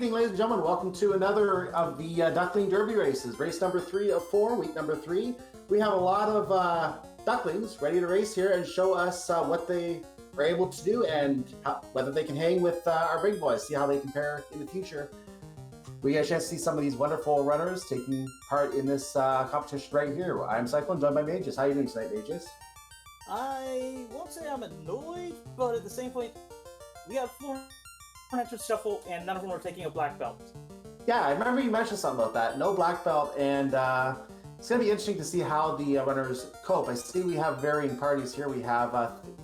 Evening, ladies and gentlemen. Welcome to another of the Duckling Derby races. Race number 3 of 4, week number 3. We have a lot of ducklings ready to race here and show us what they are able to do and whether they can hang with our big boys, see how they compare in the future. We get a chance to see some of these wonderful runners taking part in this competition right here. I'm Cyclone, joined by Mages. How are you doing tonight, Mages? I won't say I'm annoyed, but at the same point, we have 4 entrance shuffle, and none of them are taking a black belt. Yeah, I remember you mentioned something about that. No black belt, and it's going to be interesting to see how the runners cope. I see we have varying parties here. We have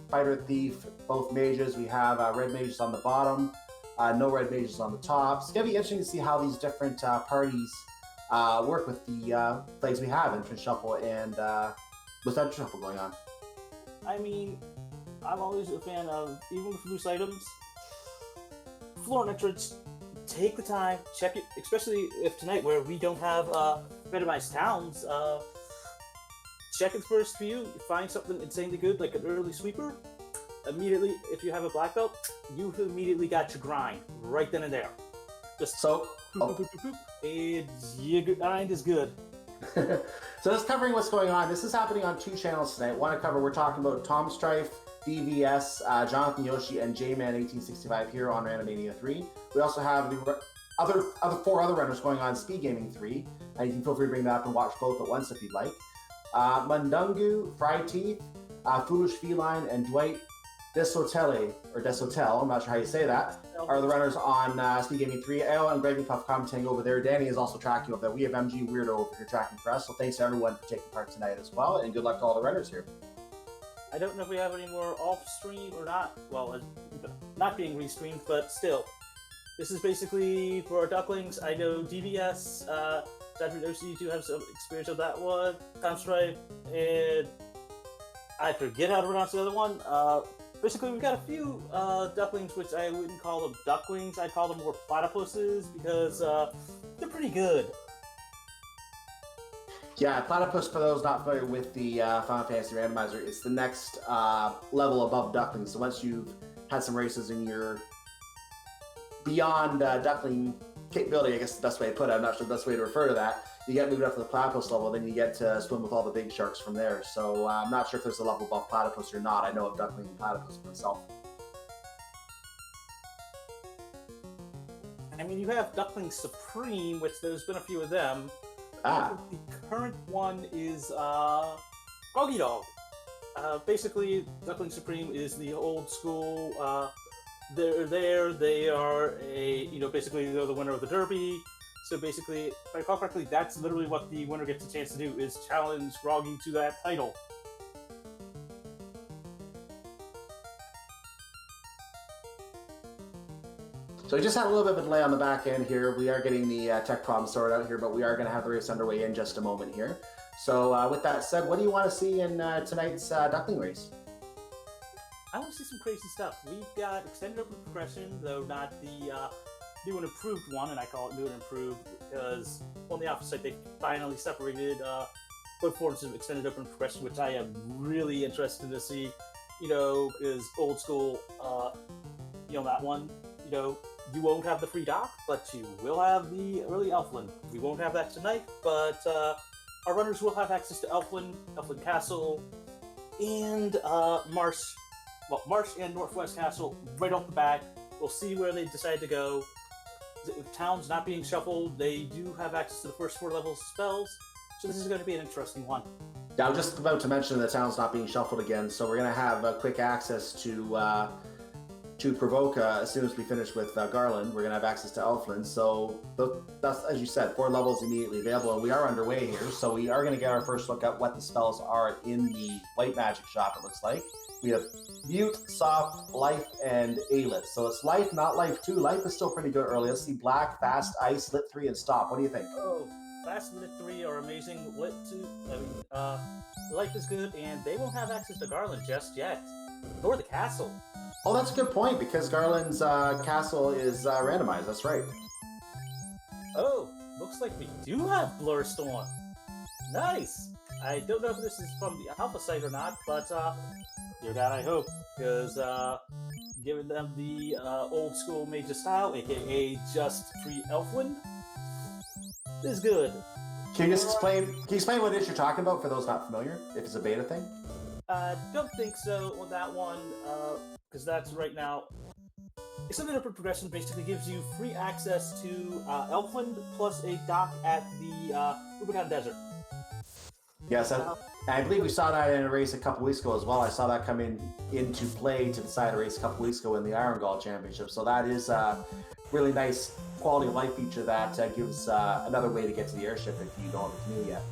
Fighter Thief, both mages. We have red mages on the bottom, no red mages on the top. It's going to be interesting to see how these different parties work with the flags we have, entrance shuffle and with entrance shuffle going on. I mean, I'm always a fan of, even with loose items, floor and entrance, take the time, check it, especially if tonight where we don't have randomized towns, check it first few, find something insanely good like an early sweeper, immediately, if you have a black belt, you've immediately got your grind right then and there. Just and your grind is good. So that's covering what's going on. This is happening on 2 channels tonight. We're talking about Tom Strife, DVS, Jonathan Yoshi, and J-Man 1865 here on Randomania 3. We also have the other 4 other runners going on Speed Gaming 3. You can feel free to bring that up and watch both at once if you'd like. Mundungu, Fried Teeth, Foolish Feline, and Dwight Desautele, or Desautele, I'm not sure how you say that, are the runners on Speed Gaming 3. AO and Greg Puff commenting over there. Danny is also tracking over there. We have MG Weirdo over here tracking for us, so thanks to everyone for taking part tonight as well, and good luck to all the runners here. I don't know if we have any more off-stream or not. Well, not being restreamed, but still. This is basically for our ducklings. I know DVS, Dr. Yoshi, you do have some experience of that one. Tom Strife, and I forget how to pronounce the other one. Basically, we've got a few ducklings, which I wouldn't call them ducklings. I'd call them more platypuses because they're pretty good. Yeah, Platypus, for those not familiar with the Final Fantasy Randomizer, it's the next level above Duckling. So once you've had some races and you're beyond Duckling capability, I guess the best way to put it, I'm not sure the best way to refer to that, you get moved up to the Platypus level, then you get to swim with all the big sharks from there. So I'm not sure if there's a level above Platypus or not. I know of Duckling and Platypus myself. I mean, you have Duckling Supreme, which there's been a few of them. The current one is Groggy Dog. Basically, Duckling Supreme is the old school. They're there. They are basically they're the winner of the Derby. So basically, if I recall correctly, that's literally what the winner gets a chance to do, is challenge Groggy to that title. So we just had a little bit of a delay on the back end here. We are getting the tech problem sorted out here, but we are going to have the race underway in just a moment here. So with that said, what do you want to see in tonight's Duckling race? I want to see some crazy stuff. We've got extended open progression, though not the new and improved one, and I call it new and improved because on the opposite side they finally separated both forms of extended open progression, which I am really interested to see. Because old school, that one, you won't have the free dock, but you will have the early Elfland. We won't have that tonight, but our runners will have access to Elfland Castle, and Marsh and Northwest Castle right off the bat. We'll see where they decide to go. With towns not being shuffled, they do have access to the first 4 levels of spells, so this is going to be an interesting one. Yeah, I was just about to mention the town's not being shuffled again, so we're going to have quick access to Provoke as soon as we finish with Garland. We're going to have access to Elfland, so that's, as you said, 4 levels immediately available, and we are underway here, so we are going to get our first look at what the spells are in the White Magic shop, it looks like. We have Mute, Soft, Life, and A-Lit. So it's Life, not Life 2. Life is still pretty good early. Let's see Black, Fast, Ice, Lit 3, and Stop. What do you think? Oh, Fast and Lit 3 are amazing. Lit 2, Life is good, and they won't have access to Garland just yet. Nor the castle. Oh, that's a good point, because Garland's castle is randomized. That's right. Oh, looks like we do have Blurstorm. Nice! I don't know if this is from the Alpha site or not, but dear God, I hope, because giving them the old school Major style, aka just free Elfwind. This is good. Can you explain what it is you're talking about for those not familiar? If it's a beta thing? Don't think so on that one, because that's right now. Extended Upward Progression basically gives you free access to Elfwind plus a dock at the Rubicon Desert. Yes, I believe we saw that in a race a couple weeks ago as well. I saw that come into play to decide a race a couple weeks ago in the Iron Gall Championship. So that is a really nice quality of life feature that gives another way to get to the airship if you don't have a canoe yet.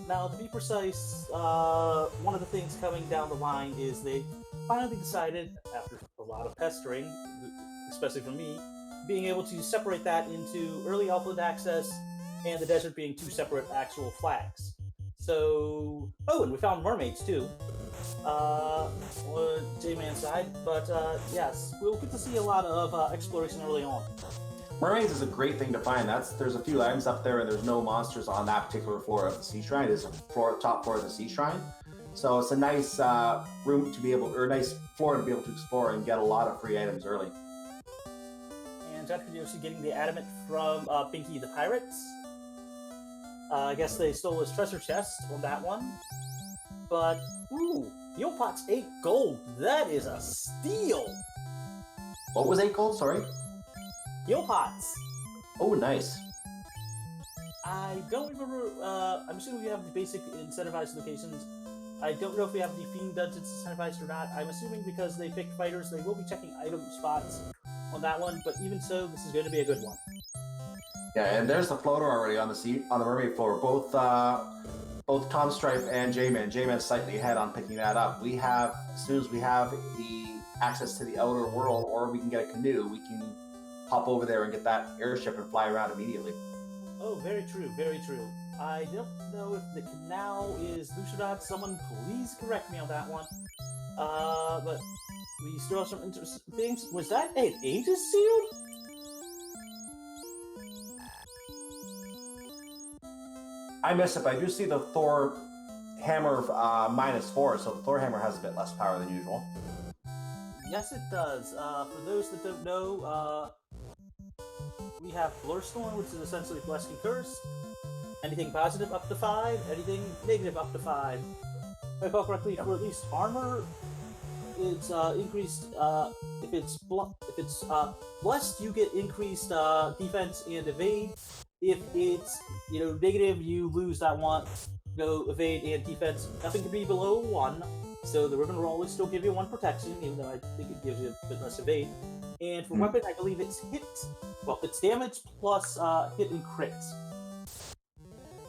Now, to be precise, one of the things coming down the line is they finally decided, after a lot of pestering, especially from me, being able to separate that into early Elfland access and the desert being two separate actual flags. So, and we found mermaids too, on J-Man's side, but yes, we'll get to see a lot of exploration early on. Mermaids is a great thing to find. There's a few items up there, and there's no monsters on that particular floor of the Sea Shrine. It is a top floor of the Sea Shrine, so it's a nice room to be able, or a nice floor to be able to explore and get a lot of free items early. And Jack Yoshi getting the adamant from Pinky the Pirates. I guess they stole his treasure chest on that one. But, ooh, Neopot's 8 gold. That is a steal! What was 8 gold, sorry? Neopot's. Oh, nice. I don't remember, I'm assuming we have the basic incentivized locations. I don't know if we have the Fiend Dungeons incentivized or not. I'm assuming because they picked fighters, they will be checking item spots on that one, but even so, this is going to be a good one. Yeah, and there's the floater already on the mermaid floor. Both Tom Strife and J-Man. J-Man's slightly ahead on picking that up. We have, as soon as we have the access to the outer world, or we can get a canoe, we can hop over there and get that airship and fly around immediately. Oh, very true, very true. I don't know if the canal is loose or not. Someone please correct me on that one. But we still have some interesting things. Was that an Aegis Shield? I missed it, but I do see the Thor hammer -4, so the Thor hammer has a bit less power than usual. Yes, it does. For those that don't know, we have Blurstorm, which is essentially Blessed and Cursed. Anything positive up to 5, anything negative up to 5. If I recall correctly, for at least armor, it's increased. If it's blessed, you get increased defense and evade. If it's negative, you lose that one. Evade and defense. Nothing can be below 1. So the ribbon will always still give you 1 protection, even though I think it gives you a bit less evade. And for weapon, I believe it's hit. Well, it's damage plus hit and crits.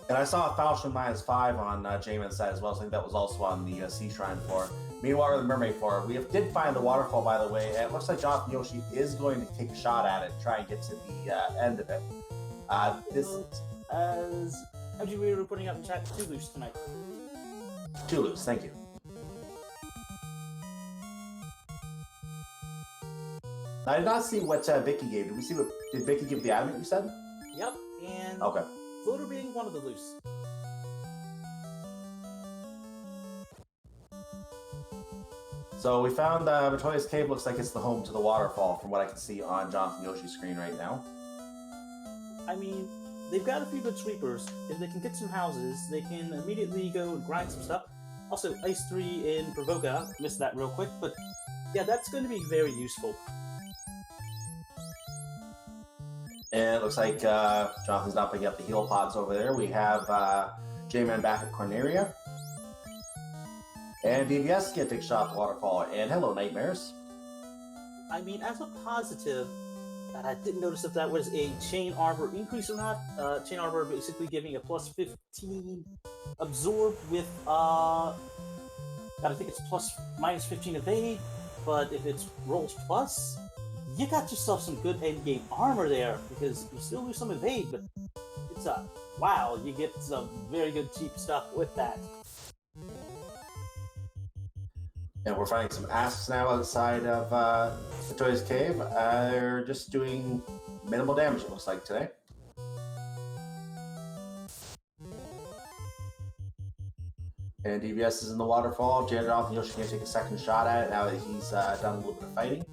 And I saw a Falchion -5 on Jamin's side as well, so I think that was also on the Sea Shrine floor. Meanwhile, the Mermaid floor, we did find the waterfall, by the way, and it looks like Jonathan Yoshi is going to take a shot at it and try and get to the end of it. As we were putting up in chat, 2 loose tonight. 2 loose, thank you. I did not see what Vicky gave. Did Vicky give the adamant you said? Yep, and okay. Floater being one of the loose. So we found Matoya's Cave. Looks like it's the home to the waterfall from what I can see on Jonathan Yoshi's screen right now. I mean, they've got a few good sweepers. If they can get some houses, they can immediately go and grind some stuff. Also, Ice 3 in Provoca. Missed that real quick, but yeah, that's going to be very useful. And it looks like Jonathan's not picking up the heal pods over there. We have J-Man back at Corneria. And DVS can take a shot at the waterfall. And hello, Nightmares. I mean, as a positive, I didn't notice if that was a chain armor increase or not. Chain armor basically giving a plus 15 absorb with, I think it's -15 evade. But if it's rolls plus, you got yourself some good endgame armor there, because you still lose some evade, but it's wow, you get some very good cheap stuff with that. And we're finding some asks now outside of Matoya's Cave. They're just doing minimal damage, it looks like, today. And DVS is in the waterfall. Jonathan Yoshi can take a second shot at it now that he's done a little bit of fighting.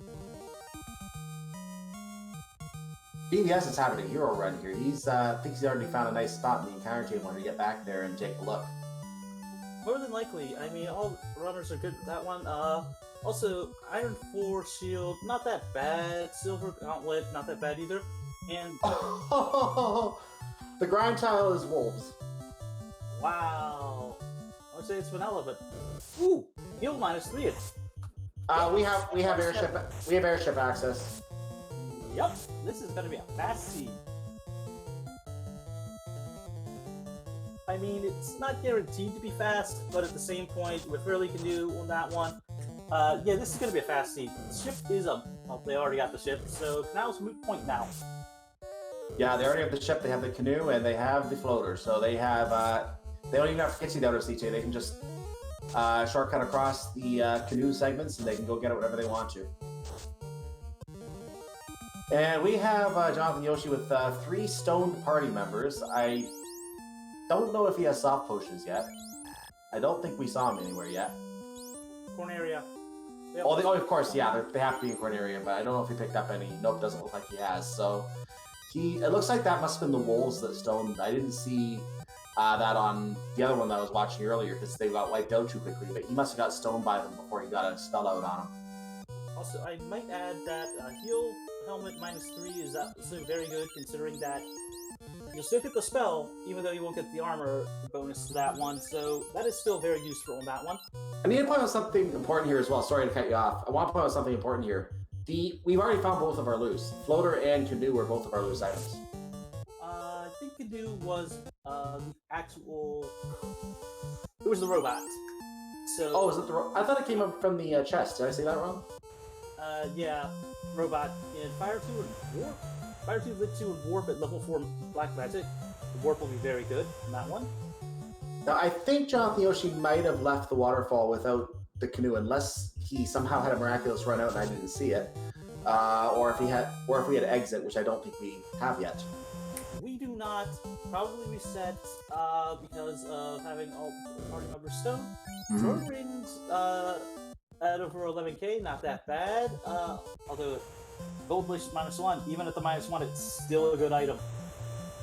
DVS is having a hero run here. He's thinks he's already found a nice spot in the encounter table to get back there and take a look. More than likely. I mean, all runners are good with that one. Also, Iron 4 Shield, not that bad. Silver Gauntlet, not that bad either. And the grind tile is wolves. wow, I would say it's vanilla, but ooh, heal -3. We have airship access. Yep, this is gonna be a fast seed. I mean, it's not guaranteed to be fast, but at the same point, with Hurley can do on that one, yeah, this is gonna be a fast seed. The ship is a well, they already got the ship, so now's a moot point now. Yeah, they already have the ship, they have the canoe, and they have the floater. So they have, they don't even have to get to the outer sea too. They can just shortcut across the canoe segments, and they can go get it whenever they want to. And we have Jonathan Yoshi with 3 stoned party members. I don't know if he has soft potions yet. I don't think we saw him anywhere yet. Corneria. Yep. Oh, of course, yeah, they have to be in Corneria, but I don't know if he picked up any. Nope, doesn't look like he has. So it looks like that must have been the wolves that stoned. I didn't see that on the other one that I was watching earlier because they got wiped out too quickly, but he must have got stoned by them before he got a spell out on him. Also, I might add that heal helmet -3 is also very good, considering that you'll still get the spell, even though you won't get the armor bonus to that one, so that is still very useful on that one. I need to point out something important here as well. Sorry to cut you off. I want to point out something important here. We've already found both of our loose. Floater and canoe were both of our loose items. I think canoe was the actual... It was the robot. So. Oh, is it the I thought it came up from the chest. Did I say that wrong? Yeah. Robot in Fire 2 and Warp. Fire 2, Lit 2, and Warp at level 4 Black Magic. The Warp will be very good in that one. Now, I think Jonathan Yoshi might have left the waterfall without the canoe, unless he somehow had a miraculous run out and I didn't see it, or if we had exit, which I don't think we have yet. We do not. Probably reset because of having all party members stone. Sword rings at over 11k, not that bad. Although gold wish -1, even at the -1, it's still a good item.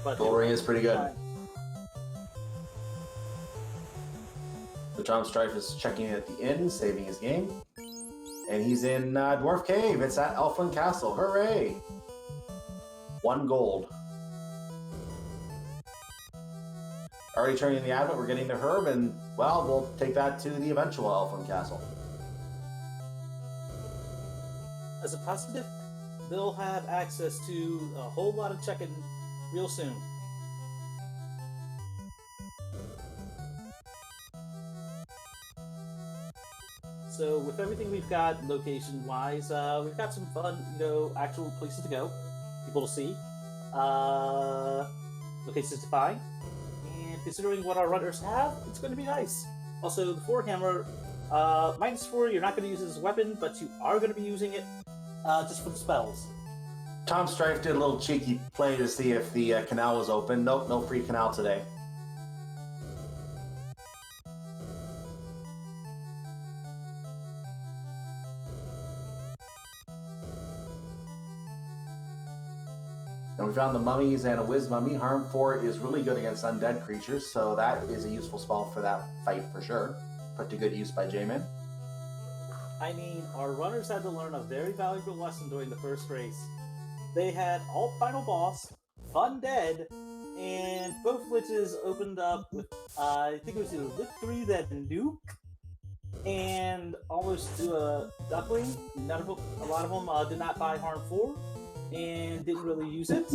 But gold ring is pretty good. So Tom Strife is checking in at the inn, saving his game. And he's in Dwarf Cave. It's at Elfland Castle. Hooray! 1 gold. Already turning the advent, we're getting the herb, and, well, we'll take that to the eventual Elfland Castle. As a positive, they'll have access to a whole lot of check-in real soon. So with everything we've got location-wise, we've got some fun, actual places to go, people to see, locations to find, and considering what our runners have, it's going to be nice. Also, the forehammer, -4, you're not going to use it as a weapon, but you are going to be using it just for the spells. Tom Strife did a little cheeky play to see if the canal was open. Nope, no free canal today. And we found the mummies and a whiz mummy. Harm 4 is really good against undead creatures, so that is a useful spell for that fight for sure. Put to good use by J-Man. I mean, our runners had to learn a very valuable lesson during the first race. They had alt final boss, fun dead, and both Liches opened up with, I think it was either Lit 3 that nuke, and almost to a duckling. A lot of them did not buy Harm 4, and didn't really use it.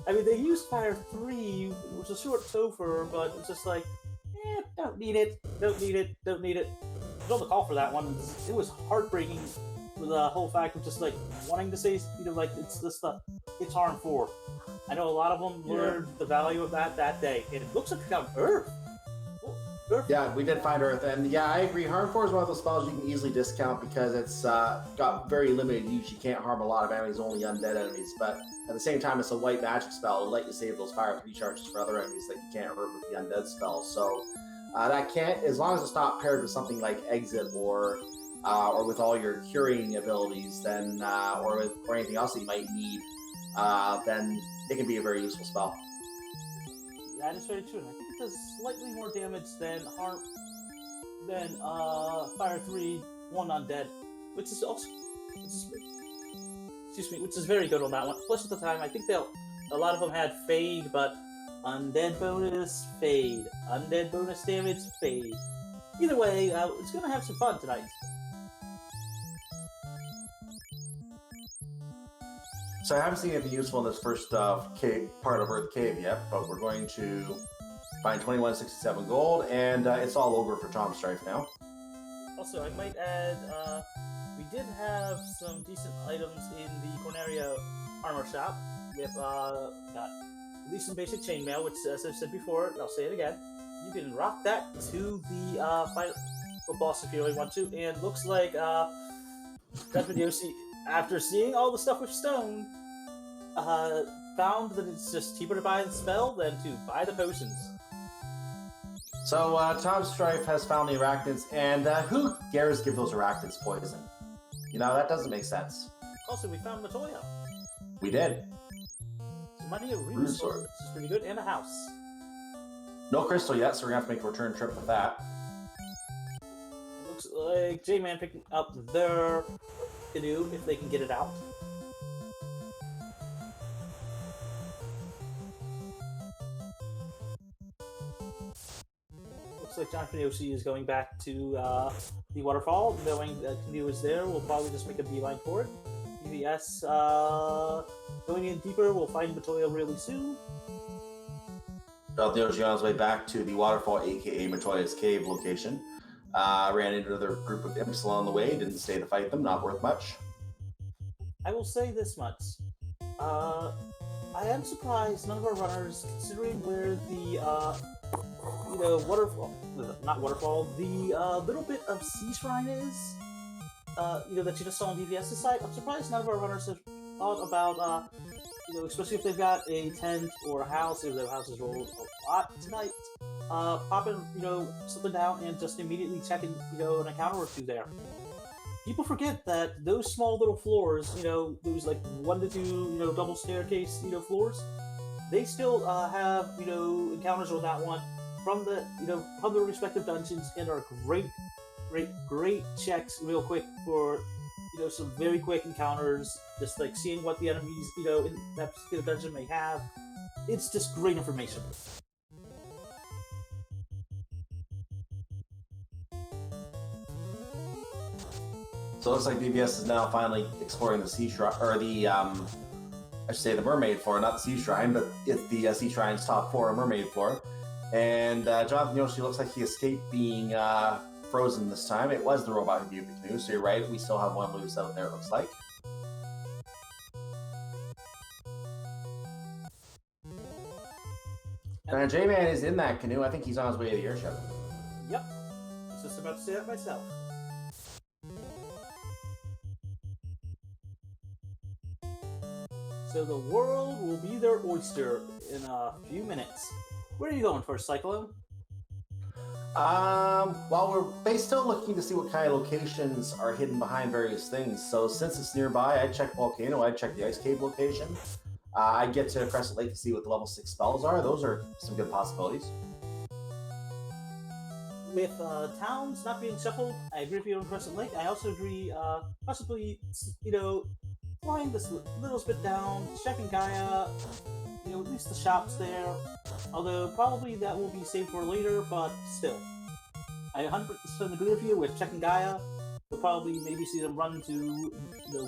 I mean, they used Fire 3, which was a short Topher, but it was just like, don't need it, don't need it, don't need it. I was on the call for that one. It was heartbreaking with the whole fact of just like wanting to say, like it's this stuff. It's Harm 4. I know a lot of them learned the value of that day, and it looks like it got Earth. Yeah, we did find Earth, and yeah, I agree. Harm 4 is one of those spells you can easily discount because it's got very limited use. You can't harm a lot of enemies, only undead enemies, but at the same time, it's a white magic spell. It'll let you save those Fire 3 charges for other enemies that you can't hurt with the undead spell. So That can't, as long as it's not paired with something like Exit or with all your curing abilities, then or anything else that you might need, then it can be a very useful spell. That is very true. And I think it does slightly more damage than Fire 3 1 Undead, which is also which is very good on that one. Plus at the time, I think a lot of them had Fade, but Undead bonus, Fade. Undead bonus damage, Fade. Either way, it's gonna have some fun tonight. So I haven't seen anything useful in this first part of Earth Cave yet, but we're going to find 2167 gold, and it's all over for Tom Strife now. Also, I might add, we did have some decent items in the Corneria armor shop. With got at least some basic chainmail, which, as I've said before, I'll say it again, you can rock that to the final boss if you really want to. And looks like Yoshi, after seeing all the stuff with stone, found that it's just cheaper to buy the spell than to buy the potions. So Tom Strife has found the arachnids, and who dares give those arachnids poison? You know, that doesn't make sense. Also, we found Matoya. We did. Some money, a rune sword, which is pretty good, and a house. No crystal yet, so we're going to have to make a return trip with that. Looks like J-Man picking up their canoe, if they can get it out. Looks like John Yoshi is going back to the waterfall, knowing that canoe is there. We'll probably just make a beeline for it. PBS, going in deeper, we'll find Matoya really soon. John Yoshi on his way back to the waterfall, aka Matoya's cave location. Ran into another group of imps along the way, didn't stay to fight them, not worth much. I will say this much. I am surprised none of our runners, considering where the, not waterfall, the little bit of sea shrine is, that you just saw on DVS's site. I'm surprised none of our runners have thought about, especially if they've got a tent or a house, if their house is rolled a lot tonight, popping, something down and just immediately checking, an encounter or two there. People forget that those small little floors, those like 1 to 2, double staircase, floors, they still have, encounters on that one from the respective dungeons, and are great checks real quick for, some very quick encounters, just like seeing what the enemies, in that particular dungeon may have. It's just great information. So it looks like DBS is now finally exploring the sea shrine, or the, I should say the mermaid floor, not the sea shrine, but it's the sea shrine's top floor, mermaid floor. And Jonathan Yoshi looks like he escaped being frozen this time. It was the robot who viewed the canoe, so you're right, we still have one loose out there, it looks like. And J-Man is in that canoe. I think he's on his way to the airship. Yep. I was just about to say that myself. So the world will be their oyster in a few minutes. Where are you going first, Cyclone? Well, we're still looking to see what kind of locations are hidden behind various things. So since it's nearby, I'd check Volcano, I'd check the Ice Cave location. I'd get to Crescent Lake to see what the level 6 spells are. Those are some good possibilities. With towns not being shuffled, I agree with you on Crescent Lake. I also agree, possibly, flying this little bit down, checking Gaia, at least the shops there. Although probably that will be saved for later, but still. I 100% agree with you with checking Gaia. We'll probably maybe see them run to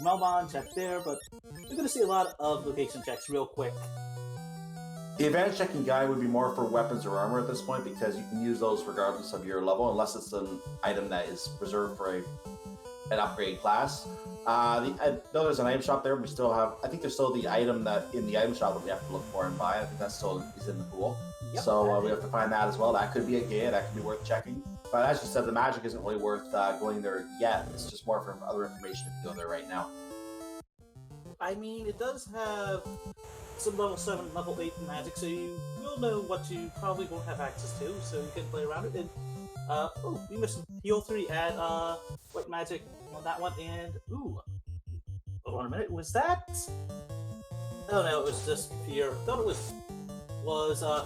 Melmon, check there, but you're going to see a lot of location checks real quick. The advantage checking Gaia would be more for weapons or armor at this point, because you can use those regardless of your level, unless it's an item that is reserved for an upgrade class. I know there's an item shop there. We still have, I think there's still the item that in the item shop that we have to look for and buy. I think that still is in the pool. Yep, so we have to find that as well. That could be a Gaia, that could be worth checking. But as you said, the magic isn't really worth going there yet. It's just more for other information if you go there right now. I mean, it does have some level 7, level 8 magic, so you will know what you probably won't have access to, so you can play around it. And, oh, we missed heal 3 at, white magic on that one, and, ooh, hold on a minute, was that? Oh no, it was just fear. Thought it was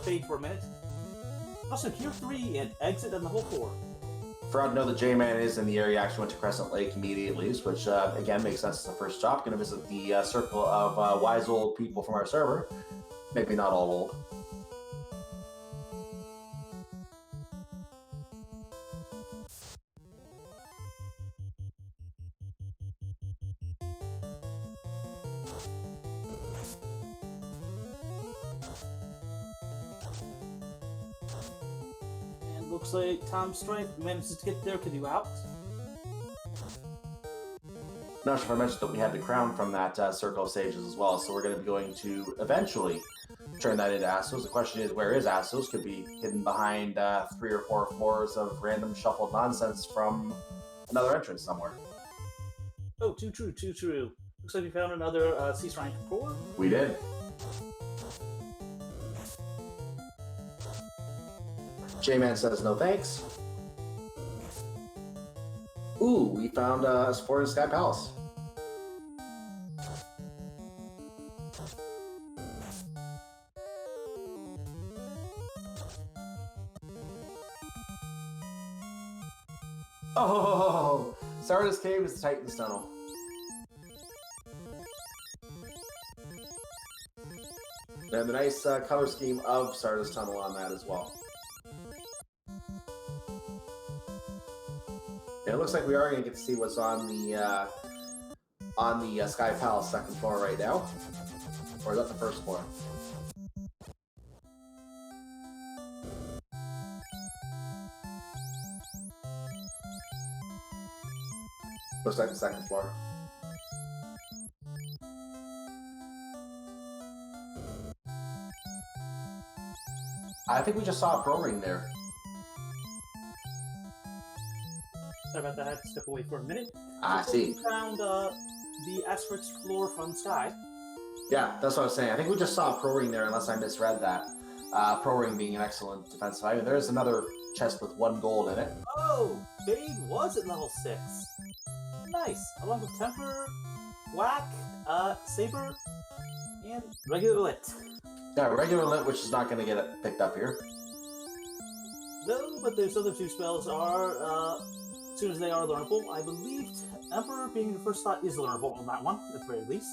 fade for a minute. Also, heal 3 and exit in the whole 4. Forgot to know that J-Man is in the area. Actually went to Crescent Lake immediately, which again makes sense as the first stop. Going to visit the circle of wise old people from our server. Maybe not all old. Looks like Tom Strife manages to get there. Can you out? Not sure if I mentioned that we had the crown from that circle of sages as well, so we're going to be going to eventually turn that into Astos. The question is, where is Astos? Could be hidden behind 3 or 4 floors of random shuffled nonsense from another entrance somewhere. Oh, too true, too true. Looks like we found another Sea Shrine core. We did. J-Man says no thanks. Ooh, we found a support in Sky Palace. Oh, Stardust Cave is the Titan's Tunnel. And the nice color scheme of Stardust Tunnel on that as well. And it looks like we are going to get to see what's on the Sky Palace second floor right now. Or is that the first floor? Looks like the second floor. I think we just saw a pro ring there. Sorry about that, I had to step away for a minute. I see. We found the Asterix floor from Sky. Yeah, that's what I was saying. I think we just saw a pro ring there, unless I misread that. Pro ring being an excellent defensive item. There's another chest with 1 gold in it. Oh, Fade was at level 6. Nice. Along with Temper, Whack, Saber, and regular Lit. Yeah, regular lit, which is not going to get it picked up here. No, but those other 2 spells are, as soon as they are learnable, I believe Emperor being the first slot is learnable on that one, at the very least.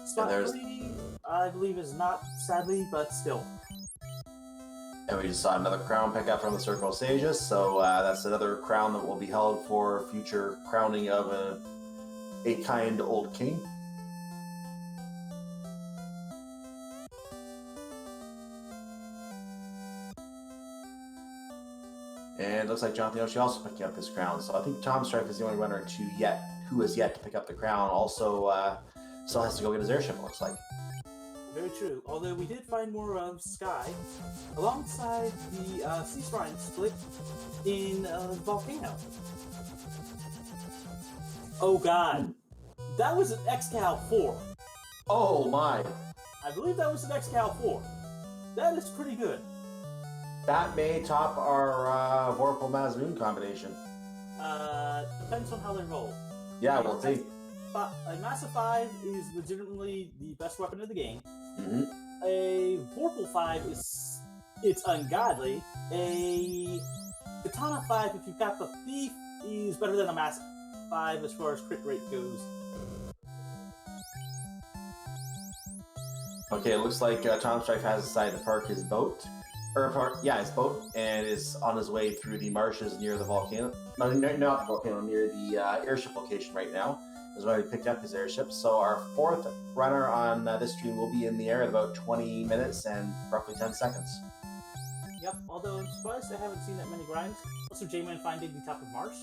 Slot 3, I believe, is not, sadly, but still. And we just saw another crown pick up from the Circle of Sages, so that's another crown that will be held for future crowning of a kind old king. And it looks like Jonathan Yoshi also picking up this crown, so I think Tom Strife is the only runner who has yet to pick up the crown. Also, still has to go get his airship, it looks like. Very true. Although we did find more of Sky alongside the Sea Shrine split in Volcano. Oh god, that was an Excal 4. Oh my! I believe that was an Excal 4. That is pretty good. That may top our Vorpal Mazmoon combination. Depends on how they roll. Yeah, we'll see. A Massive 5 is legitimately the best weapon in the game. Mm-hmm. A Vorpal 5 it's ungodly. A Katana 5, if you've got the Thief, is better than a Massive 5 as far as crit rate goes. Okay, it looks like Tom Strife has decided to park his boat. His boat, and is on his way through the marshes near the volcano. No, not the volcano, near the airship location right now. Is where he picked up his airship. So our 4th runner on this stream will be in the air at about 20 minutes and roughly 10 seconds. Yep, although I'm surprised I haven't seen that many grinds. Also, J-Man finding the top of Marsh.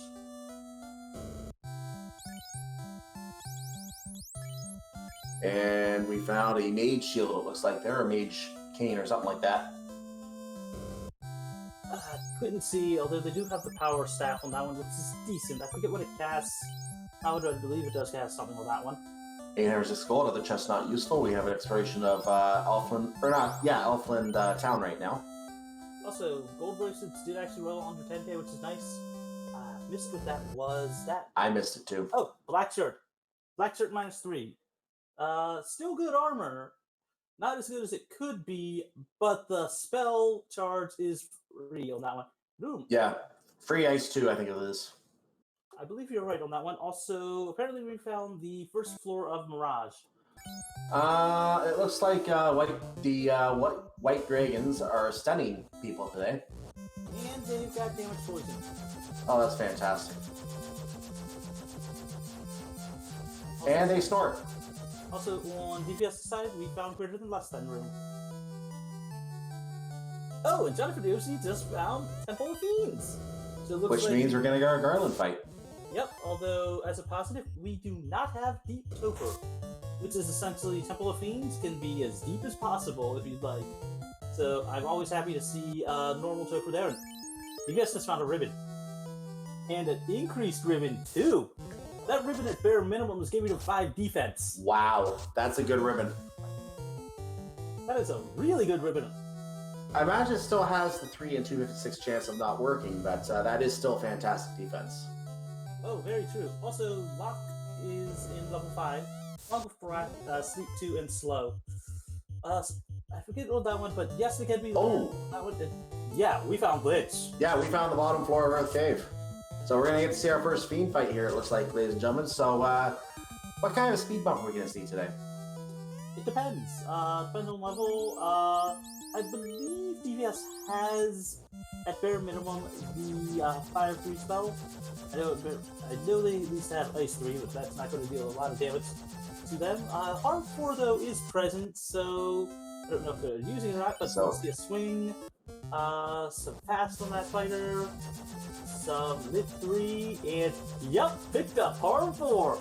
And we found a mage shield, it looks like there, a mage cane or something like that. Couldn't see, although they do have the power staff on that one, which is decent. I forget what it casts. I believe it does cast something on that one. 806 gold, other chests not useful. We have an exploration of Elfland, or not, yeah, Elfland town right now. Also, gold bracelets did actually roll under 10k, which is nice. Missed what that was. That I missed it too. Oh, black shirt. Black shirt -3. Still good armor. Not as good as it could be, but the spell charge is free on that one. Boom. Yeah, free ice too, I think it is. I believe you're right on that one. Also, apparently we found the first floor of Mirage. It looks like white dragons are stunning people today. And they've got damage poison. Oh, that's fantastic. And they snort. Also, on DPS side, we found greater than less than room. Oh, and Jonathan Yoshi just found Temple of Fiends. So it looks Which means we're going to get our Garland fight. Yep, although as a positive, we do not have Deep Topher, which is essentially Temple of Fiends can be as deep as possible if you'd like. So I'm always happy to see normal Topher there. And DPS just found a ribbon. And an increased ribbon, too. That ribbon at bare minimum is giving him 5 defense. Wow, that's a good ribbon. That is a really good ribbon. I imagine it still has the 3 in 256 chance of not working, but that is still fantastic defense. Oh, very true. Also, Lock is in level 5. Along with Barat, Sleep 2, and Slow. I forget what that one, but yes, it can be that one. Yeah, we found Glitch. Yeah, we found the bottom floor of Earth Cave. So we're going to get to see our first Fiend fight here, it looks like, ladies and gentlemen. So, what kind of speed bump are we going to see today? It depends. Depends on level. I believe DPS has, at bare minimum, the Fire 3 spell. I know they at least have Ice 3, but that's not going to deal a lot of damage to them. Harm 4, though, is present, so I don't know if they're using it or not, but we'll see a swing, some fast on that fighter, some Lit 3, and yep, picked up Harm 4.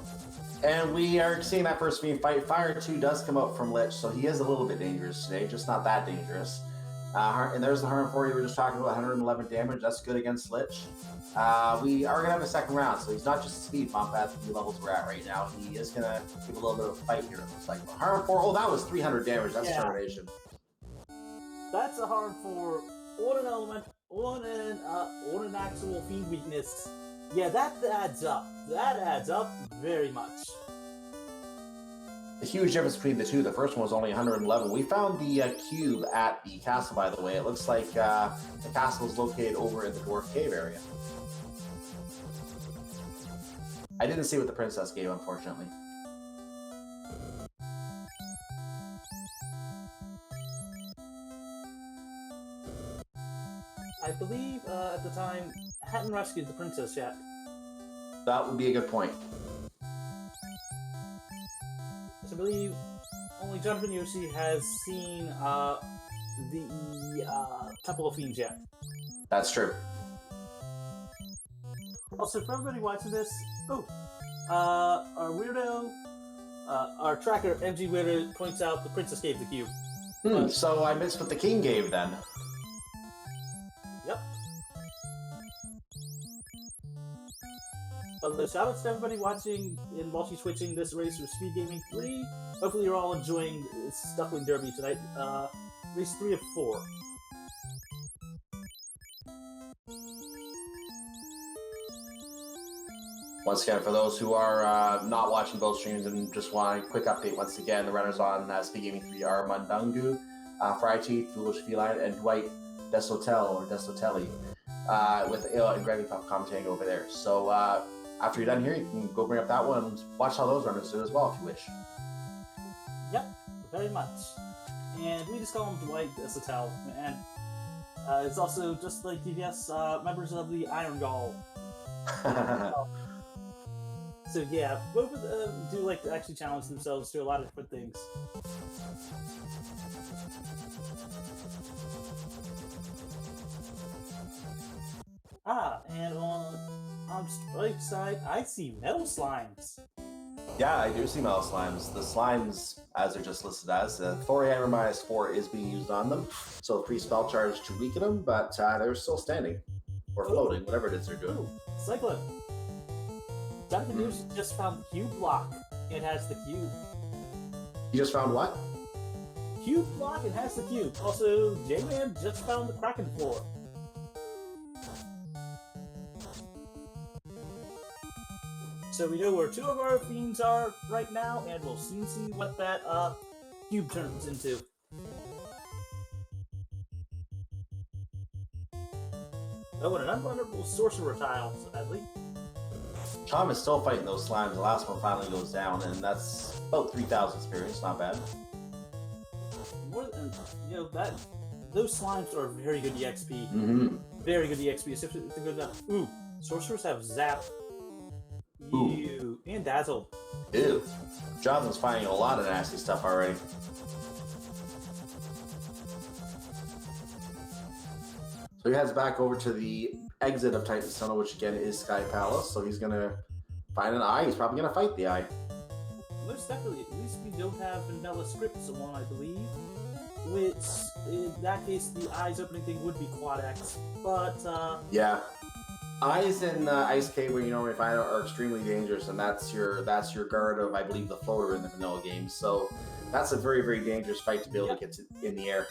And we are seeing that first Fiend fight. Fire 2 does come out from Lich, so he is a little bit dangerous today, just not that dangerous. And there's the Harm 4 you were just talking about, 111 damage. That's good against Lich. We are going to have a second round, so he's not just a speed bump at the levels we're at right now. He is going to give a little bit of a fight here, it looks like. But Harm 4, that was 300 damage. That's termination. That's a Harm 4 on an element, on an actual Fiend weakness. Yeah, that adds up. That adds up very much. A huge difference between the two. The first one was only 111. We found the cube at the castle, by the way. It looks like the castle is located over in the Dwarf Cave area. I didn't see what the princess gave, unfortunately. I believe at the time, hadn't rescued the princess yet. That would be a good point. I believe only Jonathan Yoshi has seen the Temple of Fiends yet. That's true. Also, for everybody watching this, our weirdo, our tracker, MG Weirdo, points out the princess gave the cube. So I missed what the king gave then. Yep. But shout out to everybody watching and multi-switching this race for Speed Gaming 3. Hopefully you're all enjoying Stuckling Derby tonight. Race 3 of 4. Once again, for those who are not watching both streams and just want a quick update, once again, the runners on Speed Gaming 3 are Mundungu, Friety, Foolish Feline, and Dwight Desotel, or Desotelli, with Ayla and Gravy Puff commentating over there. So after you're done here, you can go bring up that one and watch how those runners do as well, if you wish. Yep, very much. And we just call him Dwight Desotel, and it's also just like DPS members of the Iron Gall. So yeah, both of them do like to actually challenge themselves to a lot of different things. And on Strike side, I see Metal Slimes. Yeah, I do see Metal Slimes. The Slimes, as they're just listed as, Thori Hammer -4 is being used on them, so free spell charge to weaken them, but they're still standing. Or floating, whatever it is they're doing. Cyclone. Jonathan News just found the cube block It has the cube. You just found what? Cube block, it has the cube. Also, J-Man just found the Kraken floor. So we know where two of our fiends are right now, and we'll soon see what that cube turns into. Oh, and an unvulnerable sorcerer tile, sadly. Tom is still fighting those slimes. The last one finally goes down, and that's about 3,000 experience. Not bad. More than, you know, that those slimes are very good EXP. Mm-hmm. Very good EXP, especially if they go down. Ooh, sorcerers have Zap. Ew. And Dazzle. Ew. Jonathan's finding a lot of nasty stuff already. So he heads back over to the exit of Titan's Tunnel, which again is Sky Palace. So he's gonna find an eye. He's probably gonna fight the eye. Most definitely. At least we don't have vanilla scripts on, I believe. Which, in that case, the eyes opening thing would be Quad X. But, yeah. Eyes in Ice Cave, where you normally find out, are extremely dangerous, and that's your guard of, I believe, the floater in the vanilla game. So that's a very, very dangerous fight to be able to get in the air.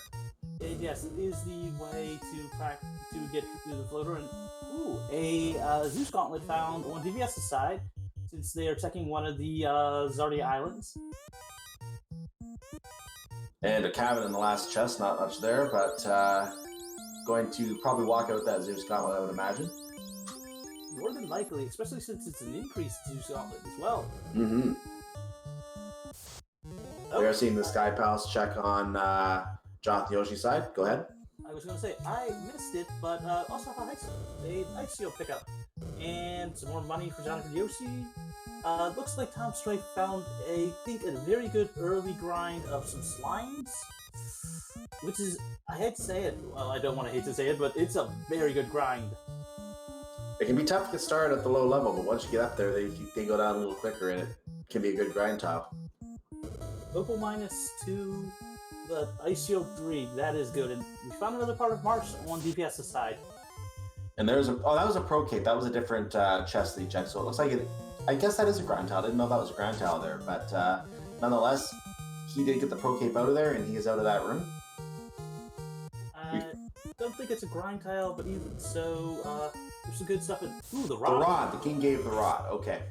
Yes, it is the way to get through the floater. And ooh, a Zeus Gauntlet found on DVS's side, since they are checking one of the Zardia Islands. And a cabin in the last chest, not much there, but going to probably walk out that Zeus Gauntlet, I would imagine. More than likely, especially since it's an increased Zeus Gauntlet as well. Mm-hmm. Oh, We are seeing the Sky Palace check on Jonathan Yoshi's side. Go ahead. I was going to say, I missed it, but also have a Ice Shield pickup. And some more money for Jonathan Yoshi. Looks like Tom Strife found, I think, a very good early grind of some slimes. Which is, I hate to say it, well, I don't want to hate to say it, but it's a very good grind. It can be tough to get started at the low level, but once you get up there, they go down a little quicker, and it can be a good grind top. Opal -2, the Ice Shield 3, that is good. And we found another part of March on DPS's side. And there's that was a Pro Cape. That was a different chest that he checked, so it looks like it. I guess that is a grind tile. I didn't know that was a grind tile there, but nonetheless, he did get the Pro Cape out of there, and he is out of that room. I don't think it's a grind tile, but even so, there's some good stuff in. Ooh, the rod. The rod. The king gave the rod. Okay.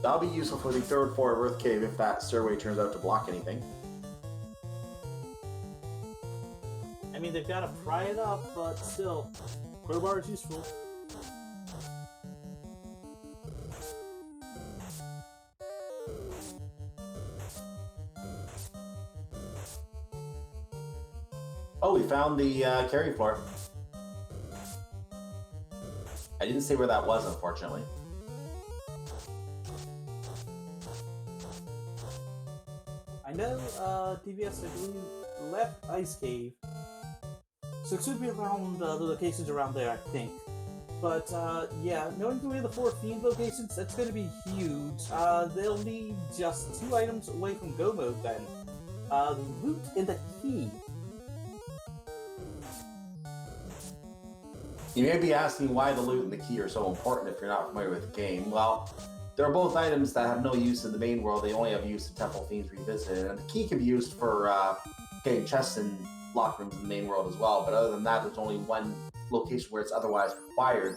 That'll be useful for the third floor of Earth Cave if that stairway turns out to block anything. I mean, they've got to pry it up, but still, crowbar is useful. Oh, we found the carry floor. I didn't say where that was, unfortunately. I know DVS, I believe, left Ice Cave. So it should be around the locations around there, I think. But, yeah, knowing the way the 4 Fiend locations, that's going to be huge. They'll need just 2 items away from Go Mode then. The loot and the key. You may be asking why the loot and the key are so important if you're not familiar with the game. Well, they're both items that have no use in the main world. They only have use in Temple Fiends Revisited. And the key can be used for getting chests and lock rooms in the main world as well. But other than that, there's only one location where it's otherwise required.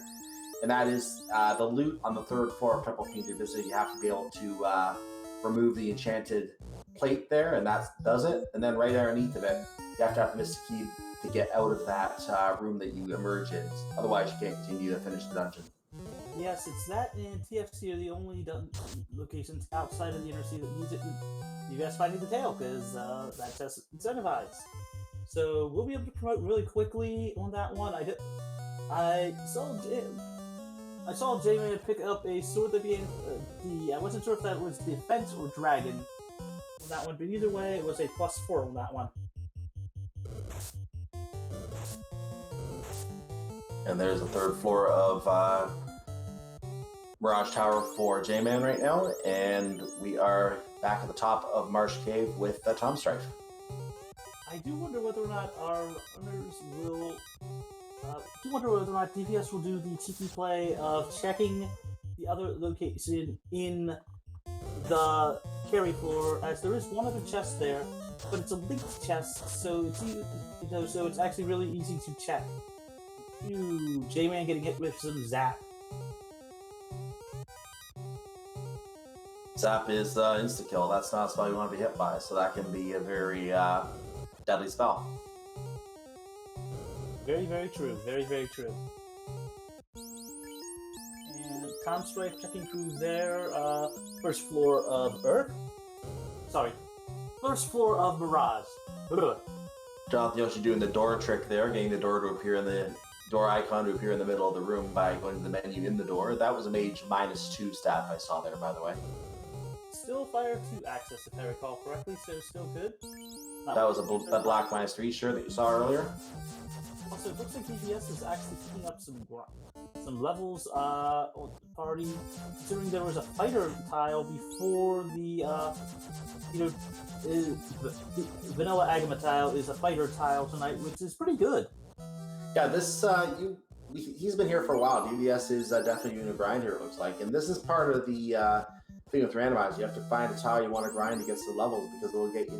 And that is the loot on the 3rd floor of Temple Fiends Revisited. You have to be able to remove the enchanted plate there, and that does it. And then right underneath of it, you have to have the Mystic Key to get out of that room that you emerge in. Otherwise, you can't continue to finish the dungeon. Yes, it's that and TFC are the only locations outside of the Inner Sea that needs it. You guys finding the tail, because that's just incentivized. So we'll be able to promote really quickly on that one. I saw J-Man pick up a sword that being I wasn't sure if that was defense or dragon on that one, but either way, it was a +4 on that one. And there's the 3rd floor of Mirage Tower for J-Man right now, and we are back at the top of Marsh Cave with Tom Strife. I do wonder whether or not our runners will do wonder whether or not DPS will do the cheeky play of checking the other location in the carry floor, as there is one other chest there, but it's a linked chest, so so it's actually really easy to check. Ooh, J-Man getting hit with some zap. Zap is insta-kill. That's not a spell you want to be hit by, so that can be a very deadly spell. Very, very true. Very, very true. And Tom Strife checking through there. First floor of Earth. Sorry. First floor of Mirage. Jonathan Yoshi doing the door trick there, getting the door to appear in the door icon to appear in the middle of the room by going to the menu in the door. That was a mage -2 stat I saw there, by the way. Still fire to access, if I recall correctly, so still good. That was a black -3 sure that you saw earlier. Also, it looks like DPS is actually picking up some levels on the party, considering there was a fighter tile before the vanilla Agama tile is a fighter tile tonight, which is pretty good. Yeah, this he's been here for a while. DVS is definitely doing a grind here, it looks like, and this is part of the thing with Randomizer. You have to find a tile you want to grind to get to the levels, because it'll get you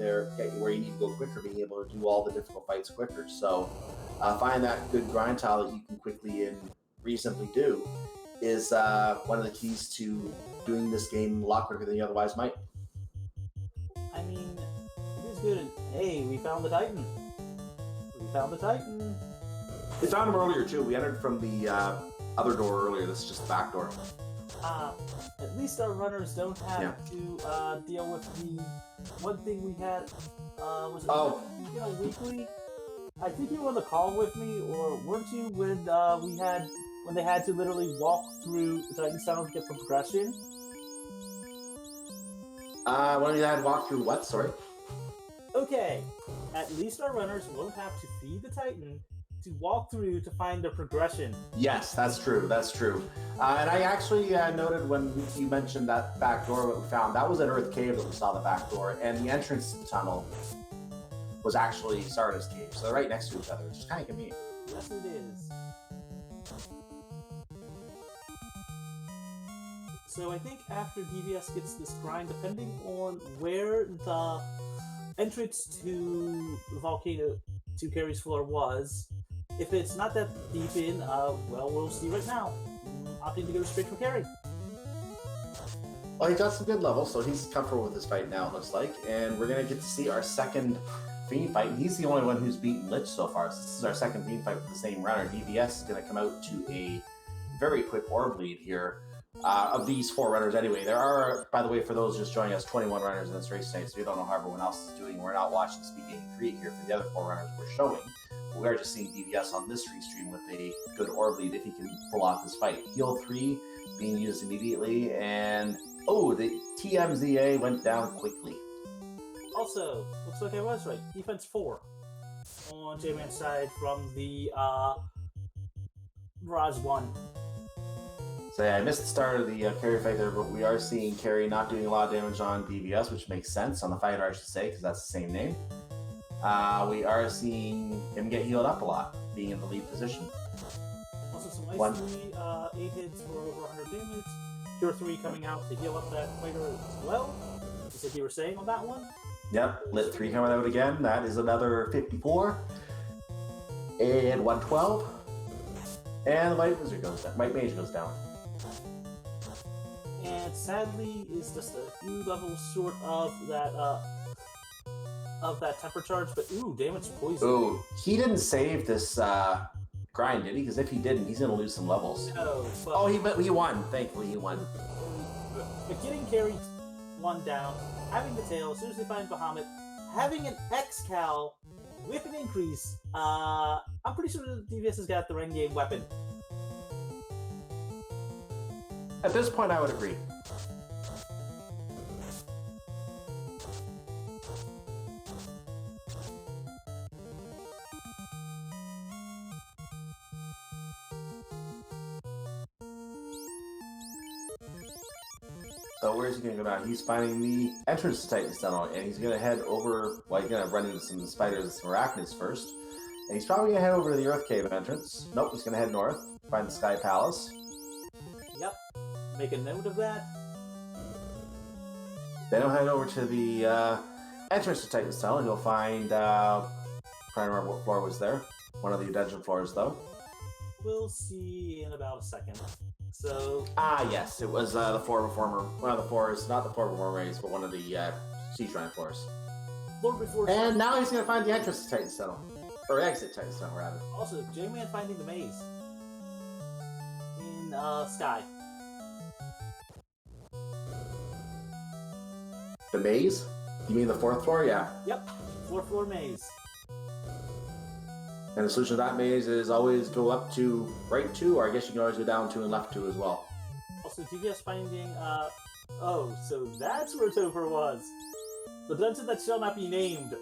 where you need to go quicker, being able to do all the difficult fights quicker. So find that good grind tile that you can quickly and reasonably do is one of the keys to doing this game a lot quicker than you otherwise might. I mean, it is good. And, hey, we found the Titan. We found the Titan. We found him earlier too. We entered from the other door earlier. This is just the back door. At least our runners don't have to deal with the one thing we had. Was it weekly? I think you were on the call with me, or weren't you when they had to literally walk through the Titan Tunnel to get the progression? When we had walk through what? Sorry. Okay, at least our runners won't have to feed the Titan to walk through to find the progression. Yes, that's true. That's true. And I actually noted when you mentioned that back door, what we found, that was at Earth Cave that we saw the back door, and the entrance to the tunnel was actually Sarda's Cave. So they're right next to each other, which is kind of convenient. Yes, it is. So I think after DVS gets this grind, depending on where the entrance to the volcano to Carrie's floor was, if it's not that deep in, well, we'll see right now. Opting to go straight for Carrie. Well, he got some good levels, so he's comfortable with this fight now, it looks like. And we're going to get to see our second Fiend fight. He's the only one who's beaten Lich so far. So this is our second Fiend fight with the same runner. DVS is going to come out to a very quick orb lead here. Of these 4 runners anyway. There are, by the way, for those just joining us, 21 runners in this race tonight, so we don't know how everyone else is doing. We're not watching Speed Game 3 here for the other 4 runners we're showing. We are just seeing DVS on this restream with a good orb lead if he can pull off this fight. Heal 3 being used immediately, and the TMZA went down quickly. Also, looks like I was right. Defense 4 on J-Man's side from the Mirage 1. So yeah, I missed the start of the Carry fight there, but we are seeing Carry not doing a lot of damage on DVS, which makes sense, on the fighter I should say, because that's the same name. We are seeing him get healed up a lot, being in the lead position. Also some nicely 8 hits for over 100 damage. Cure 3 coming out to heal up that fighter as well. Just like you were saying on that one. Yep, Lit 3 coming out again. That is another 54. And 112. And the White Wizard goes down. White Mage goes down. And sadly is just a few levels short of that temper charge, but damage poison. Ooh, he didn't save this grind, did he? Because if he didn't, he's gonna lose some levels. No, but he won. Thankfully, he won. But getting carried 1 down, having the tail, as soon as they find Bahamut, having an X-Cal with an increase, I'm pretty sure that DVS has got the Renegade weapon. At this point, I would agree. So where's he going to go now? He's finding the entrance to Titan's Tunnel, and he's going to head over, he's going to run into some spiders and some arachnids first. And he's probably gonna head over to the Earth Cave entrance. Nope, he's gonna head north, find the Sky Palace. Yep. Make a note of that. Then he'll head over to the entrance to Titan's Tunnel. He'll find, trying to remember what floor was there. One of the dungeon floors, though. We'll see in about a second. So. Yes, it was the floor before, one of the floors, not the floor before Maze, but one of the Sea Shrine floors. Floor before. And now he's gonna find the entrance to Titan's Tunnel. Or exit Titan's Tunnel, rather. Also, J-Man finding the maze. In Sky. The maze? You mean the 4th floor? Yeah. Yep. 4th floor maze. And the solution to that maze is always go up to right 2, or I guess you can always go down 2 and left 2 as well. Also, TVS finding, oh, so that's where Topher was. The dungeon that shall not be named.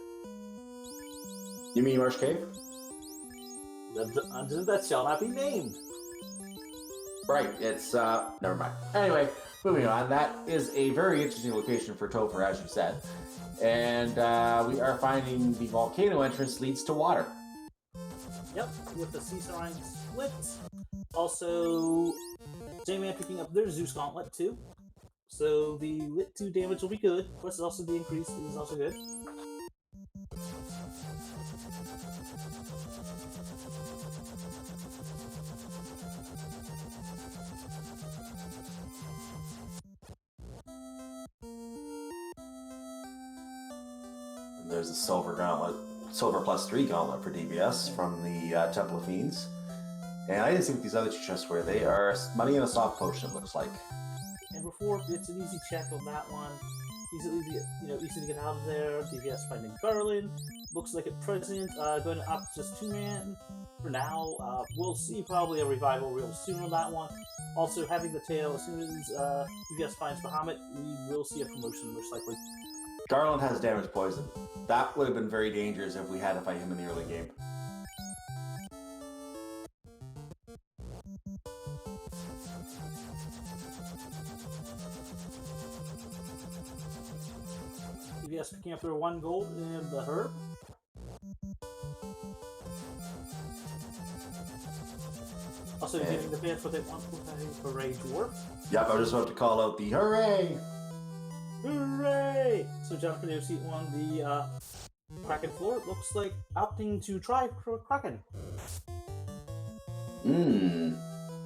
You mean Marsh Cave? The dungeon that shall not be named. Right, it's, never mind. Anyway, moving on, that is a very interesting location for Topher, as you said. And we are finding the volcano entrance leads to water. Yep, with the Sea Shrine split. Also, J-Man picking up their Zeus Gauntlet too. So the Lit 2 damage will be good. Plus, also the increase is also good. And there's a silver gauntlet, silver +3 gauntlet for DBS from the Temple of Fiends. And I didn't see what these other 2 chests were. They are money and a soft potion, it looks like. And before, it's an easy check on that one. Easy to get out of there. DVS finding Garland. Looks like at present, going up just 2-man for now. We'll see probably a revival real soon on that one. Also, having the tail, as soon as DVS finds Bahamut, we will see a promotion, most likely. Garland has damage poison. That would have been very dangerous if we had to fight him in the early game. DVS picking up their 1 gold in the herb. Also giving the fans what they want for Ray Dwarf. Yep, I was just about to call out the hooray! Hooray! So Jonathan OC on the Kraken floor. It looks like opting to try Kraken.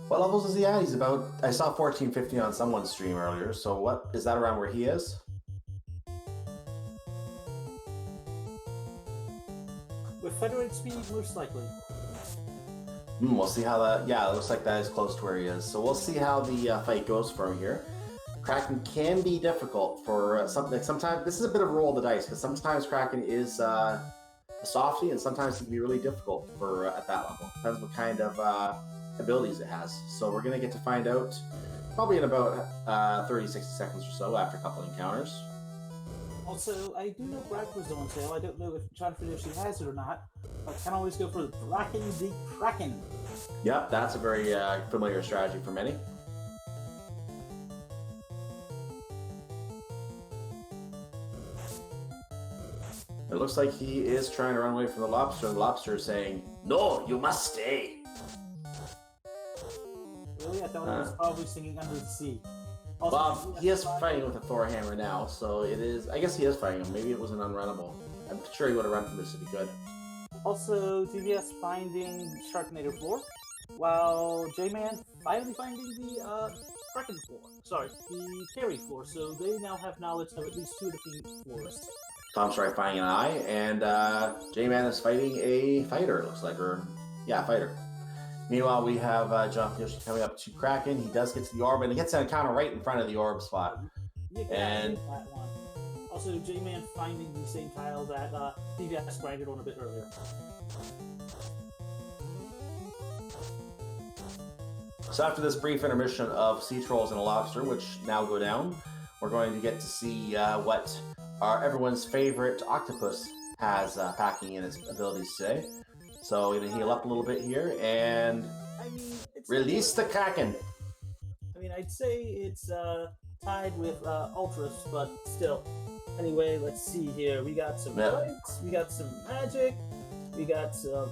What levels is he at? He's about, I saw 1450 on someone's stream earlier, so what, is that around where he is? With Federate speed, most likely. We'll see how that, yeah, it looks like that is close to where he is. So we'll see how the fight goes from here. Kraken can be difficult for something. Sometimes, this is a bit of a roll of the dice, because sometimes Kraken is a softie, and sometimes it can be really difficult for at that level. Depends what kind of abilities it has. So we're going to get to find out probably in about 30-60 seconds or so after a couple encounters. Also, I do know Brack was on sale. I don't know if John Finucci has it or not. I can always go for the Bracken the Kraken. Yep, that's a very familiar strategy for many. It looks like he is trying to run away from the lobster, and the lobster is saying, "No, you must stay." Really? I thought he was probably singing Under the Sea. Also, Well, he is fighting with a Thor hammer now, so it is. I guess he is fighting him. Maybe it was an unrunnable. I'm sure he would have run from this if he could. Also, TVS finding Sharknado floor, while J-Man finally finding the Kraken floor. Sorry, the Carry floor. So they now have knowledge of at least 2 of the floors. Tom's trying finding an eye, and J-Man is fighting a fighter. It looks like, or yeah, fighter. Meanwhile, we have Jonathan Yoshi coming up to Kraken. He does get to the orb, and he gets an encounter right in front of the orb spot. And that one. Also, J-Man finding the same tile that TVS grinded on a bit earlier. So after this brief intermission of sea trolls and a lobster, which now go down, we're going to get to see what everyone's favorite octopus has packing in its abilities today. So we're going to heal up a little bit here and release the Kraken. I mean, I'd say it's tied with Ultras, but still. Anyway, let's see here. We got some lights, we got some magic, we got some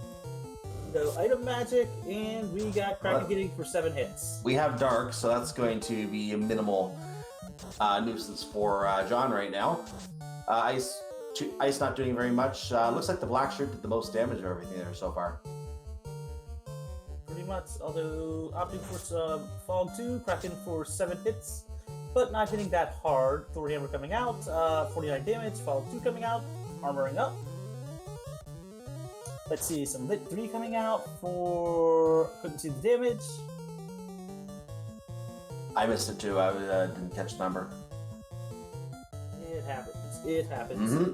No item magic, and we got Kraken getting for 7 hits. We have Dark, so that's going to be a minimal nuisance for John right now. Ice not doing very much. Looks like the black shirt did the most damage of everything there so far. Pretty much, although opting for some Fog 2, Kraken for 7 hits, but not hitting that hard. Thor Hammer coming out, 49 damage, Fog 2 coming out, armoring up. Let's see, some Lit 3 coming out for... couldn't see the damage. I missed it too, I didn't catch the number. It happens. Mm-hmm.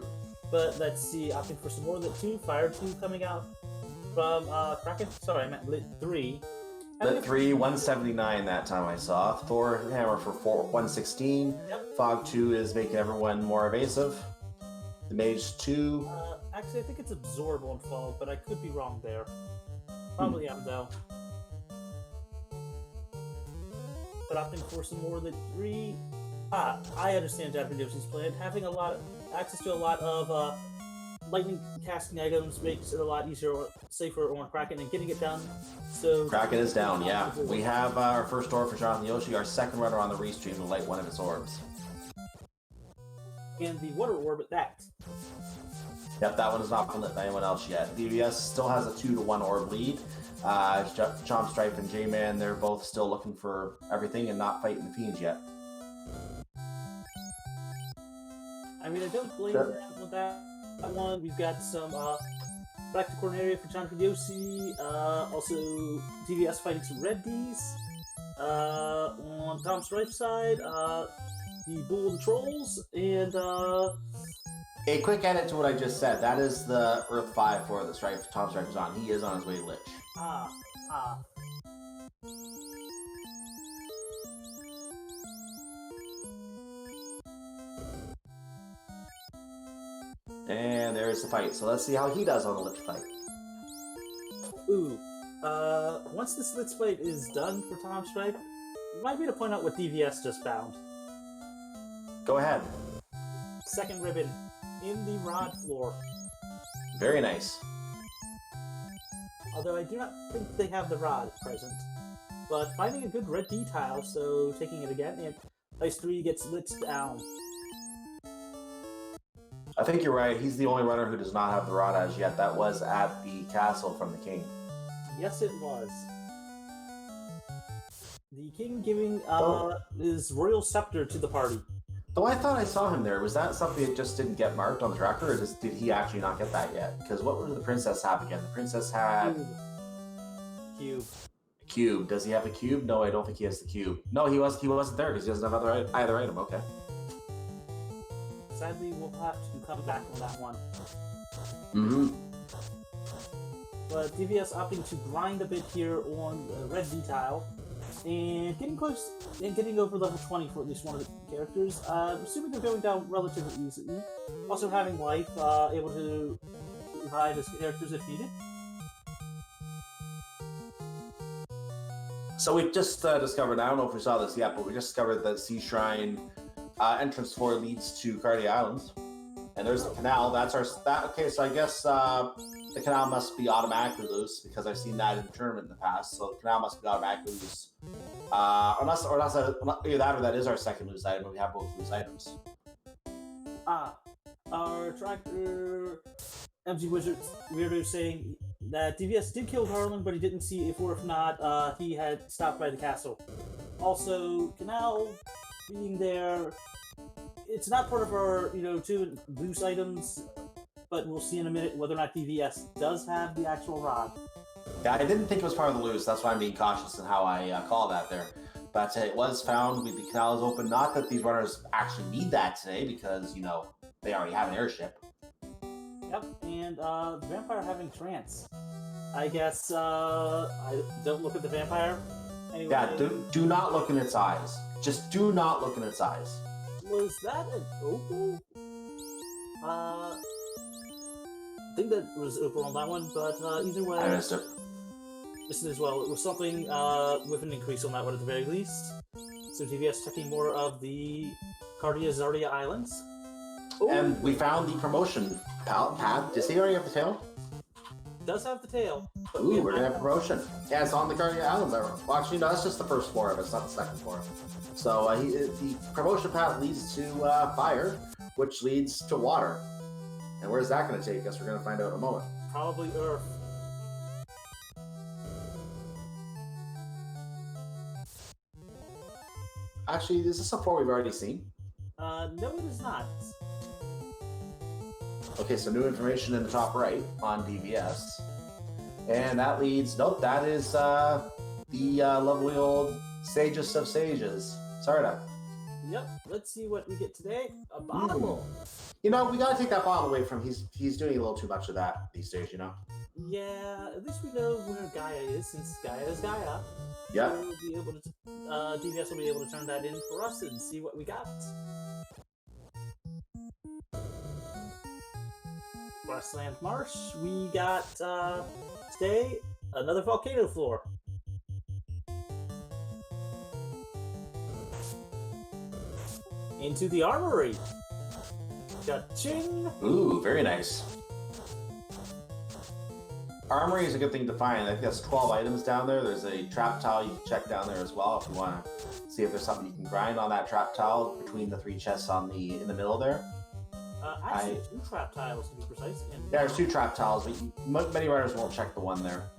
But let's see, opting for some more Lit 2, Fire 2 coming out from Kraken. Sorry, I meant Lit 3. Lit 3, 179 that time I saw. Thor Hammer for 116. Yep. Fog 2 is making everyone more evasive. The Mage 2. Actually, I think it's Absorb on Fog, but I could be wrong there. Probably am, though. But opting for some more Lit 3. I understand Japanese plan. Having access to a lot of lightning casting items makes it a lot easier or safer on Kraken and getting it done. So Kraken is down, yeah. We have our first orb for Jonathan Yoshi, our second runner on the restream to light one of his orbs. And the water orb at that. Yep, that one has not been lit by anyone else yet. DVS still has a 2-to-1 orb lead. Chomp Strife and J-Man, they're both still looking for everything and not fighting the fiends yet. I mean, I don't blame them with that one. We've got some back to Corneria for Jonathan Yoshi. Also, DVS fighting some Red Ds. On Tom Strife's side, the Bull and Trolls, and A quick edit to what I just said. That is the Earth 5 for the Tom Strife is on. He is on his way to Lich. And there's the fight. So let's see how he does on the Lich fight. Ooh. Once this Lich fight is done for Tom Strife, it might be to point out what DVS just found. Go ahead. Second ribbon in the rod floor. Very nice. Although I do not think they have the rod at present. But finding a good red D tile, so taking it again, and Ice 3 gets lit down. I think you're right. He's the only runner who does not have the rod as yet. That was at the castle from the king. Yes, it was. The king giving his royal scepter to the party. Though I thought I saw him there. Was that something that just didn't get marked on the tracker, or did he actually not get that yet? Because what did the princess have again? The princess had... Cube. Cube. Does he have a cube? No, I don't think he has the cube. No, he wasn't there because he doesn't have either item. Okay. Sadly, we'll have to come back on that one. Mm-hmm. But DVS opting to grind a bit here on the red D tile. And getting close and getting over level 20 for at least one of the characters. Assuming they're going down relatively easily. Also having life, able to revive his characters if needed. So we just discovered, I don't know if we saw this yet, but we just discovered that Sea Shrine entrance 4 leads to Cardi Islands. And there's the canal. Okay, so I guess the canal must be automatically loose because I've seen that in the tournament in the past. So the canal must be automatically loose. Unless either that or that is our second loose item, but we have both loose items. Our tracker MG Weirdo saying that DVS did kill Harlan, but he didn't see if or if not he had stopped by the castle. Also, canal being there, it's not part of our, two loose items, but we'll see in a minute whether or not DVS does have the actual rod. Yeah, I didn't think it was part of the loose. That's why I'm being cautious in how I call that there. But it was found with the canal is open. Not that these runners actually need that today because, they already have an airship. Yep, and the vampire having trance. I guess I don't look at the vampire. Anyway, yeah, do not look in its eyes. Just do not look in its eyes. Was that an opal? I think that was opal on that one, but either way... I missed it. Missed it as well. It was something with an increase on that one at the very least. So DVS checking more of the Cardia Zardia Islands. Ooh. And we found the promotion path. Does he already have the tail? does have the tail. But Ooh, we're gonna have promotion. Yeah, it's on the Guardian Islands. Well, actually, no, that's just the first floor of it. It's not the second floor. So the promotion path leads to fire, which leads to water. And where's that going to take us? We're going to find out in a moment. Probably Earth. Actually, is this a floor we've already seen? No, it is not. Okay, so new information in the top right on DVS. And that leads... Nope, that is the lovely old Sagest of Sages. Sarda. Yep, let's see what we get today. A bottle. You know, we gotta take that bottle away from him. He's doing a little too much of that these days, you know? Yeah, at least we know where Gaia is, since Gaia is Gaia. Yeah. So we'll be able to, DVS will be able to turn that in for us and see what we got. Grassland Marsh, we got, today, another volcano floor. Into the armory. Cha-ching! Ooh, very nice. Armory is a good thing to find. I think that's 12 items down there. There's a trap tile you can check down there as well if you want to see if there's something you can grind on that trap tile between the 3 chests on in the middle there. Actually, 2 trap tiles to be precise. And yeah, there's 2 trap tiles, but many runners won't check the one there.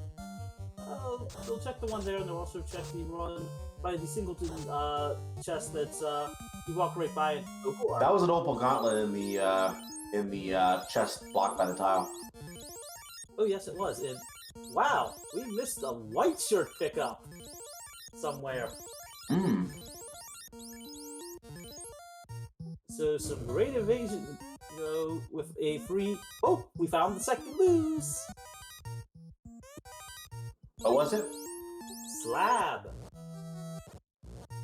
Oh, they'll check the one there, and they'll also check the one by the singleton chest that's you walk right by it. Oh, that was an opal gauntlet in the chest blocked by the tile. Oh yes, it was. And wow, we missed a white shirt pickup somewhere. Hmm. So some great evasion, you know, with a free. Oh, we found the second lose. Oh, was it? Slab.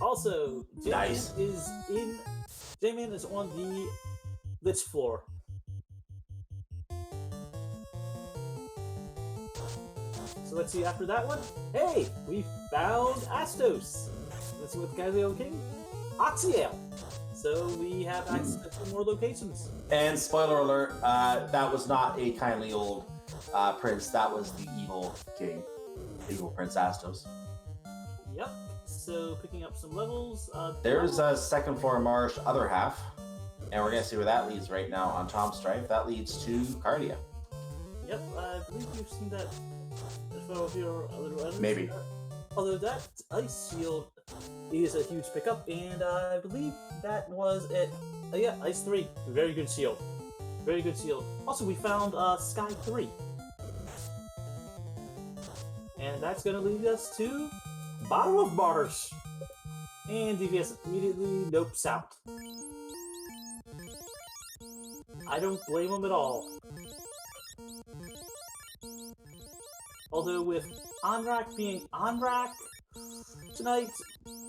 Also, Nice. J-Man is on the Lich floor. So let's see after that one. Hey, we found Astos. Let's see what the Galileo King. Oxiale. So we have access to more locations. And spoiler alert, that was not a kindly old prince. That was the evil king, evil Prince Astos. Yep. So picking up some levels. There's a second floor marsh, other half, and we're gonna see where that leads right now on Tom Strife. That leads to Cardia. Yep, I believe you've seen that as well with your other items. Maybe. Although that ice shield is a huge pickup, and I believe that was it. Yeah, ice 3. Very good shield. Very good shield. Also, we found Sky 3. And that's going to lead us to Bottom of Bars. And DVS immediately nopes out. I don't blame him at all. Although with Onrak being Onrak tonight,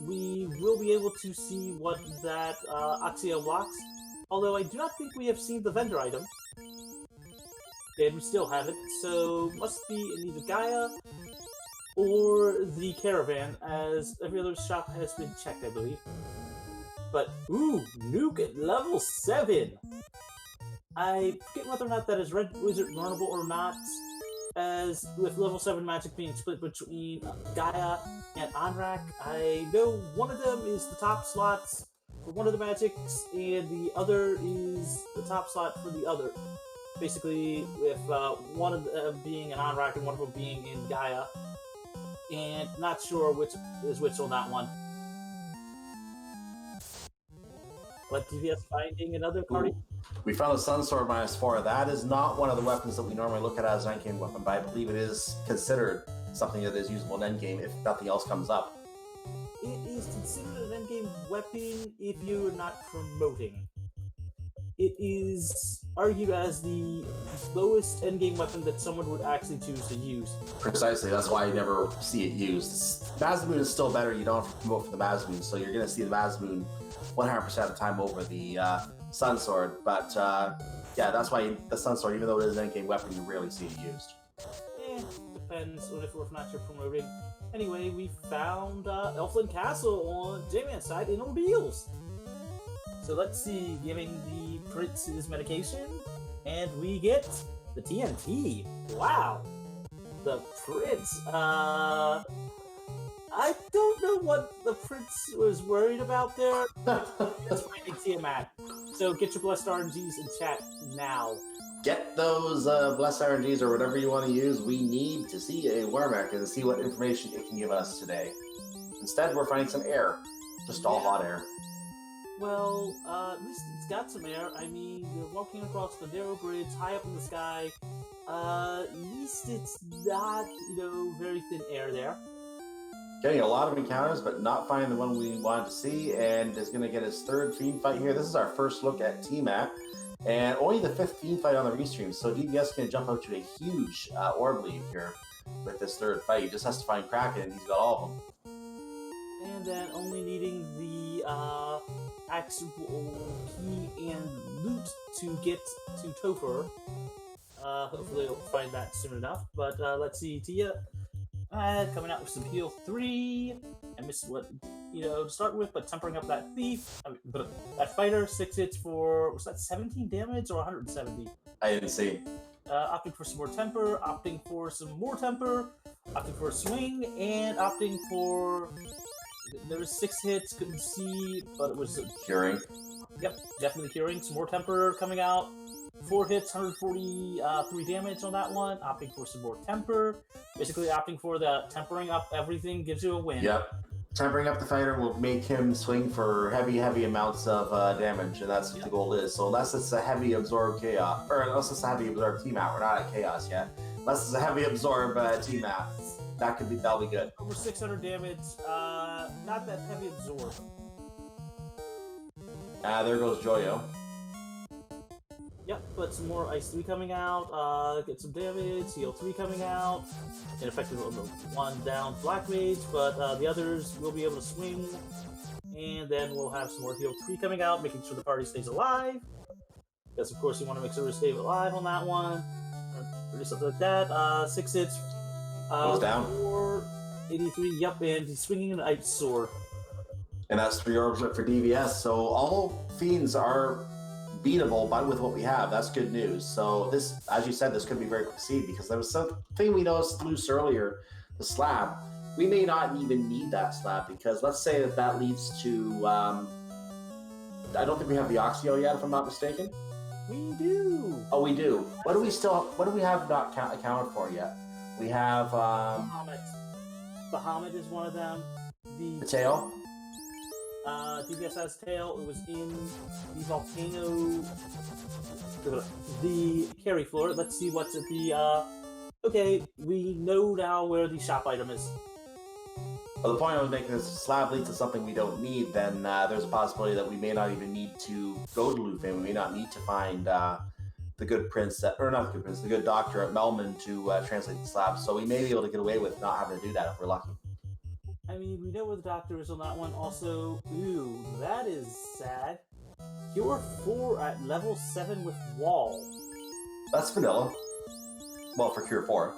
we will be able to see what that Oxiale blocks. Although I do not think we have seen the vendor item. And we still haven't, so must be in either Gaia or the caravan, as every other shop has been checked, I believe. But, ooh, Nuke at level 7! I forget whether or not that is Red Wizard learnable or not, as with level 7 magic being split between Gaia and Onrak. I know one of them is the top slots for one of the magics, and the other is the top slot for the other. Basically, with one of them being an Onrak and one of them being in Gaia. And not sure which is which on that one. But DVS finding another card. We found the Sun Sword -4. That is not one of the weapons that we normally look at as an endgame weapon, but I believe it is considered something that is usable in endgame if nothing else comes up. It is considered an endgame weapon if you're not promoting. It is argued as the lowest endgame weapon that someone would actually choose to use. Precisely, that's why you never see it used. Mazmoon is still better, you don't have to promote for the Mazmoon, so you're going to see the Mazmoon 100% of the time over the Sun Sword, but yeah, that's why the Sun Sword, even though it is an endgame weapon, you rarely see it used. Depends on if or not you're promoting. Anyway, we found Elfland Castle on J-Man's side in Ordeals. So let's see, giving the prince his medication, and we get the TNT. Wow! The Prince. I don't know what the Prince was worried about there. It's finding Tiamat. So get your blessed RNGs in chat now. Get those blessed RNGs or whatever you want to use. We need to see a Warmack and see what information it can give us today. Instead, we're finding some air. Just all hot air. Well, at least it's got some air. I mean, they're walking across the narrow bridge, high up in the sky. At least it's not, very thin air there. Getting a lot of encounters, but not finding the one we wanted to see, and is going to get his third Fiend fight here. This is our first look at Tiamat, and only the 5th Fiend fight on the restream, so DBS is going to jump out to a huge orb lead here with this third fight. He just has to find Kraken, and he's got all of them. And then only needing the actual key and loot to get to Topher. Hopefully we'll find that soon enough. But let's see, Tia coming out with some heal 3. I missed what to start with, but tempering up that thief. But that fighter, 6 hits for, was that 17 damage or 170? I didn't see. Opting for some more temper, opting for some more temper, opting for a swing, and opting for. There was 6 hits, couldn't see, but it was Curing. Yep, definitely curing. Some more temper coming out. 4 hits, 143 damage on that one. Opting for some more temper. Basically opting for the tempering up everything gives you a win. Yep. Tempering up the fighter will make him swing for heavy amounts of damage, and that's what the goal is. So unless it's a heavy absorb chaos, or unless it's a heavy absorb T-Mat, we're not at chaos yet. Unless it's a heavy absorb T-Mat, that'll be good. Over 600 damage, not that heavy absorb. There goes Joyo. Yep, but some more Ice 3 coming out, get some damage, Heal 3 coming out, ineffective on the one down Black Mage, but the others will be able to swing, and then we'll have some more Heal 3 coming out, making sure the party stays alive, because of course you want to make sure we stay alive on that one, or do something like that. 6 hits, Goes down. 483, yep, and he's swinging an Ice Sword. And that's 3 orbs for DVS, so all Fiends are beatable, but with what we have, that's good news. So this, as you said, this could be very quick seed, because there was something we noticed loose earlier, the slab. We may not even need that slab, because let's say that leads to, I don't think we have the Oxio yet, if I'm not mistaken. We do! Oh, we do. What do we have not accounted for yet? We have, Bahamut is one of them. The tail? DBS has tail. It was in the volcano, the carry floor. Let's see what's at the. Okay, we know now where the shop item is. Well, the point I was making is slab leads to something we don't need. Then there's a possibility that we may not even need to go to Lufin. We may not need to find the good prince, the good doctor at Melman to translate the slab. So we may be able to get away with not having to do that if we're lucky. I mean, we know where the doctor is on that one. Also, ooh, that is sad. Cure 4 at level 7 with wall. That's vanilla. Well, for Cure 4.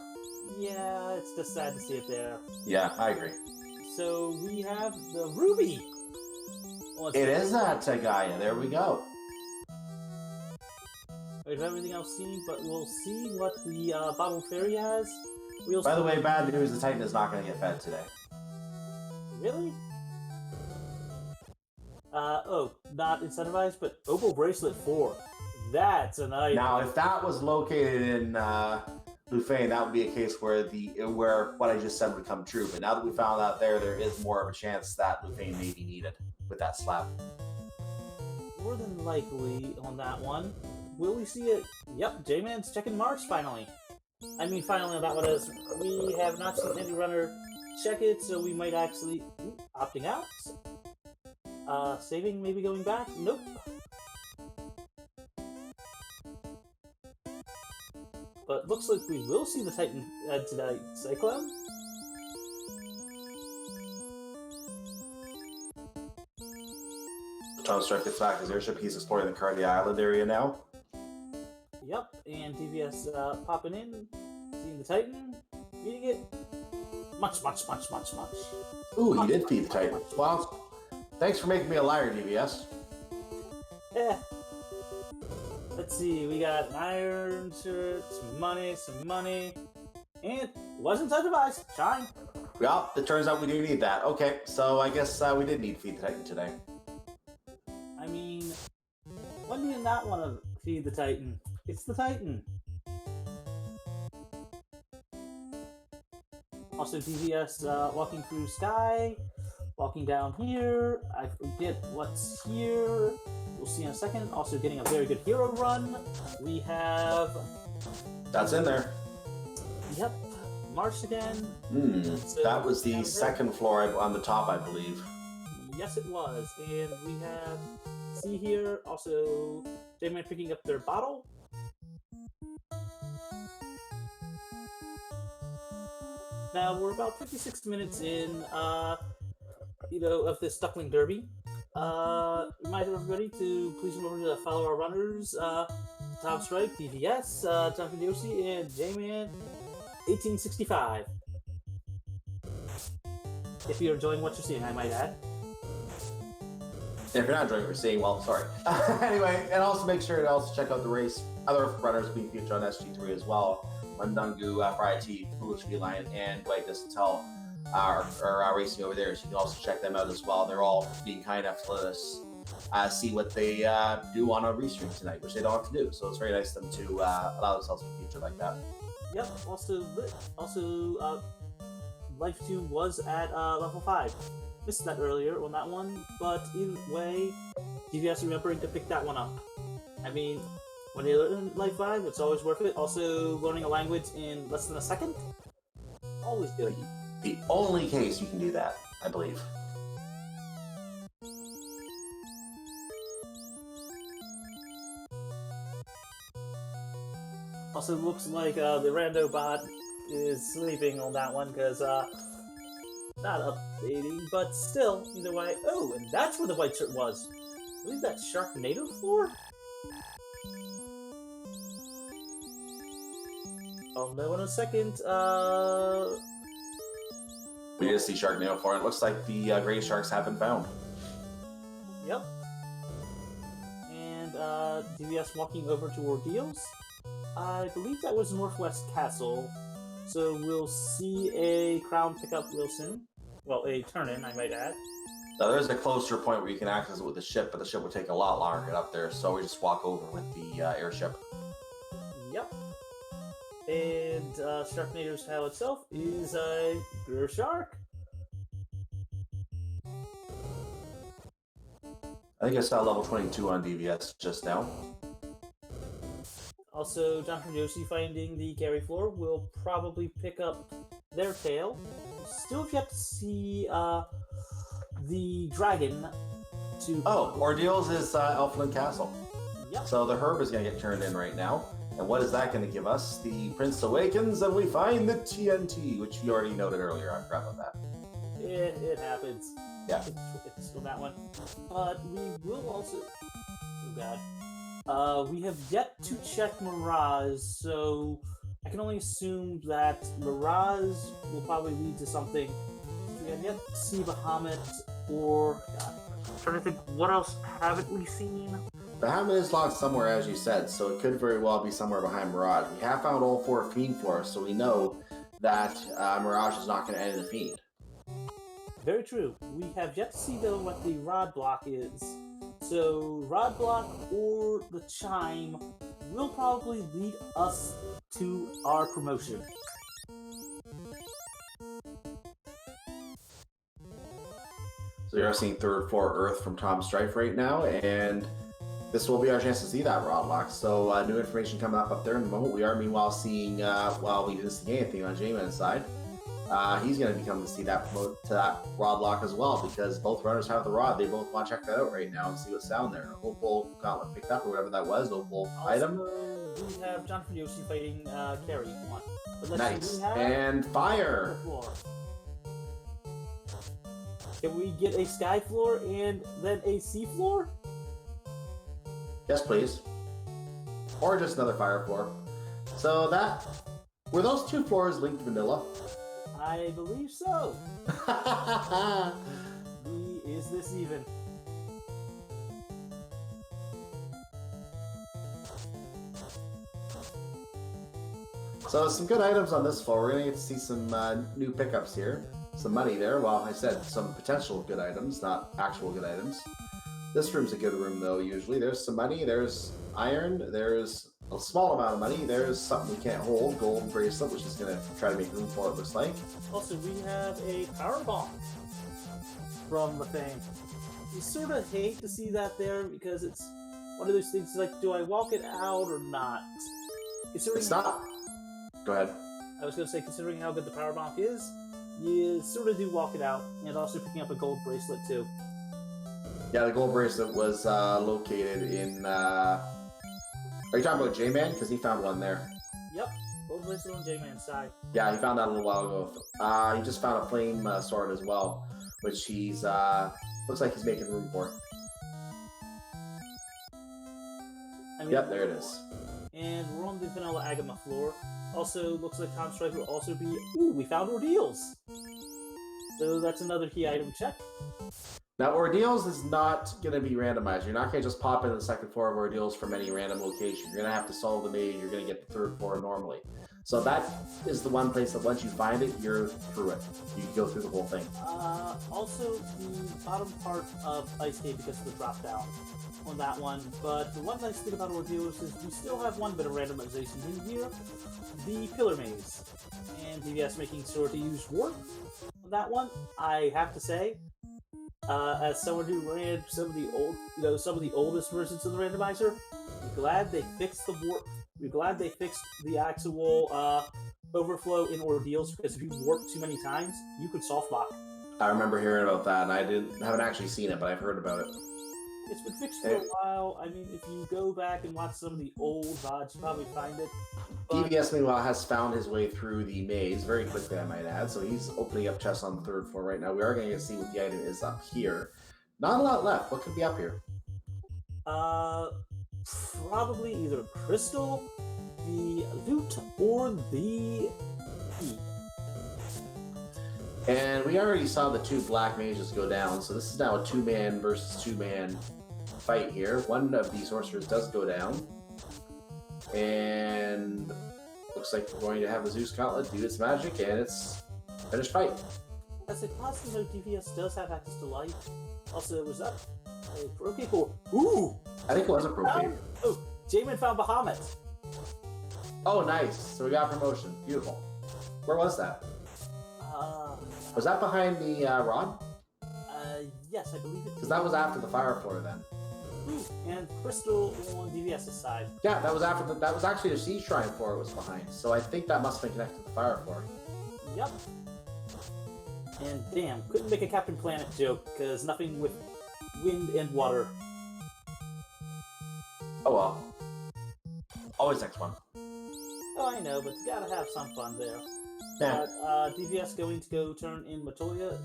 Yeah, it's just sad to see it there. Yeah, I agree. So we have the Ruby. It is that Gaia. There we go. We have everything else seen, but we'll see what the Bottle Fairy has. By the way, bad news, the Titan is not going to get fed today. Really? Not incentivized, but Opal Bracelet 4. That's an item. Now, if that was located in Lufane, that would be a case where what I just said would come true. But now that we found out there is more of a chance that Lufane may be needed with that slab. More than likely on that one. Will we see it? Yep, J-Man's checking Mars finally. I mean, finally on that one, as we have not seen any runner check it, so we might actually opting out. Saving, maybe going back. Nope. But looks like we will see the Titan head to that Cyclone. Tom Strike gets back his airship. He's exploring the Cardi Island area now. Yep, and DVS popping in, seeing the Titan, feeding it. Much. Ooh, he did feed the Titan. Well, thanks for making me a liar, DVS. Yeah. Let's see, we got an iron shirt, some money, And was inside the device. Shine. Well, it turns out we do need that. Okay, so I guess we did need Feed the Titan today. I mean, when do you not want to feed the Titan? It's the Titan. Also, DVS walking through sky, walking down here. I forget what's here. We'll see in a second. Also, getting a very good hero run. We have. That's in there. Yep, Marsh again. So that was the second floor on the top, I believe. Yes, it was. And we have C here. Also, J-Man picking up their bottle. Now we're about 56 minutes in, of this Duckling Derby. Remind everybody to please remember to follow our runners, Tom Strike, DVS, Jonathan Yoshi, and J-Man 1865. If you're enjoying what you're seeing, I might add. And if you're not enjoying what you're seeing, well, sorry. Anyway, and also make sure to also check out the race. Other runners being featured on SG3 as well. Mundungu, Friety, Foolish Feline, and White Distel are racing over there, so you can also check them out as well. They're all being kind enough to let us see what they do on a restream tonight, which they don't have to do. So it's very nice of them to allow themselves to be featured like that. Yep. Also, Life 2 was at level 5. Missed that earlier on that one, but either way, DVS remembering to pick that one up. I mean, when you're in Life 5, it's always worth it. Also, learning a language in less than a second, always good. The only case you can do that, I believe. Also, looks like the rando bot is sleeping on that one because not updating, but still, either way. Oh, and that's where the white shirt was. I believe that's Sharknado floor? I'll know in a second. We just see Sharknado for it. It looks like the gray sharks have been found. Yep. And DVS walking over to Ordeals. I believe that was Northwest Castle. So we'll see a crown pickup real soon. Well, a turn-in, I might add. Now, there's a closer point where you can access it with the ship, but the ship would take a lot longer to get up there, so we just walk over with the airship. Yep. And Sharknado's tile itself is a Gur Shark. I think I saw level 22 on DVS just now. Also, Jonathan Yoshi finding the carry floor will probably pick up their tail. Still have yet to see the dragon to... Oh, Ordeals is Elfland Castle. Yep. So the herb is going to get turned in right now. And what is that going to give us? The Prince awakens and we find the TNT, which you already noted earlier. I forgot about that. It happens. Yeah. It's still that one. But we will also... Oh god. We have yet to check Mirage, so I can only assume that Mirage will probably lead to something. We have yet to see Bahamut or... God, I'm trying to think, what else haven't we seen? Bahamut is locked somewhere, as you said, so it could very well be somewhere behind Mirage. We have found all 4 Fiend floors, so we know that Mirage is not going to end in a Fiend. Very true. We have yet to see, though, what the Rod Block is. So, Rod Block or the Chime will probably lead us to our promotion. So you're seeing 3rd floor Earth from Tom Strife right now, and this will be our chance to see that Rod Lock. So new information coming up there in the moment. We are meanwhile seeing, while we didn't see anything on J-Man's side, he's going to be coming to see that promote to that Rod Lock as well, because both runners have the rod. They both want to check that out right now and see what's down there. Opal Gauntlet picked up or whatever that was. Opal item. We have Jonathan Yoshi fighting Carrie. One. Nice. And fire. Can we get a sky floor and then a sea floor? Yes, please. Or just another fire floor. So that... Were those 2 floors linked to vanilla? I believe so. Is this even? So some good items on this floor. We're gonna get to see some new pickups here. Some money there. Well, I said some potential good items, not actual good items. This room's a good room though, usually. There's some money, there's iron, there's a small amount of money, there's something we can't hold, gold bracelet, which is gonna try to make room for it, looks like. Also, we have a power bomb from the thing. You sort of hate to see that there because it's one of those things like, do I walk it out or not? It's not. Go ahead. I was going to say, considering how good the power bomb is, you sort of do walk it out, and also picking up a gold bracelet too. Yeah, the gold bracelet was located in. Are you talking about J-Man? Because he found one there. Yep, gold bracelet on J-Man's side. Yeah, he found that a little while ago. He just found a flame sword as well, which he's looks like he's making room for. Yep, there it is. And we're on the vanilla agama floor. Also, looks like Tom Strike will also be. Ooh, we found ordeals. So that's another key item check. Now, Ordeals is not going to be randomized. You're not going to just pop into the second floor of Ordeals from any random location. You're going to have to solve the maze. You're going to get the third floor normally. So that is the one place that once you find it, you're through it. You can go through the whole thing. Also, the bottom part of Ice Cave because of the drop down on that one. But the one nice thing about Ordeals is we still have one bit of randomization in here. The Pillar Maze. And DVS making sure to use Warp on that one. I have to say, as someone who ran some of the some of the oldest versions of the randomizer, I'm glad they fixed the warp. We're glad they fixed the actual overflow in Ordeals because if you warp too many times, you could soft lock. I remember hearing about that, and I haven't actually seen it, but I've heard about it. It's been fixed for a while. I mean, if you go back and watch some of the old VODs, you probably find it. But DVS, meanwhile, has found his way through the maze very quickly, I might add. So he's opening up chests on the third floor right now. We are going to see what the item is up here. Not a lot left. What could be up here? Probably either crystal, the loot, or the key. And we already saw the two black mages go down, so this is now a 2-man versus 2-man fight here. One of these sorcerers does go down. And looks like we're going to have the Zeus Gauntlet do its magic, and it's a finished fight. As a positive note, DVS does have access to light. Also, was that a pro cape or... Ooh! I think it was a pro cape. Oh, Jamin found Bahamut. Oh, nice. So we got a promotion. Beautiful. Where was that? Was that behind the rod? Yes, I believe it. Because that was after the fire floor then. Ooh, and Crystal on DVS's side. Yeah, that was after that was actually the Sea Shrine floor it was behind. So I think that must have been connected to the fire floor. Yep. And damn, couldn't make a Captain Planet joke, because nothing with wind and water. Oh well. Always next one. Oh, I know, but you gotta have some fun there. Yeah. But DVS going to go turn in Matoya.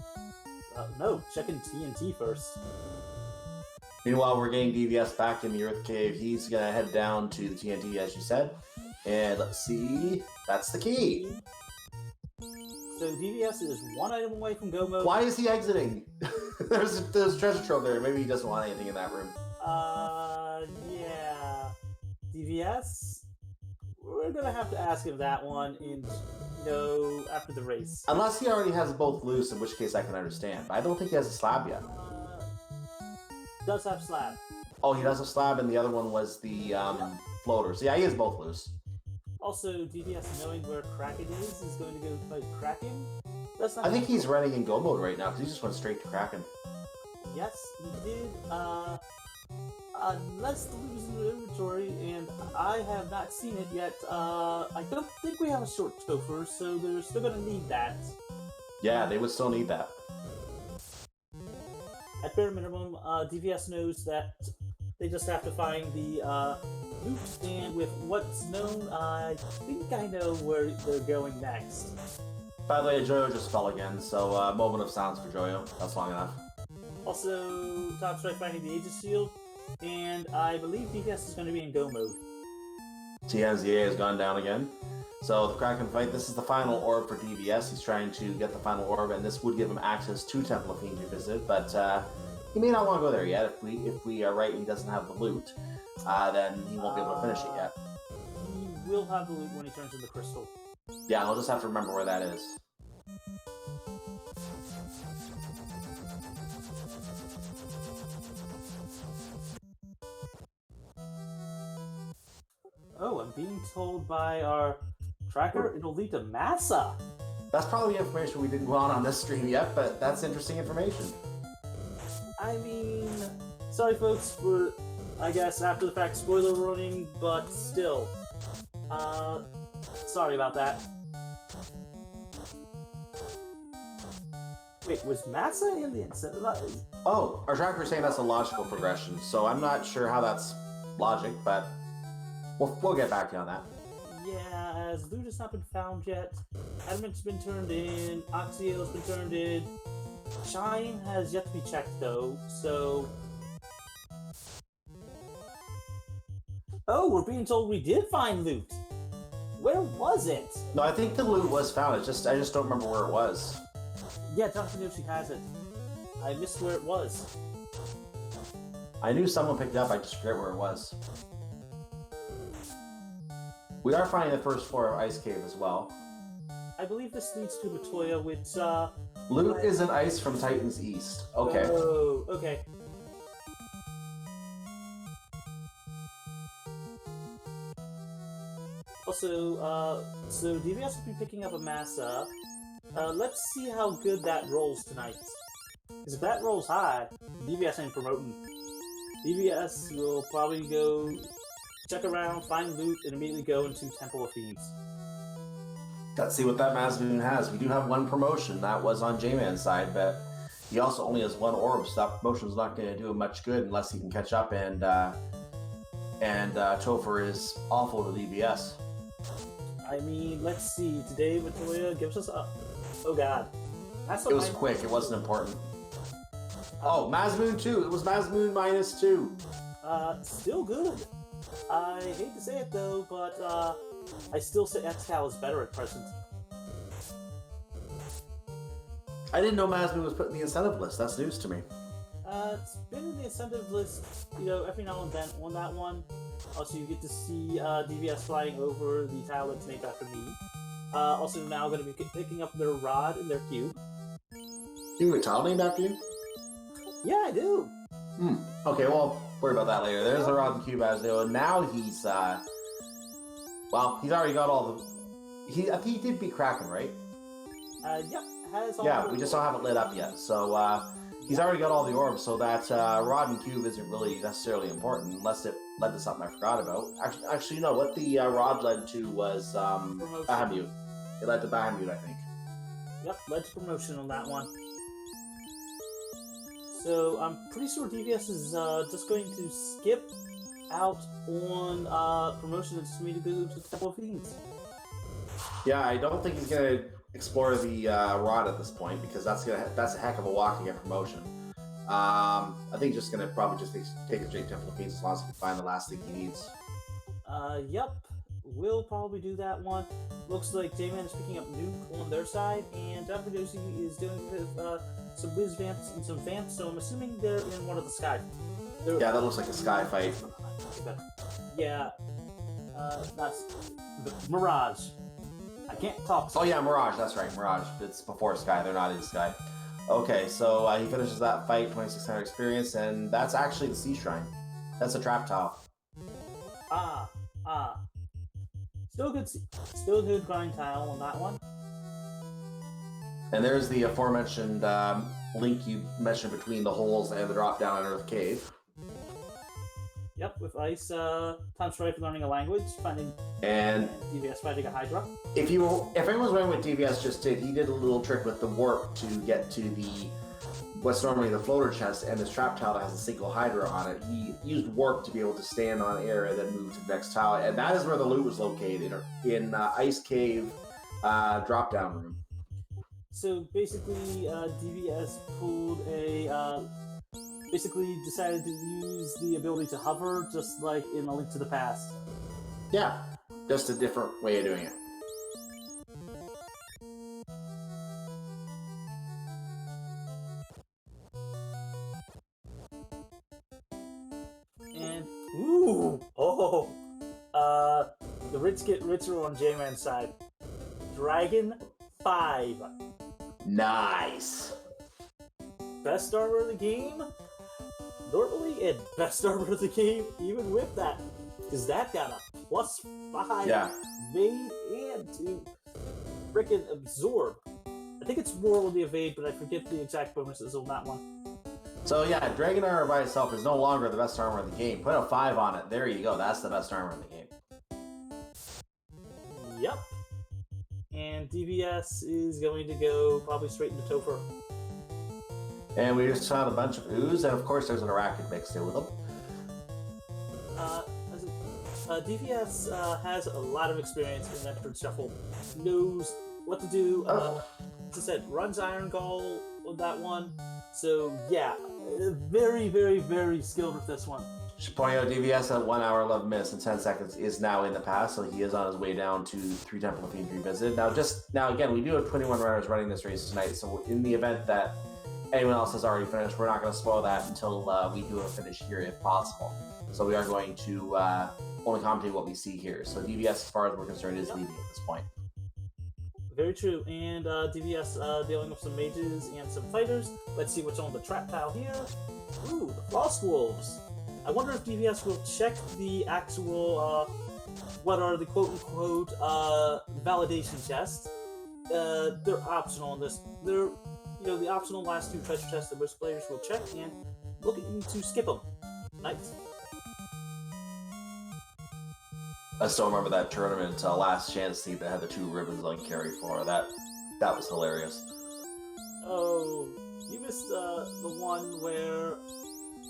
No, checking TNT first. Meanwhile, we're getting DVS back in the Earth Cave. He's going to head down to the TNT, as you said. And let's see. That's the key. So DVS is one item away from go mode. Why is he exiting? there's a treasure trove there. Maybe he doesn't want anything in that room. Yeah. DVS? We're going to have to ask him that one in, after the race. Unless he already has both loose, in which case I can understand. But I don't think he has a slab yet. Does have slab. Oh, he does have slab, and the other one was the floaters. Yeah, he has both loose. Also, DVS knowing where Kraken is going to go fight Kraken. I think he's running in go mode right now, because he just went straight to Kraken. Yes, he did. Let's lose in the inventory, and I have not seen it yet. I don't think we have a short topher, so they're still going to need that. Yeah, they would still need that. At bare minimum, DVS knows that they just have to find the loot, and with what's known, I think I know where they're going next. By the way, Joyo just fell again, so moment of silence for Joyo. That's long enough. Also, Top Strike finding the Aegis Shield, and I believe DVS is going to be in go mode. TMZA has gone down again. So the Kraken fight, this is the final orb for DVS. He's trying to get the final orb, and this would give him access to Temple of Fiend to visit, but he may not want to go there yet. If we are right and he doesn't have the loot, then he won't be able to finish it yet. He will have the loot when he turns into crystal. Yeah, I'll just have to remember where that is. Oh, I'm being told by our tracker it'll lead to Massa. That's probably information we didn't go on this stream yet, but that's interesting information. I mean, sorry folks for, I guess, after the fact spoiler warning, but still. Sorry about that. Wait, was Massa in the incentivized? Oh, our tracker is saying that's a logical progression, so I'm not sure how that's logic, but we'll get back to you on that. Yeah, as loot has not been found yet, Adamant's been turned in, Oxio's been turned in, Shine has yet to be checked though, so... Oh, we're being told we did find loot! Where was it? No, I think the loot was found, I just don't remember where it was. Yeah, Jonathan Yoshi has it. I missed where it was. I knew someone picked it up, I just forget where it was. We are finding the first floor of Ice Cave as well. I believe this leads to Matoya, which, Loot is an ice from Titan's East. Okay. Oh, okay. Also, so DVS will be picking up a Massa. Let's see how good that rolls tonight. Because if that rolls high, DVS ain't promoting. DVS will probably go check around, find loot, and immediately go into Temple of Fiends. Let's see what that Mazmoon has. We do have one promotion. That was on J-Man's side, but he also only has one orb, so that promotion's not going to do him much good unless he can catch up, and Topher is awful to DVS. I mean, let's see. Today, Matoya gives us a... Oh, God. That's It was quick. It wasn't important. Oh, Mazmoon 2. It was Mazmoon -2. Still good. I hate to say it, though, but, I still say Excal is better at present. I didn't know Mazmoon was put in the incentive list. That's news to me. It's been in the incentive list, you know, every now and then on that one. Also, you get to see DVS flying over the tile that's named after me. Also, now going to be picking up their rod and their cube. You have a tile named after you? Yeah, I do. Okay, well, worry about that later. There's the rod and cube as though. Now he's, well, he's already got all the... I think he did beat Kraken, right? Yep, has all Yeah, the... we just don't have it lit up yet. So, he's already got all the orbs, so that rod and cube isn't really necessarily important, unless it led to something I forgot about. Actually, you know, what the rod led to was Bahamut. It led to Bahamut, I think. Yep, led to promotion on that one. So I'm pretty sure DVS is just going to skip out on promotion and just immediately go to the Temple of Fiends. Yeah, I don't think he's gonna explore the rod at this point because that's a heck of a walk to get promotion. I think he's just gonna probably just take a straight Temple of Fiends as long as he can find the last thing he needs. Yep, we'll probably do that one. Looks like J-Man is picking up Nuke on their side, and Dr. Dozy is dealing with some Wiz Vamps and some Vamps, so I'm assuming they're in one of the Sky. Yeah, that looks like a Sky fight. Yeah, that's Mirage. I can't talk. Oh yeah, Mirage, that's right, Mirage. It's before Sky, they're not in Sky. Okay, so he finishes that fight, 2600 experience, and that's actually the Sea Shrine. That's a trap tile. Still good grind tile on that one. And there's the aforementioned link you mentioned between the holes and the drop down Unearthed Cave. Yep, with Ice, Tom Strife learning a language, finding and DVS finding a Hydra. If anyone's wondering what DVS just did, he did a little trick with the warp to get to what's normally the floater chest and this trap tile that has a single Hydra on it. He used warp to be able to stand on air and then move to the next tile, and that is where the loot was located, in Ice Cave drop down room. So basically, DVS pulled a basically decided to use the ability to hover, just like in A Link to the Past. Yeah, just a different way of doing it. And The rich get richer on J-Man's side. Dragon 5. Nice. Best armor of the game? Normally, and best armor of the game, even with that. Because that got a +5 evade and to frickin' absorb. I think it's more on the evade, but I forget the exact bonuses on that one. So yeah, Dragon Armor by itself is no longer the best armor of the game. Put a 5 on it. There you go. That's the best armor in the game. Yep. And DVS is going to go probably straight into Topher. And we just found a bunch of ooze, and of course there's an Arachnid mixed in with them. DVS has a lot of experience in that shuffle. Knows what to do. As I said, runs Iron Gall on that one. So yeah, very, very, very skilled with this one. Should point out DVS at 1 hour, 11 minutes, and 10 seconds is now in the past, so he is on his way down to 3 Temple of Fiend Revisited. Now again, we do have 21 runners running this race tonight, so in the event that anyone else has already finished, we're not going to spoil that until we do a finish here if possible. So we are going to only commentate what we see here. So DVS, as far as we're concerned, is leading at this point. Very true. And DVS dealing with some mages and some fighters. Let's see what's on the trap pile here. Ooh, the Frost Wolves. I wonder if DVS will check the actual, what are the quote-unquote validation chests. They're optional in this. They're, the optional last 2 treasure chests that most players will check and looking to skip them. Nice. I still remember that tournament last chance seat that had the 2 ribbons on carry for. That was hilarious. Oh, you missed the one where,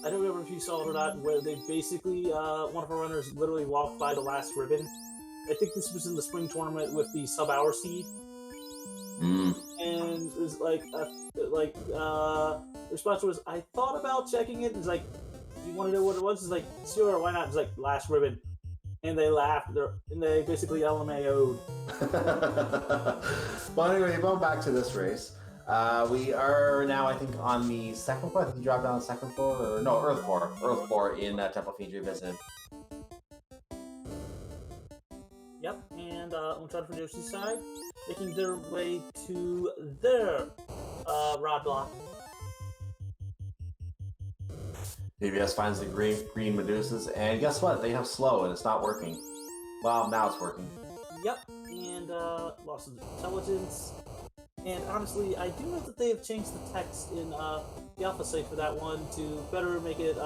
I don't remember if you saw it or not, where they basically, one of our runners literally walked by the last ribbon. I think this was in the spring tournament with the sub-hour seed. And it was the response was, I thought about checking it. It's like, do you want to know what it was? It's like, sure, why not? It's like, last ribbon. And they laughed, and they basically LMAO'd. Well, anyway, going back to this race, we are now, I think, on the 2nd floor. I think you dropped down the 2nd floor, or no, Earth floor in Temple of Fiend Revisited. Yep, and on Chad Yoshi's side, making their way to their rod block. DVS finds the green Medusas, and guess what? They have slow, and it's not working. Well, now it's working. Yep, and loss of intelligence. And honestly, I do know that they have changed the text in the alpha site for that one to better make it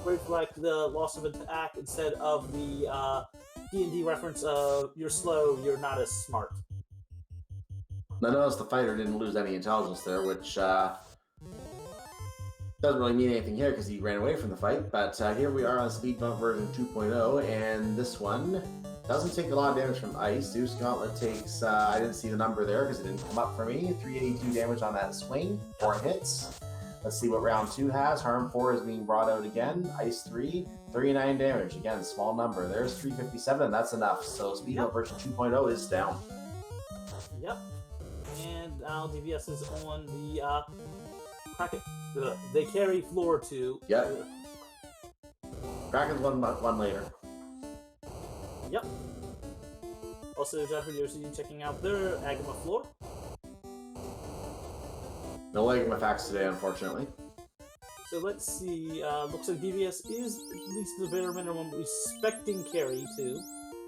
reflect the loss of attack instead of the D&D reference of you're slow, you're not as smart. Now notice the fighter didn't lose any intelligence there, which doesn't really mean anything here because he ran away from the fight, but here we are on Speed Bump version 2.0, and this one doesn't take a lot of damage from ice. Zeus Gauntlet takes, I didn't see the number there because it didn't come up for me, 382 damage on that swing, 4 hits. Let's see what round 2 has. Harm 4 is being brought out again, Ice 3, 39 damage, again, small number. There's 357, and that's enough, so Speed Bump version 2.0 is down. Yep, and now DVS is on the Kraken. They carry floor 2. Yep. Kraken's one later. Yep. Also, Jeffrey Yoshi checking out their Agama floor. No Agama facts today, unfortunately. So let's see. Looks like DVS is at least the bare minimum respecting carry too.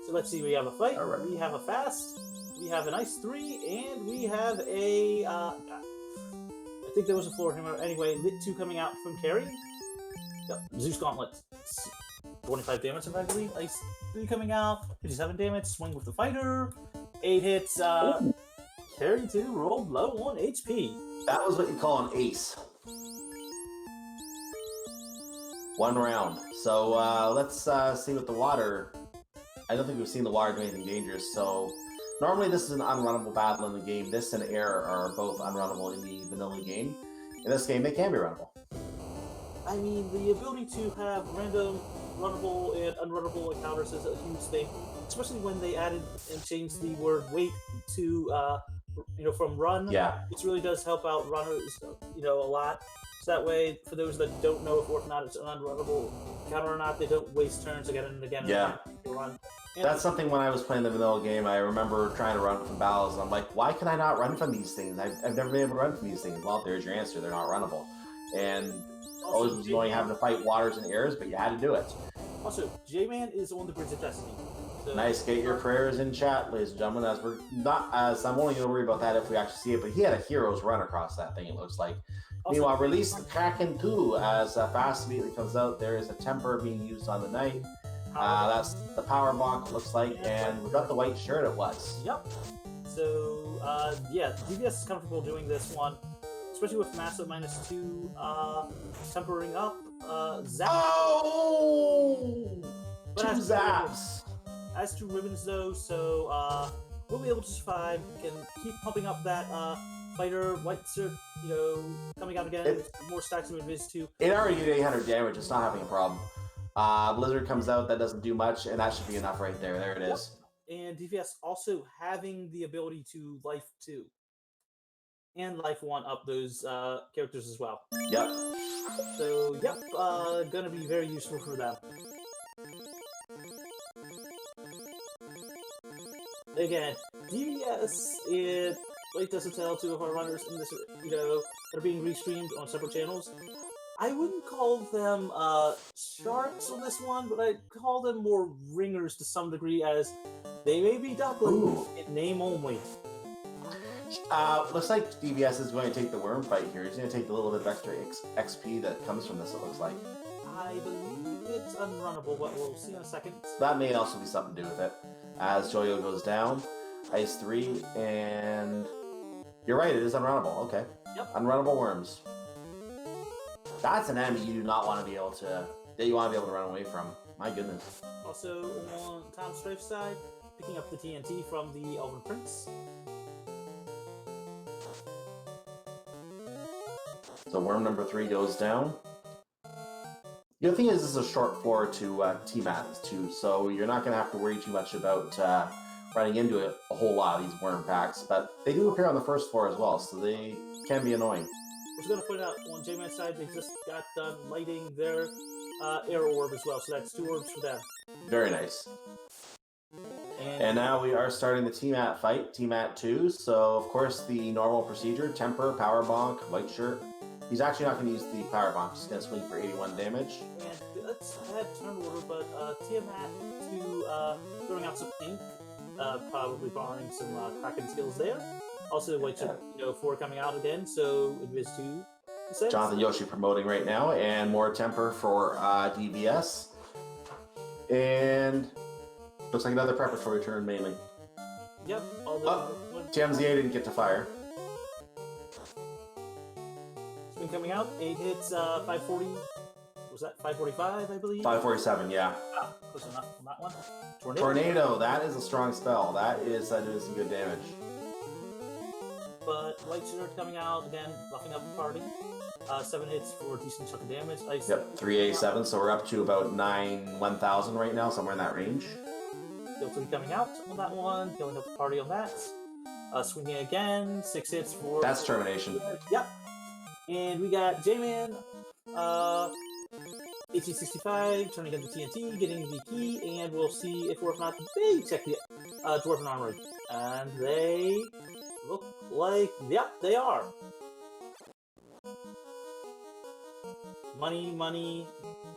So let's see. We have a fight. Right. We have a fast. We have an ice 3, and we have a. I think there was a floor hammer. Anyway, lit 2 coming out from carry. Yep. Zeus Gauntlet. 25 damage, if I believe. Ice 3 coming out. 57 damage. Swing with the fighter. 8 hits. Carry 2 rolled low on HP. That was what you call an ace. 1 round. So let's see what the water. I don't think we've seen the water do anything dangerous. So normally this is an unrunnable battle in the game. This and air are both unrunnable in the vanilla game. In this game, they can be runnable. I mean, the ability to have random runnable and unrunnable encounters is a huge thing, especially when they added and changed the word wait to, from run. Yeah. Which really does help out runners, a lot. So that way, for those that don't know if or not it's an unrunnable encounter or not, they don't waste turns again and again and again to run. That's something when I was playing the vanilla game, I remember trying to run from battles, and I'm like, why can I not run from these things? I've never been able to run from these things. Well, there's your answer. They're not runnable. And always was annoying having to fight waters and airs, but you had to do it. Also, J-Man is the one that brings of destiny. So, nice, get your prayers in chat, ladies and gentlemen. As I'm only going to worry about that if we actually see it, but he had a hero's run across that thing, it looks like. Also, meanwhile, release the Kraken 2 as Fast immediately comes out. There is a temper being used on the knight. That's the power bonk, it looks like, and we got the white shirt it was. Yep. So, yeah, DVS is comfortable doing this one, especially with Massive -2 tempering up. Zap. Oh! But Two zaps! Has 2 ribbons, though, so we'll be able to survive. We can keep pumping up that fighter, white shirt, coming out again. More stacks of Invis, too. It already did 800 damage, it's not having a problem. Blizzard comes out, that doesn't do much, and that should be enough right there. There it is. And DVS also having the ability to Life 2 and Life 1 up those characters as well. Yep. So, yep, gonna be very useful for them. Again, DVS, like doesn't tell 2 of our runners in this, that are being restreamed on separate channels. I wouldn't call them sharks on this one, but I'd call them more ringers to some degree, as they may be ducklings in name only. Looks like DVS is going to take the worm fight here. He's going to take the little bit of extra XP that comes from this, it looks like. I believe it's unrunnable, but we'll see in a second. That may also be something to do with it. As Joyo goes down, Ice 3, and you're right, it is unrunnable. Okay. Yep. Unrunnable worms. That's an enemy you do not want to be able to, that you want to be able to run away from. My goodness. Also, on Tom Strife's side, picking up the TNT from the Elven Prince. So worm number 3 goes down. The other thing is, this is a short floor to T-Mat too, so you're not going to have to worry too much about running into a whole lot of these worm packs, but they do appear on the first floor as well, so they can be annoying. I was going to point out, on J-Man's side, they just got done lighting their air orb as well, so that's 2 orbs for them. Very nice. And now we are starting the T-Mat fight, T-Mat 2, so of course the normal procedure, temper, power bonk, white shirt. He's actually not going to use the power bonk, he's going to swing for 81 damage. And let's head turn order, but Tiamat to throwing out some ink, probably borrowing some Kraken skills there. Also, white shirt, 4 coming out again, so Invis 2. Jonathan Yoshi promoting right now, and more temper for DVS. And looks like another preparatory turn mainly. Yep. Although TMZA didn't get to fire. Swing coming out, 8 hits, 540. Was that 545, I believe? 547, yeah. Close enough on that one. Tornado, that is a strong spell. That is doing some good damage. But white shirt coming out again, buffing up the party. 7 hits for a decent chunk of damage. Ice. Yep, 387, so we're up to about 1,000 right now, somewhere in that range. Guilty coming out on that one, healing up the party on that. Swinging again, 6 hits for... That's termination. Yep. And we got J-Man, 1865, turning into TNT, getting the key, and we'll see if or if not they check the Dwarven Armory. And they look like, yep, they are. Money, money,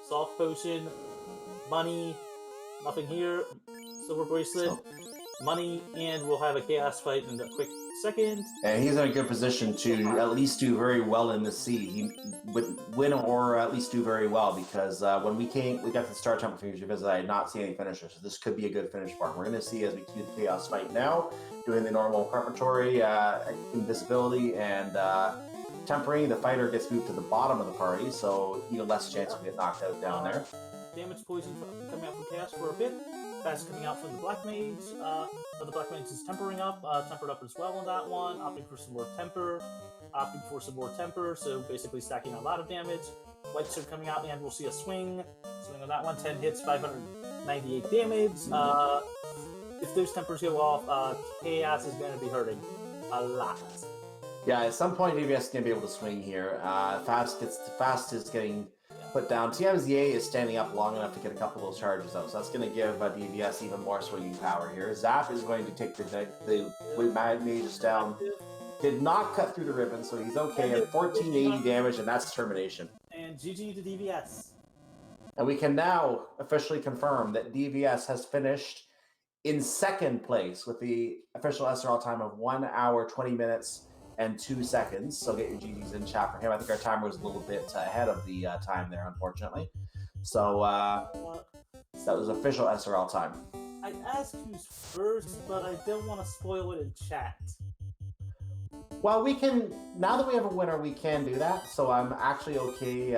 soft potion, money, nothing here, silver bracelet, money, and we'll have a chaos fight in a quick second. And he's in a good position to at least do very well in the sea. He would win or at least do very well, because when we got to the Star Temple finish, because I had not seen any finishers, so this could be a good finish for him. We're going to see as we do the chaos fight now, doing the normal preparatory invisibility and tempering. The fighter gets moved to the bottom of the party, so even less chance to get knocked out down there. Damage poison coming out from chaos for a bit. Fast coming out from the Black Mage. The Black Mage is tempering up, tempered up as well on that one, opting for some more temper, so basically stacking a lot of damage. White Shirt coming out, and we'll see a swing on that one, 10 hits, 598 damage. If those tempers go off, Chaos is going to be hurting a lot. Yeah, at some point DVS is going to be able to swing here. Fast is getting put down. TMZA is standing up long enough to get a couple of those charges out, so that's going to give DVS even more swinging power here. Zap is going to take the Mad Mages down. Did not cut through the ribbon, so he's okay at 1480 damage, and that's termination. And GG to DVS. And we can now officially confirm that DVS has finished in second place with the official SRL time of 1 hour, 20 minutes, and 2 seconds. So get your GGs in chat for him. I think our timer was a little bit ahead of the time there, unfortunately. So that was official SRL time. I asked who's first, but I don't want to spoil it in chat. Well, we can, now that we have a winner, we can do that. So I'm actually okay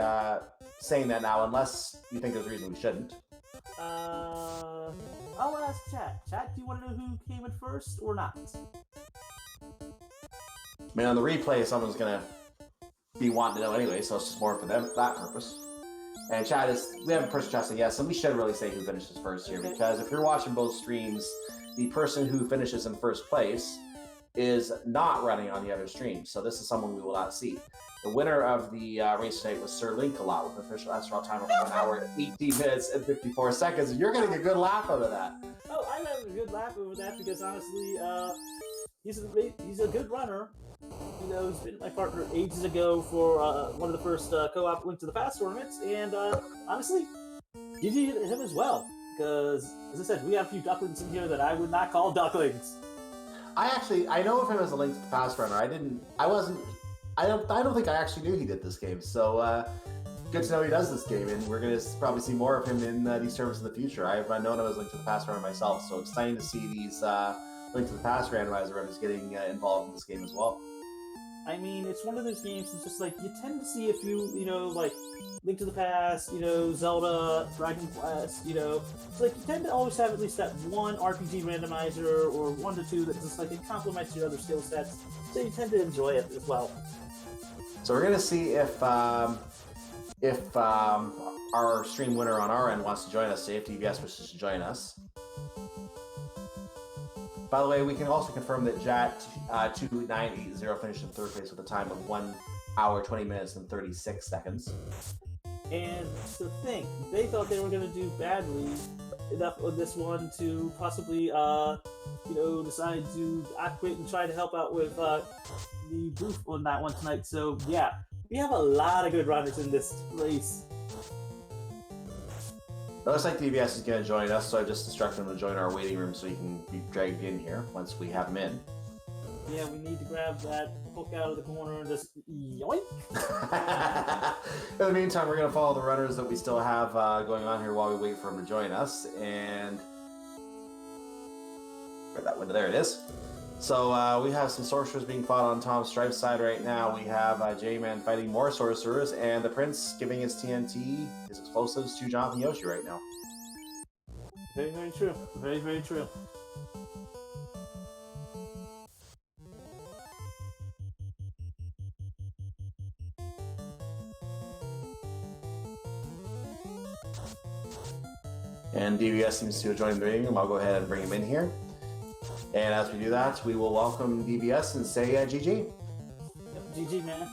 saying that now, unless you think there's a reason we shouldn't. I'll ask chat. Chat, do you want to know who came in first or not? I mean, on the replay, someone's going to be wanting to know anyway, so it's just more for them, that purpose. And chat is, we have a person chat say yes, and we should really say who finishes first here, because if you're watching both streams, the person who finishes in first place is not running on the other stream, so this is someone we will not see. The winner of the race tonight was Sir Link-A-Lot with official SRL time of 1 hour, 18 minutes, and 54 seconds. And you're getting a good laugh out of that. Oh, I'm having a good laugh over that because honestly, he's a good runner. You know, he's been my partner ages ago for one of the first co-op Link to the Past tournaments, and honestly, GG to him as well. Because, as I said, we have a few ducklings in here that I would not call ducklings. I know of him as a Link to the Past runner. I don't think I actually knew he did this game. So good to know he does this game, and we're going to probably see more of him in these tournaments in the future. I've known him as Link to the Past runner myself, so exciting to see these Link to the Past randomizer runners getting involved in this game as well. I mean, it's one of those games that's just like, you tend to see a few, you know, like Link to the Past, you know, Zelda, Dragon Quest, you know. It's like, you tend to always have at least that one RPG randomizer or 1 to 2 that just like, it complements your other skill sets. So you tend to enjoy it as well. So we're going to see if our stream winner on our end wants to join us, say if DVS wishes to join us. By the way, we can also confirm that Jat2980 finished in third place with a time of 1 hour, 20 minutes, and 36 seconds. And the thing, they thought they were going to do badly enough on this one to possibly, decide to quit and try to help out with the booth on that one tonight. So, yeah, we have a lot of good runners in this race. It looks like DVS is going to join us, so I just instructed him to join our waiting room so he can be dragged in here once we have him in. Yeah, we need to grab that hook out of the corner and just yoink! In the meantime, we're going to follow the runners that we still have going on here while we wait for him to join us. And where that window, there it is. So we have some sorcerers being fought on Tom Strife's side right now. We have J-Man fighting more sorcerers, and the Prince giving his TNT, his explosives, to Jonathan Yoshi right now. Very, very true. Very, very true. And DVS seems to have joined the meeting room. I'll go ahead and bring him in here. And as we do that, we will welcome DVS and say GG. Yep, GG, man.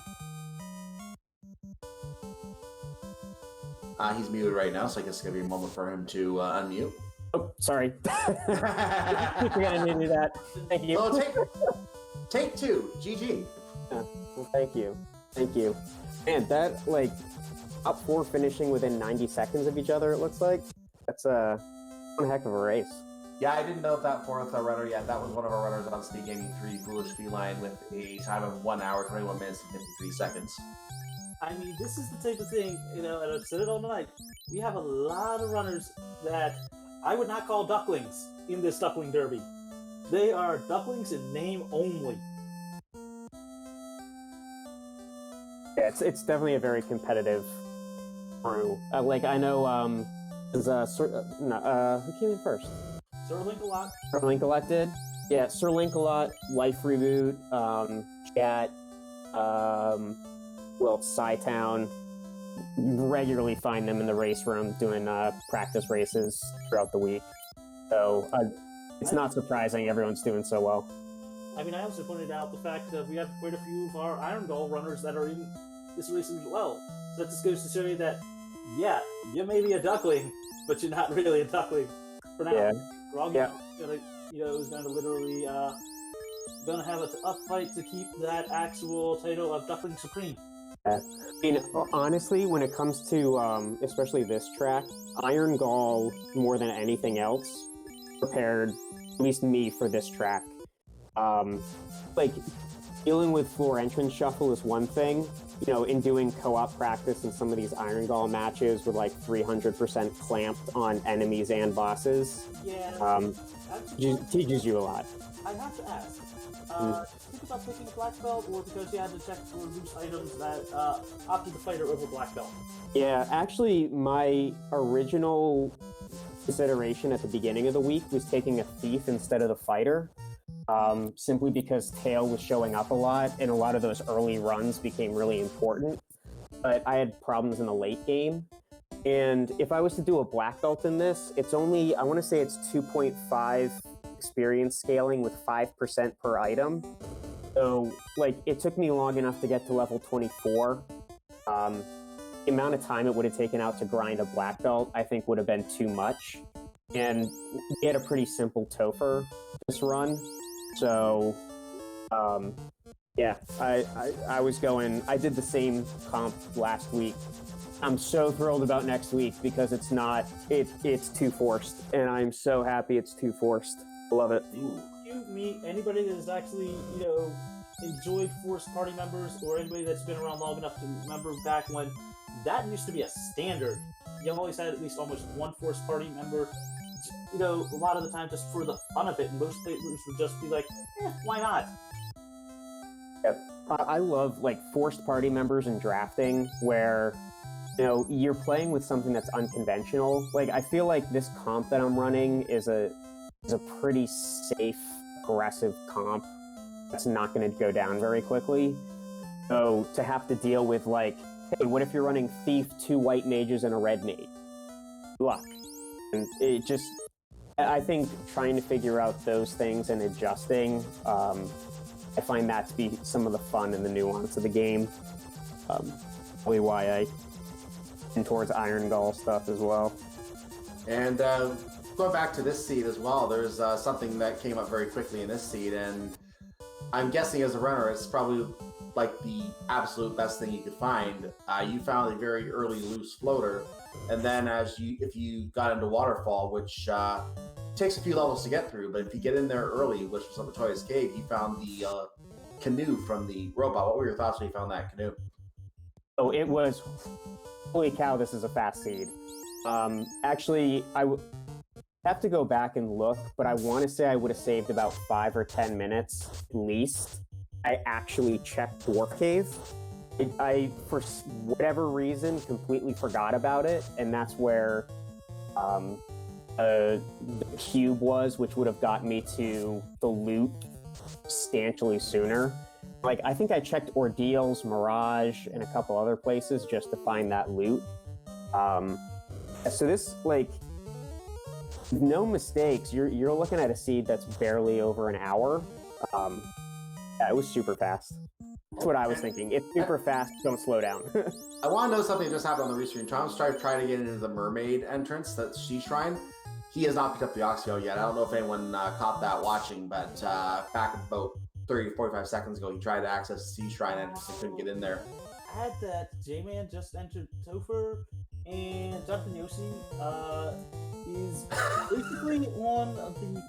He's muted right now, so I guess it's going to be a moment for him to unmute. Oh, sorry. I forgot to do that. Thank you. Oh, take two. GG. Well, thank you. Thank you. Man, that, like, top 4 finishing within 90 seconds of each other, it looks like. That's one heck of a race. Yeah, I didn't know if that fourth runner yet. That was one of our runners on Speed Gaming 3, Foolish Feline, with a time of 1 hour, 21 minutes, and 53 seconds. I mean, this is the type of thing, you know, and I've said it all night. We have a lot of runners that I would not call ducklings in this Duckling Derby. They are ducklings in name only. Yeah, it's definitely a very competitive crew. Like, I know, who came in first? Sir Link-A-Lot. Sir Link-A-Lot did? Yeah, Sir Link-A-Lot, Life Reboot, Chat, Sci-Town. Regularly find them in the race room doing practice races throughout the week. So it's not surprising everyone's doing so well. I mean, I also pointed out the fact that we have quite a few of our Iron Doll runners that are in this race as well. So that just goes to show you that yeah, you may be a duckling, but you're not really a duckling for now. Yeah. Wrong. Yeah. Is going to literally going to have a tough fight to keep that actual title of Duckling Supreme. I mean, honestly, when it comes to especially this track, Iron Gall more than anything else prepared at least me for this track. Like dealing with floor entrance shuffle is one thing. You know, in doing co-op practice in some of these Iron Gall matches with like 300% clamped on enemies and bosses, Yeah. teaches you a lot. I have to ask. Think about picking a black belt, or because you had to check for loose items that opted the fighter over black belt? Yeah, actually, my original consideration at the beginning of the week was taking a thief instead of the fighter, simply because Tail was showing up a lot, and a lot of those early runs became really important. But I had problems in the late game, and if I was to do a black belt in this, it's only, I want to say it's 2.5 experience scaling with 5% per item. So, like, it took me long enough to get to level 24. The amount of time it would have taken out to grind a black belt, I think, would have been too much. And we had a pretty simple Topher this run. So, yeah, I was going, I did the same comp last week. I'm so thrilled about next week because it's not, it's too forced. And I'm so happy it's too forced. Love it. Do you meet anybody that has actually, enjoyed forced party members, or anybody that's been around long enough to remember back when that used to be a standard? You've always had at least almost one forced party member, a lot of the time just for the fun of it, and most players would just be like, why not? Yep. I love like forced party members in drafting where you're playing with something that's unconventional. Like I feel like this comp that I'm running is a pretty safe, aggressive comp that's not going to go down very quickly. So to have to deal with like, hey, what if you're running Thief, 2 white mages, and a red mage? Good luck. And it just, I think trying to figure out those things and adjusting, I find that to be some of the fun and the nuance of the game. Probably why I tend towards Iron Gall stuff as well. And going back to this seed as well, there's something that came up very quickly in this seed, and I'm guessing as a runner, it's probably like the absolute best thing you could find. You found a very early loose floater, and then if you got into Waterfall, which takes a few levels to get through, but if you get in there early, which was on the Toya's Cave, you found the canoe from the robot. What were your thoughts when you found that canoe? Oh, it was, holy cow, this is a fast seed. Actually, I have to go back and look, but I want to say I would have saved about 5 or 10 minutes at least. I actually checked Dwarf Cave. I, for whatever reason, completely forgot about it, and that's where the cube was, which would have got me to the loot substantially sooner. Like, I think I checked Ordeals, Mirage, and a couple other places just to find that loot. So this, like, no mistakes, you're looking at a seed that's barely over an hour. Yeah, it was super fast. That's what I was thinking. It's super fast, don't slow down. I want to know something that just happened on the restream. Tom's tried to get into the mermaid entrance, that Sea Shrine. He has not picked up the Oxio yet. I don't know if anyone caught that watching, but back about 30 to 45 seconds ago, he tried to access the Sea Shrine entrance and couldn't get in there. Add that J-Man just entered Topher, and Jonathan Yoshi is basically on the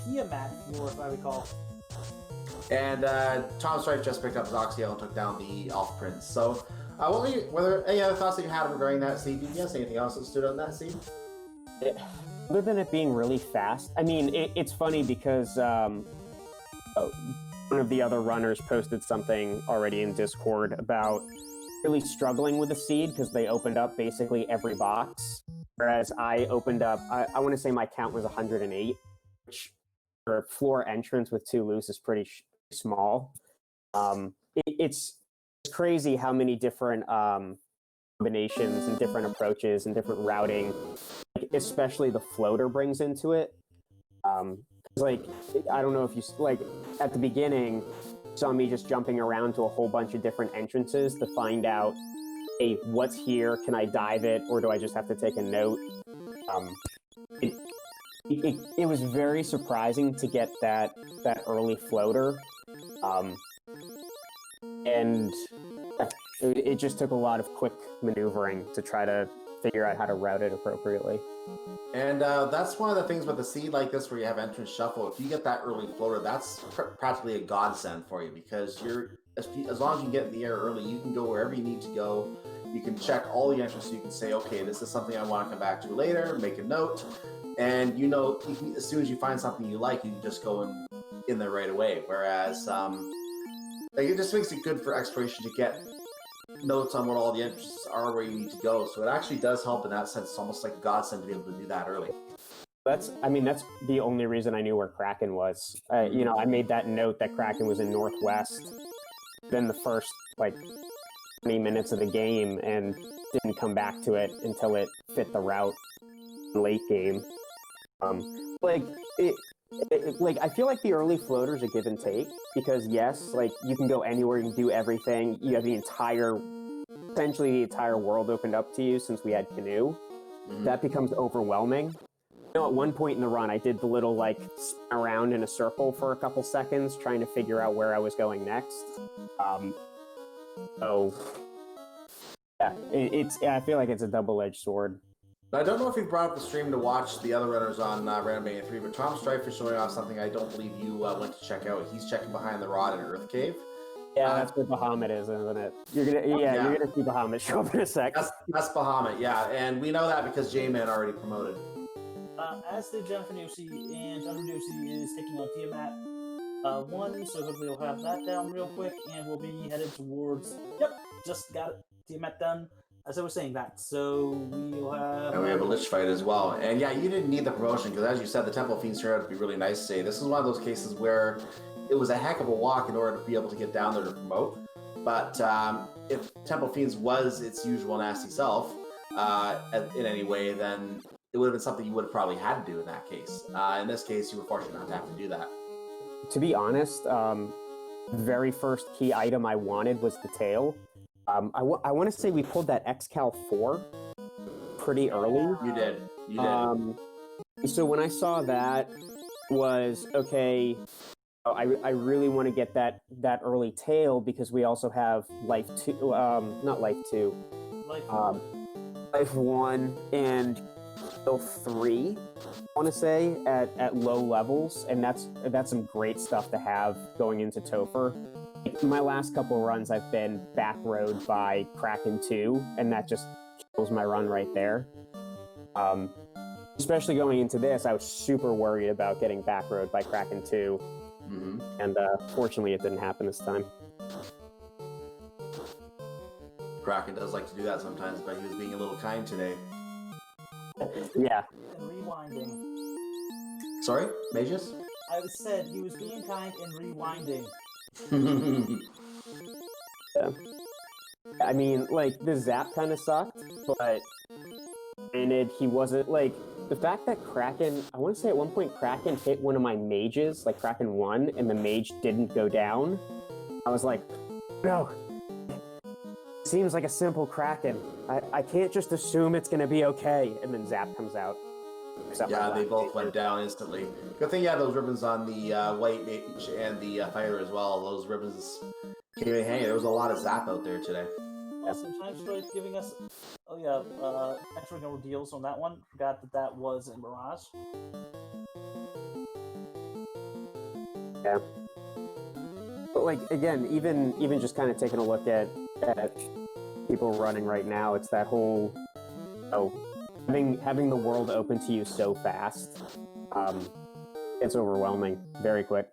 Tiamat floor, if I recall. And Tom Strife just picked up his Oxio and took down the Elf Prince. So, were there any other thoughts that you had regarding that seed? Did you guess anything else that stood on that seed? Other than it being really fast, I mean, it's funny because one of the other runners posted something already in Discord about really struggling with the seed because they opened up basically every box, whereas I opened up, I want to say my count was 108, which for a floor entrance with 2 loose is pretty small. It's crazy how many different combinations and different approaches and different routing, especially the floater, brings into it. Like, I don't know if you, like, at the beginning, saw me just jumping around to a whole bunch of different entrances to find out hey, what's here? Can I dive it, or do I just have to take a note? It, it was very surprising to get that early floater, and it just took a lot of quick maneuvering to try to figure out how to route it appropriately. And that's one of the things with a seed like this where you have entrance shuffle. If you get that early floater, that's practically a godsend for you, because as long as you get in the air early, you can go wherever you need to go. You can check all the entrances. So you can say, okay, this is something I want to come back to later, make a note. And as soon as you find something you like, you can just go in there right away. Whereas it just makes it good for exploration to get notes on what all the entrances are where you need to go. So it actually does help in that sense. It's almost like a godsend to be able to do that early. That's the only reason I knew where Kraken was. I made that note that Kraken was in Northwest. Then the first 20 minutes of the game, and didn't come back to it until it fit the route late game. I feel like the early floaters a give and take, because yes, you can go anywhere, you can do everything. You have essentially the entire world opened up to you since we had Canoe. Mm-hmm. That becomes overwhelming. At one point in the run, I did the little spin around in a circle for a couple seconds, trying to figure out where I was going next. So yeah, I feel like it's a double-edged sword. Now, I don't know if you brought up the stream to watch the other runners on Randomizer 3, but Tom Strife is showing off something I don't believe you went to check out. He's checking behind the rod in Earth Cave. Yeah, that's where Bahamut is, isn't it? You're gonna see Bahamut show up in a sec. That's Bahamut, yeah, and we know that because J-Man already promoted. As did Jennifer Ducey, and Jennifer Ducey is taking on Tiamat 1, so hopefully we'll have that down real quick, and we'll be headed towards. Yep, just got it. Tiamat done. As I was saying that, so we'll have. And we have a Lich fight as well. And yeah, you didn't need the promotion because, as you said, the Temple Fiends turned out to be really nice today. This is one of those cases where it was a heck of a walk in order to be able to get down there to promote. But if Temple Fiends was its usual nasty self in any way, then it would have been something you would have probably had to do in that case. In this case, you were fortunate not to have to do that. To be honest, the very first key item I wanted was the tail. I want to say we pulled that Excal 4 pretty early. You did. So when I saw that, was okay. I really want to get that early tail because we also have Life 1 and Kill 3. I want to say at low levels, and that's some great stuff to have going into Topher. My last couple runs, I've been back rode by Kraken 2, and that just kills my run right there. Especially going into this, I was super worried about getting back rode by Kraken 2, and fortunately it didn't happen this time. Kraken does like to do that sometimes, but he was being a little kind today. Yeah. And rewinding. Sorry, Magus? I said he was being kind and rewinding. Yeah. I mean, the zap kind of sucked, but granted, he wasn't, the fact that Kraken, I want to say at one point Kraken hit one of my mages, Kraken 1, and the mage didn't go down. I was like, no. Seems like a simple Kraken. I can't just assume it's going to be okay, and then zap comes out. Yeah, they both went down instantly. Good thing you had those ribbons on the white mage and the fighter as well. Those ribbons came in handy. There was a lot of zap out there today. Also, Time Strike giving us, entering our deals on that one. Forgot that was in Mirage. Yeah. But again, even just kind of taking a look at people running right now, it's that whole having the world open to you so fast, it's overwhelming very quick.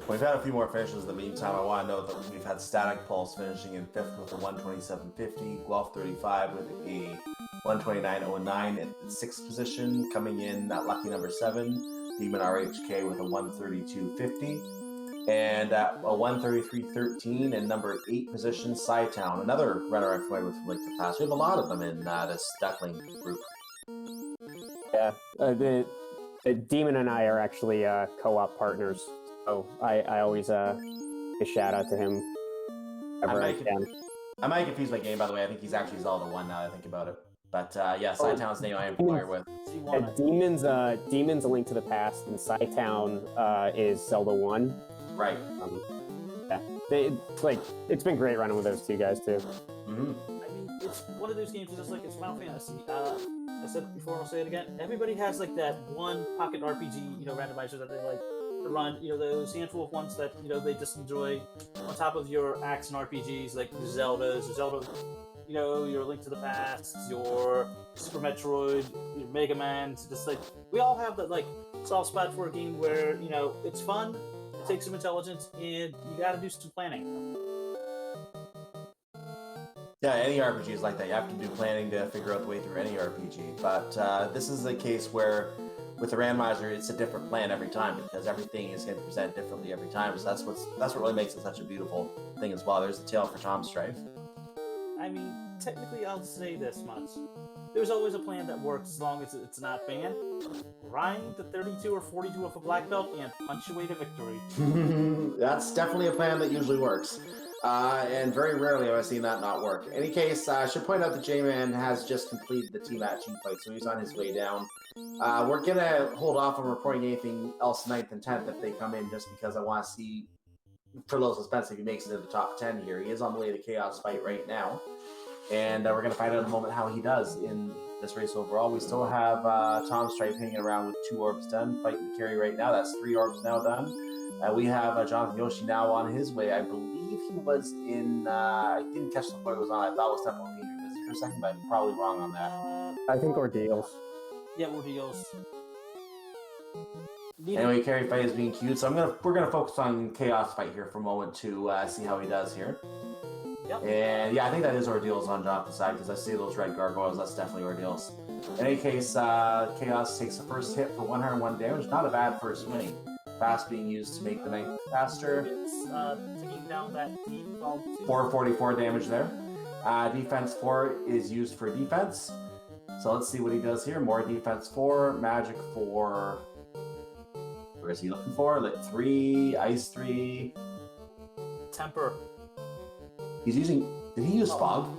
We've had a few more finishes in the meantime. I want to note that we've had Static Pulse finishing in 5th with a 127.50, Guelph 35 with a 129.09 at the 6th position, coming in at lucky number 7, Demon RHK with a 132.50, and at a 133.13 in number 8 position, Psytown, another runner I've played with from Lake to the Past. We have a lot of them in this Duckling group. Yeah, the Demon and I are actually co-op partners. Oh, I always a shout out to him. Whenever I can. I might confuse my game, by the way. I think he's actually Zelda 1 now that I think about it. But yeah, Sci-Town's name I am familiar with. Demon's A Link to the Past, and Sci-Town is Zelda 1. Right. Yeah. It's been great running with those two guys, too. Mm-hmm. I mean, it's one of those games that's just like it's Final Fantasy. I said it before, I'll say it again. Everybody has like that one pocket RPG, randomizer that they like to run. Those handful of ones that they just enjoy on top of your action RPGs like your Zelda, your Link to the Past, your Super Metroid, your Mega Man. Just like we all have that like soft spot for a game where it's fun, it takes some intelligence, and you got to do some planning. Yeah, any RPG is like that. You have to do planning to figure out the way through any RPG. But this is a case where, with the randomizer, it's a different plan every time because everything is going to present differently every time. So that's what really makes it such a beautiful thing as well. There's the tail for Tom Strife. I mean, technically, I'll say this much: there's always a plan that works as long as it's not banned. Grind to 32 or 42 with a black belt and punch your way to victory. That's definitely a plan that usually works. And very rarely have I seen that not work. In any case, I should point out that J-Man has just completed the team at fight, so he's on his way down. We're going to hold off on reporting anything else 9th and 10th if they come in, just because I want to see, for little suspense, if he makes it to the top 10 here. He is on the way to Chaos Fight right now, and we're going to find out in a moment how he does in this race overall. We still have Tom Stripe hanging around with 2 orbs done, fighting the carry right now. That's 3 orbs now done. We have Jonathan Yoshi now on his way. I believe he was in. I didn't catch the point it was on. I thought it was Temple of Danger Busy for a second, but I'm probably wrong on that. I think Ordeals. Yeah, Ordeals. Anyway, carry fight is being queued, so we're gonna focus on Chaos Fight here for a moment to see how he does here. Yep. And yeah, I think that is Ordeals on Jonathan's side because I see those red gargoyles. That's definitely Ordeals. In any case, Chaos takes the first hit for 101 damage. Not a bad first swing. Fast being used to make the knife faster. It's taking down that default 444 damage there. Defense 4 is used for defense. So let's see what he does here. More defense 4, magic 4. Where is he looking for? Lit 3, ice 3. Temper. He's using. Did he use fog?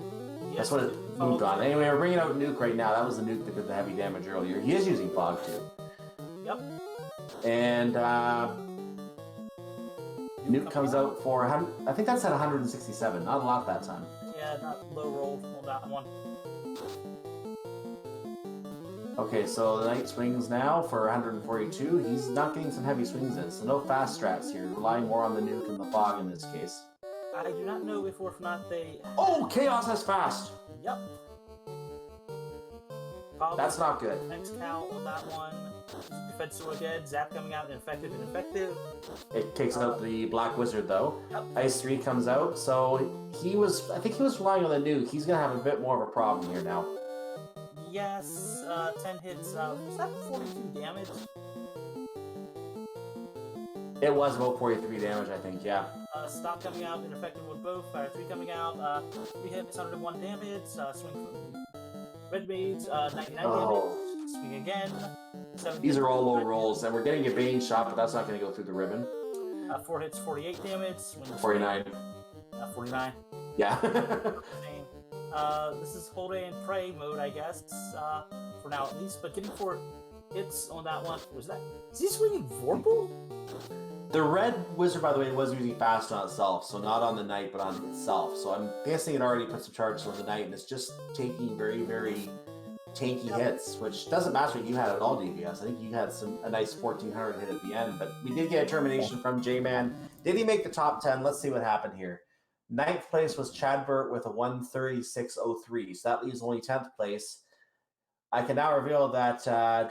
Yes, That's what it moved on. Anyway, we're bringing out Nuke right now. That was the Nuke that did the heavy damage earlier. He is using fog too. Yep. And Nuke comes out for, I think that's at 167. Not a lot that time. Yeah, not low roll on that one. Okay, so the Knight swings now for 142. He's not getting some heavy swings in, so no fast strats here. Relying more on the Nuke and the fog in this case. I do not know if or if not they... Oh, Chaos has fast! Yep. Probably that's not good. Next cow on that one. Defense 2 again. Zap coming out, ineffective and effective. It takes out the Black Wizard though. Yep. Ice 3 comes out, so I think he was relying on the Nuke. He's gonna have a bit more of a problem here now. Yes, 10 hits. Was that 42 damage? It was about 43 damage, I think, yeah. Stop coming out, ineffective with both. Fire 3 coming out, 3 hits, 101 damage. Swing from Red Mage, 99 damage. Swing again. These are all low rolls, and we're getting a Bane shot, but that's not going to go through the ribbon. 4 hits, 48 damage. Swing 49. 49. Yeah. This is hold and pray mode, I guess, for now at least, but getting 4 hits on that one. Was that... Is he swinging Vorpal? The red wizard, by the way, was using fast on itself, so not on the knight, but on itself. So I'm guessing it already put some charges on the knight, and it's just taking very, very tanky hits, which doesn't matter what you had at all, DPS. I think you had a nice 1400 hit at the end, but we did get a termination from J-Man. Did he make the top 10? Let's see what happened here. 9th place was Chadbert with a 136.03, so that leaves only 10th place. I can now reveal that I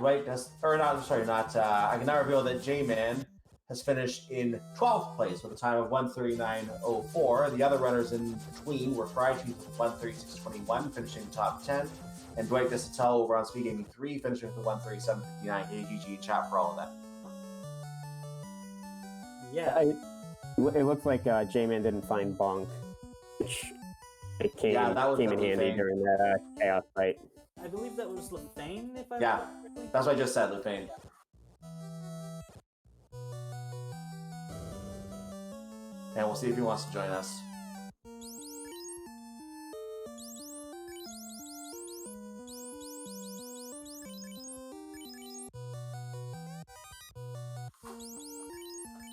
can now reveal that J-Man has finished in 12th place with a time of 139.04. The other runners in between were Friday with 136.21, finishing top 10, and Dwight Desatel over on Speed Gaming 3, finishing with 137.59. KGG chat for all of that. Yeah. It looks like J-Man didn't find Bonk, which came in handy during that Chaos fight. I believe that was Lefane, if I remember correctly. That's what I just said, Lefane. and we'll see if he wants to join us.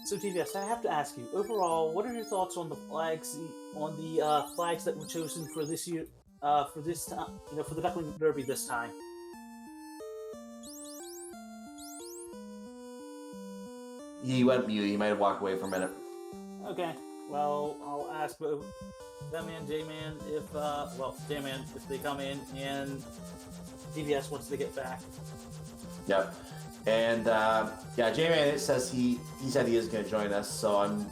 So TVS, I have to ask you, overall, what are your thoughts on the flags, flags that were chosen for this year, for this time, for the Duckling Derby this time? He went mute. He might have walked away for a minute. Okay, well, I'll ask both J-Man, J-Man, if they come in, and TVS once they get back. Yep. And J-Man says he said he is going to join us, so I'm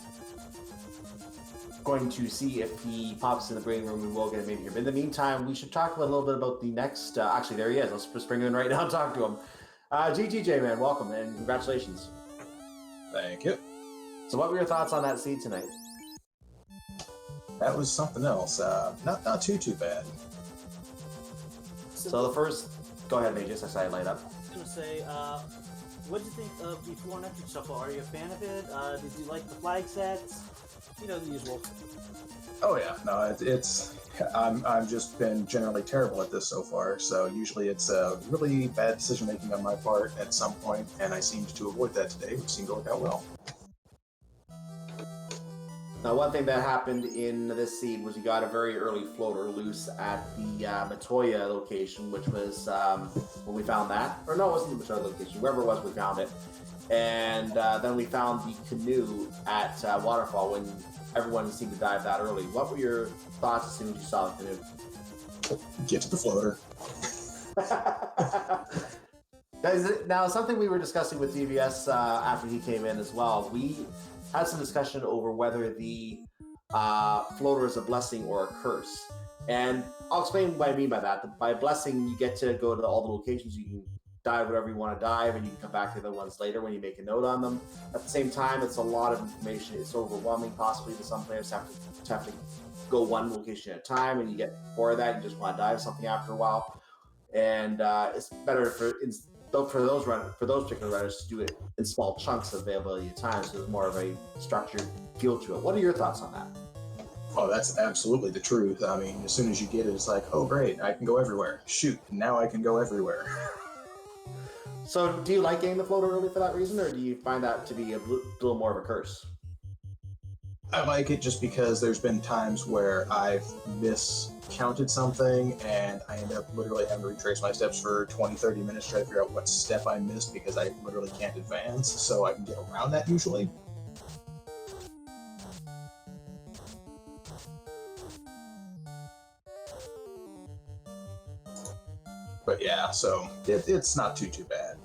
going to see if he pops in the brain room. We will get him in here. But in the meantime, we should talk a little bit about the next. Actually, there he is. Let's just bring him in right now and talk to him. GG J-Man, welcome and congratulations. Thank you. So, what were your thoughts on that seed tonight? That was something else. Not too bad. So the first, go ahead, Magus. I saw you light up. I was going to say, what did you think of the 400 shuffle? Are you a fan of it? Did you like the flag sets? The usual. Oh yeah, no, it's. I've just been generally terrible at this so far. So usually it's a really bad decision making on my part at some point, and I seemed to avoid that today, which seemed to work out well. Now, one thing that happened in this seed was you got a very early floater loose at the Matoya location, which was when we found that. Or no, it wasn't the Matoya location. Wherever it was, we found it. And then we found the canoe at Waterfall when everyone seemed to dive that early. What were your thoughts as soon as you saw the canoe? Get to the floater. Now, something we were discussing with DVS after he came in as well, we had some discussion over whether the floater is a blessing or a curse. And I'll explain what I mean by that. By blessing, you get to go to all the locations. You can dive whatever you want to dive, and you can come back to the ones later when you make a note on them. At the same time, it's a lot of information. It's overwhelming, possibly, to some players have to go one location at a time, and you get bored of that. You just want to dive something after a while. And it's better for those particular runners to do it in small chunks of availability at times, so there's more of a structured feel to it. What are your thoughts on that? Oh, that's absolutely the truth. I mean, as soon as you get it, it's like, oh great, I can go everywhere. Shoot, now I can go everywhere. So do you like getting the floater early for that reason, or do you find that to be a little more of a curse? I like it just because there's been times where I've miscounted something and I end up literally having to retrace my steps for 20-30 minutes to try to figure out what step I missed because I literally can't advance, so I can get around that usually. But yeah, so it's not too bad.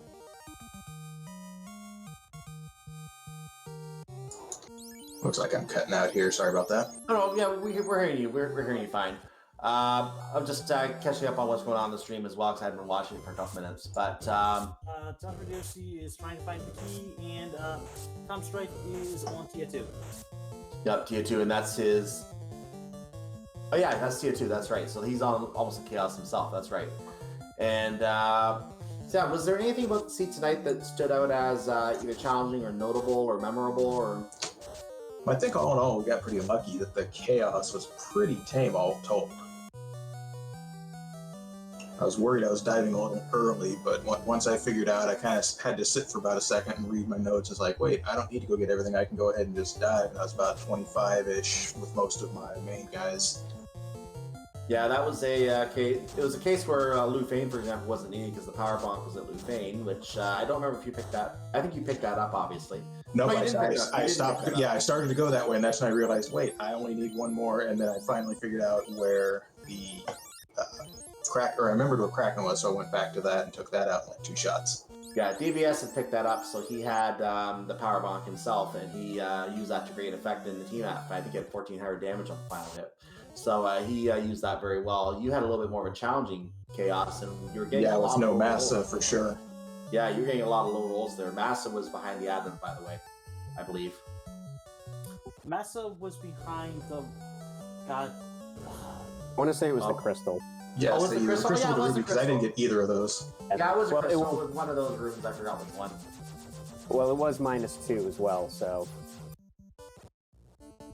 Looks like I'm cutting out here. Sorry about that. Oh, yeah, we're hearing you. We're hearing you fine. I'm just catching up on what's going on the stream as well, because I hadn't been watching it for a couple minutes. But Tom Radiosi is trying to find the key, and Tom Strife is on tier 2. Yep, tier 2, and that's his. Oh yeah, that's tier 2. That's right. So he's on almost a chaos himself. That's right. And Sam, was there anything about the seat tonight that stood out as either challenging or notable or memorable or? I think all in all, we got pretty lucky that the chaos was pretty tame, all told. I was worried I was diving a little early, but once I figured out, I kind of had to sit for about a second and read my notes. It's like, wait, I don't need to go get everything. I can go ahead and just dive. And I was about 25-ish with most of my main guys. Yeah, that was a case. It was a case where Lou Fane, for example, wasn't needed because the power bonk was at Lou Fane, which I don't remember if you picked that. I think you picked that up, obviously. No, you I didn't pick it up. You I didn't stopped. pick it up. Yeah, I started to go that way, and that's when I realized, wait, I only need one more, and then I finally figured out where the I remembered where Kraken was, so I went back to that and took that out in like 2 shots. Yeah, DVS had picked that up, so he had the power bonk himself, and he used that to great effect in the team app. I think he had 1,400 damage on the final hit. So he used that very well. You had a little bit more of a challenging chaos, and you were getting a lot with no of Massa rolls. for sure. Yeah, you were getting a lot of low rolls there. Massa was behind the admin, by the way, I believe. Massa was behind the God. I want to say it was the crystal. Yes, was the crystal? crystal Yeah, it or was ruby, the because I didn't crystal. get either of those. Yeah, it was a Well, crystal with one of those rooms. I forgot which one. Well, it was -2 as well, so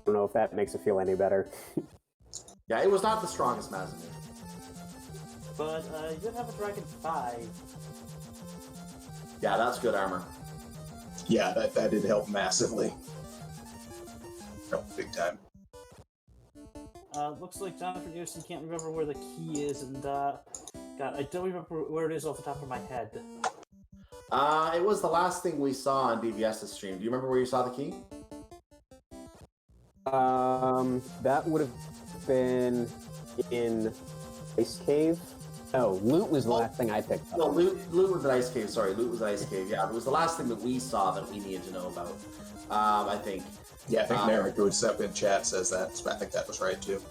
it don't know if that makes it feel any better. Yeah, it was not the strongest Mazamune. But you did have a Dragon 5. Yeah, that's good armor. Yeah, that did help massively. Oh, big time. Looks like Jonathan Yoshi can't remember where the key is, and God, I don't remember where it is off the top of my head. It was the last thing we saw on DVS's stream. Do you remember where you saw the key? That would have been in Ice Cave. Oh, loot was the last thing I picked up. No, loot was an ice cave. Sorry, loot was an ice cave. Yeah, it was the last thing that we saw that we needed to know about. I think. Yeah, I think Merrick, who would step in chat, says that. I think that was right too.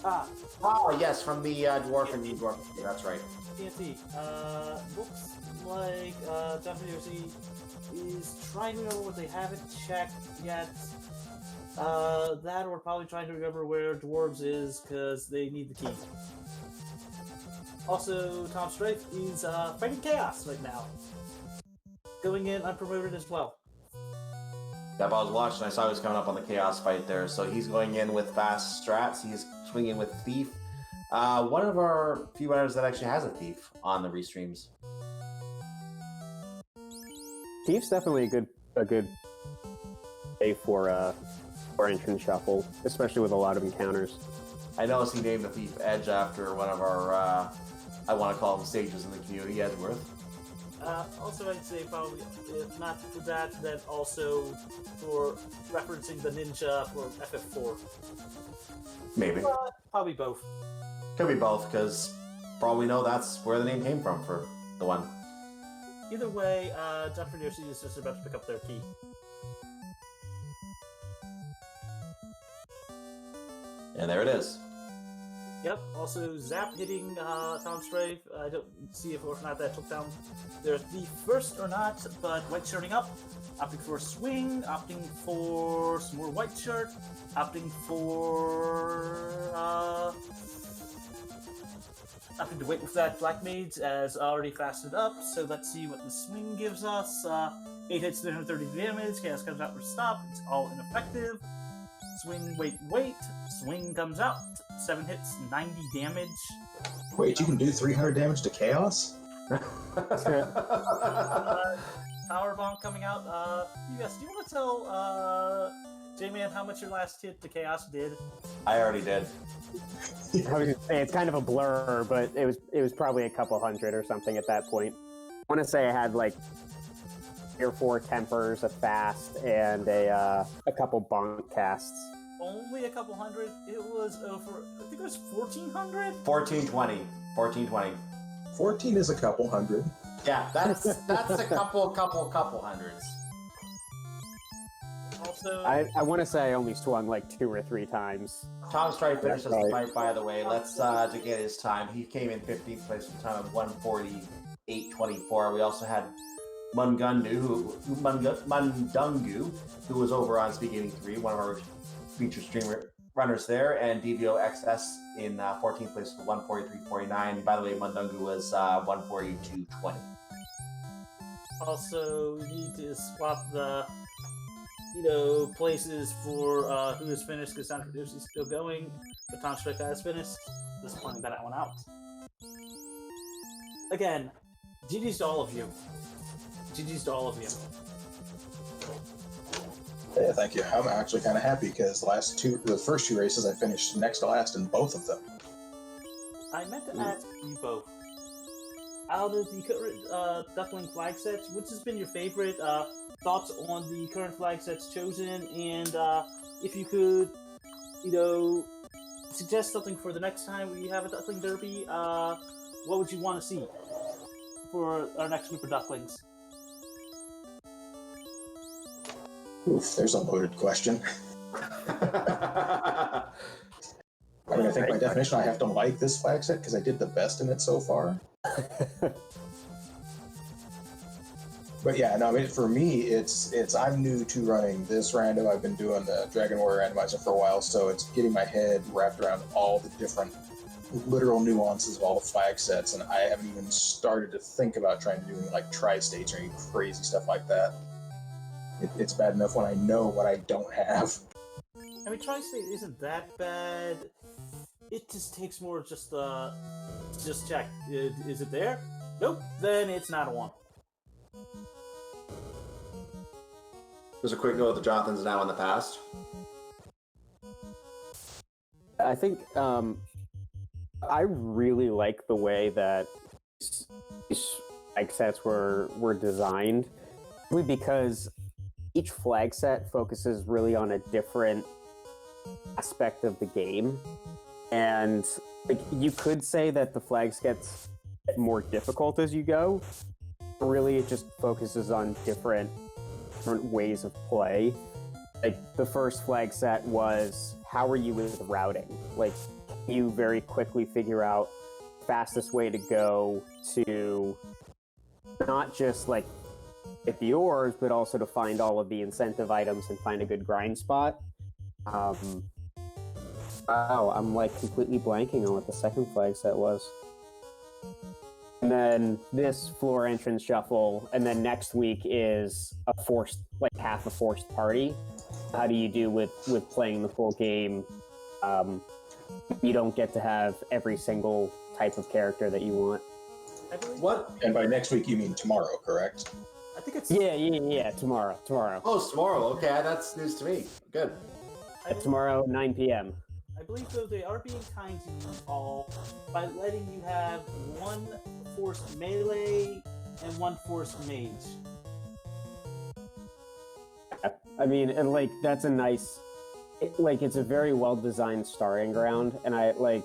Oh yes, from the dwarf and dwarf. Yeah, that's right. TNT. Looks like Jonathan is trying to remember what they haven't checked yet. That or probably trying to remember where Dwarves is because they need the key. Also, Tom Strife is fighting Chaos right now. Going in unpromoted as well. Yeah, but I was watching, I saw he was coming up on the Chaos fight there, so he's going in with fast strats, he's swinging with Thief. One of our few runners that actually has a Thief on the restreams. Thief's definitely a good way for entrance shuffle, especially with a lot of encounters. I noticed he named the Thief Edge after one of our, I want to call them sages in the community, Edgeworth. Also, I'd say probably, if not for that, then also for referencing the ninja for FF4. Maybe. Probably both. Could be both, because for all we know, that's where the name came from for the one. Either way, Jonathan Yoshi is just about to pick up their key. And there it is. Yep, also Zap hitting Tom Strife. I don't see if or not that took down their the first or not, but white shirting up, opting for a swing, opting for some more white shirt, opting for opting to wait with that black mage as already fasted up, so let's see what the swing gives us. 8 hits, 330 damage, chaos comes out for stop, it's all ineffective. Swing, wait, swing comes out, 7 hits, 90 damage. Wait, you can do 300 damage to Chaos? Power bomb coming out. Yes, do you want to tell J-Man how much your last hit to Chaos did? I already did. I was gonna say it's kind of a blur, but it was probably a couple hundred or something at that point. I want to say I had like 3 or 4 tempers, a fast, and a couple bonk casts. Only a couple hundred. It was over. I think it was 1,400. 1420. 1420. 14 is a couple hundred. Yeah, that's a couple hundreds. Also, I want to say I only swung like 2 or 3 times. Tom Strife finishes Right. the fight, by the way. Let's to get his time. He came in 15th place with a time of 1:48.24. We also had Mundungu, who was over on Speed Gaming 3, one of our featured streamer runners there, and DVO XS in 14th place with 1:43.49. By the way, Mundungu was 1:42.20. also, we need to swap the places for who is finished because Sandra is still going, but Tom Strife has finished. Just pointing that one out. Again, GG's to all of you. GG's to all of you. Yeah, thank you. I'm actually kind of happy because the first 2 races I finished next to last in both of them. I meant to ask you both. Out of the current Duckling flag sets, which has been your favorite? Thoughts on the current flag sets chosen, and if you could, suggest something for the next time we have a Duckling Derby, what would you want to see for our next group of Ducklings? Oof, there's a loaded question. I mean, I think by definition I have to like this flag set because I did the best in it so far. But yeah, no, I mean, for me, it's I'm new to running this random. I've been doing the Dragon Warrior Randomizer for a while, so it's getting my head wrapped around all the different literal nuances of all the flag sets, and I haven't even started to think about trying to do any, like, tri-states or any crazy stuff like that. It's bad enough when I know what I don't have. I mean, Tri-State isn't that bad. It just takes more just check. Is it there? Nope. Then it's not a 1. There's a quick note that Jonathan's now in the past. I think I really like the way that these flag sets were designed, because each flag set focuses really on a different aspect of the game, and like you could say that the flags get more difficult as you go. Really, it just focuses on different ways of play. Like the first flag set was, how are you with routing? Like you very quickly figure out fastest way to go to not just like get the ores, but also to find all of the incentive items and find a good grind spot. Wow, I'm like completely blanking on what the second flag set was. And then this floor entrance shuffle, and then next week is a forced, like half a forced party. How do you do with playing the full game? You don't get to have every single type of character that you want. I believe. What? And by next week, you mean tomorrow, correct? I think it's Yeah, tomorrow. Oh, it's tomorrow. Okay, that's news to me. Good. Tomorrow, 9 p.m. I believe, though, they are being kind to you all by letting you have 1 forced melee and 1 forced mage. I mean, and like that's a nice, it's a very well designed starting ground, and I want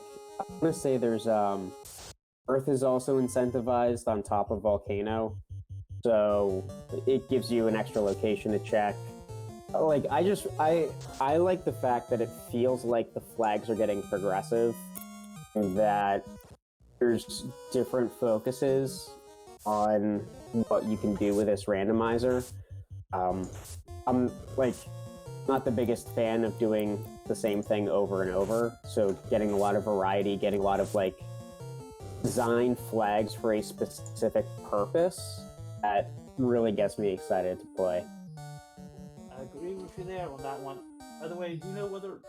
to say there's Earth is also incentivized on top of Volcano, so it gives you an extra location to check. Like I like the fact that it feels like the flags are getting progressive, and that there's different focuses on what you can do with this randomizer. I'm like not the biggest fan of doing the same thing over and over, so getting a lot of variety, getting a lot of like designed flags for a specific purpose, that really gets me excited to play. I agree with you there on that one. By the way, do you know whether,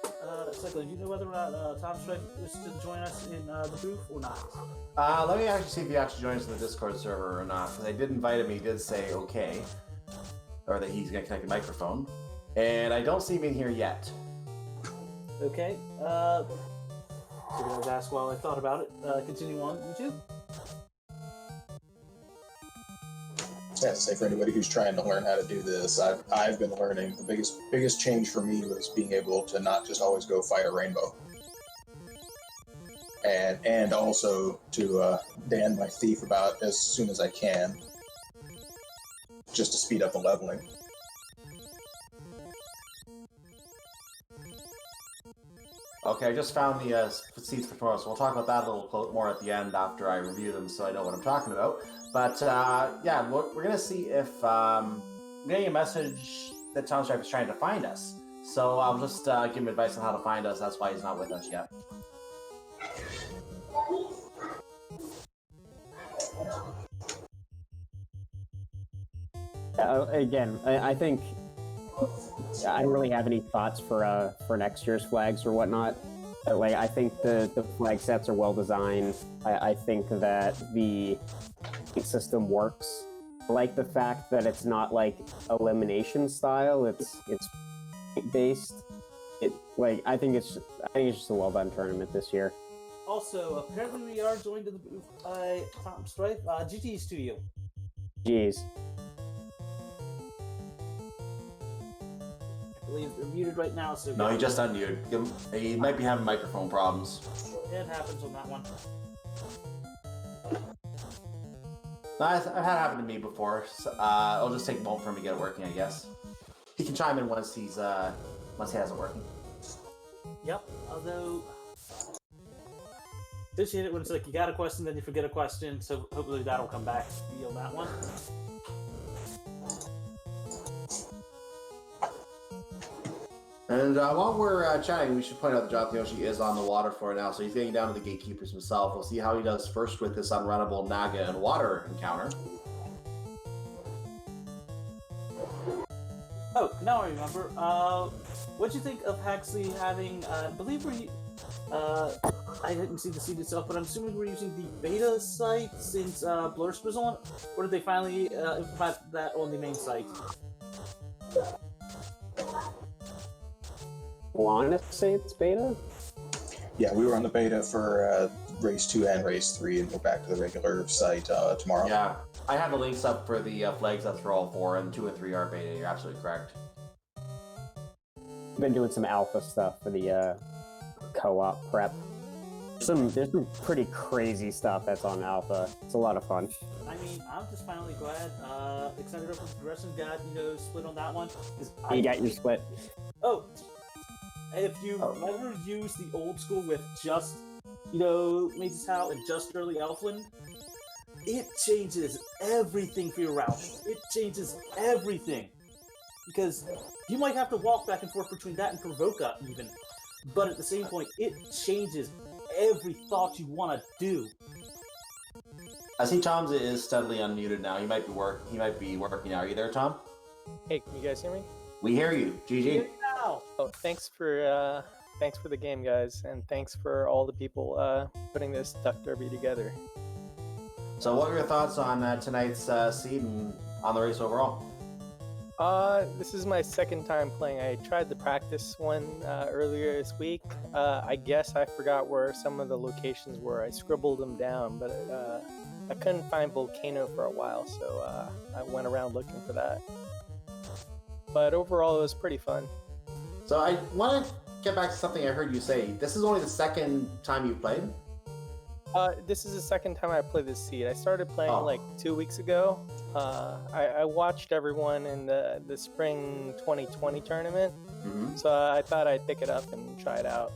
Cyclone, do you know whether or not Tom Strife is to join us in the booth or not? Let me actually see if he actually joins the Discord server or not, because I did invite him. He did say okay, or that he's going to connect a microphone, and I don't see him in here yet. Okay. Figured I was asked while I thought about it. Continue on, you two. Yeah, to say for anybody who's trying to learn how to do this, I've been learning. The biggest change for me was being able to not just always go fight a rainbow, and also to ban my thief about as soon as I can, just to speed up the leveling. Okay, I just found the seats for tomorrow, so we'll talk about that a little more at the end after I review them, so I know what I'm talking about. But yeah, we're gonna see if I'm getting a message that Tom Strife is trying to find us. So I'll just give him advice on how to find us. That's why he's not with us yet. Again, I think I don't really have any thoughts for next year's flags or whatnot. Like, I think the flag sets are well designed. I think that the system works. I like the fact that it's not like elimination style. It's based. I think it's just a well done tournament this year. Also, apparently we are joined in the booth by Tom Strife. GG's to you. Jeez. I believe they're muted right now, so... No, he just unmuted. He might be having microphone problems. It happens on that one. I've had it happen to me before. So, it'll just take a moment for him to get it working, I guess. He can chime in once he has it working. Yep, although... Appreciate it when it's like you got a question, then you forget a question, so hopefully that'll come back to you on that one. And while we're chatting, we should point out that Jonathan Yoshi is on the water floor now, so he's getting down to the gatekeepers himself. We'll see how he does first with this unrunnable Naga and water encounter. Oh, now I remember. What'd you think of Haxley having? I believe I didn't see the seed itself, but I'm assuming we're using the beta site since Blurst was on. Or did they finally implement that on the main site? Want to say it's beta? Yeah, we were on the beta for race 2 and race 3, and we're back to the regular site tomorrow. Yeah, I have the links up for the flags up for all 4, and 2 and 3 are beta. You're absolutely correct. Been doing some alpha stuff for the co-op prep. There's some pretty crazy stuff that's on alpha. It's a lot of fun. I mean, I'm just finally glad Extended Open Progression got split on that one. You got your split. Oh, if you ever use the old school with just Mage's Howl and just early Elflin, it changes everything for your route. It changes everything. Because you might have to walk back and forth between that and Provoca even. But at the same point, it changes every thought you want to do. I see Tom's is steadily unmuted now. He might be working now. Are you there, Tom? Hey, can you guys hear me? We hear you. GG. Now. Oh, thanks for the game, guys, and thanks for all the people putting this Duck Derby together. So what were your thoughts on tonight's seed and on the race overall? This is my second time playing. I tried the practice one earlier this week. I guess I forgot where some of the locations were. I scribbled them down, but I couldn't find Volcano for a while, so I went around looking for that. But overall, it was pretty fun. So I want to get back to something I heard you say. This is only the second time you've played? This is the second time I played this seed. I started playing like 2 weeks ago. I watched everyone in the spring 2020 tournament, so I thought I'd pick it up and try it out.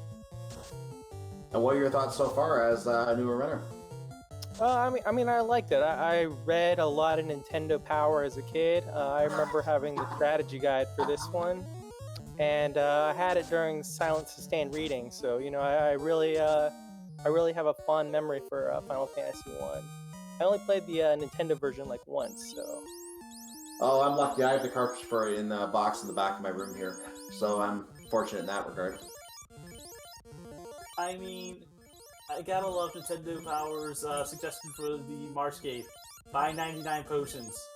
And what are your thoughts so far as a newer runner? I mean, I liked it. I read a lot of Nintendo Power as a kid. I remember having the strategy guide for this one, and I had it during silent sustained reading. So I really have a fond memory for Final Fantasy 1. I only played the Nintendo version like once, so. Oh, I'm lucky. I have the cartridge for it in the box in the back of my room here, so I'm fortunate in that regard. I mean, I gotta love Nintendo Power's suggestion for the Marscape. Buy 99 potions.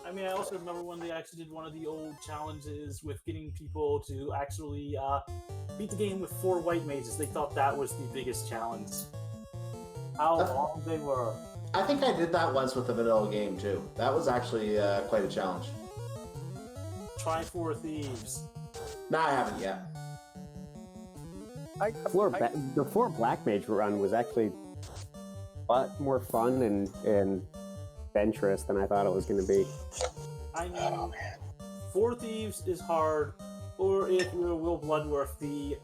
I mean, I also remember when they actually did one of the old challenges with getting people to actually beat the game with 4 white mages. They thought that was the biggest challenge. How long they were. I think I did that once with the vanilla game, too. That was actually quite a challenge. Try 4 thieves. No, I haven't yet. The 4 Black Mage run was actually a lot more fun and adventurous than I thought it was going to be. I mean, 4 thieves is hard, or if you're Will Bloodworth, the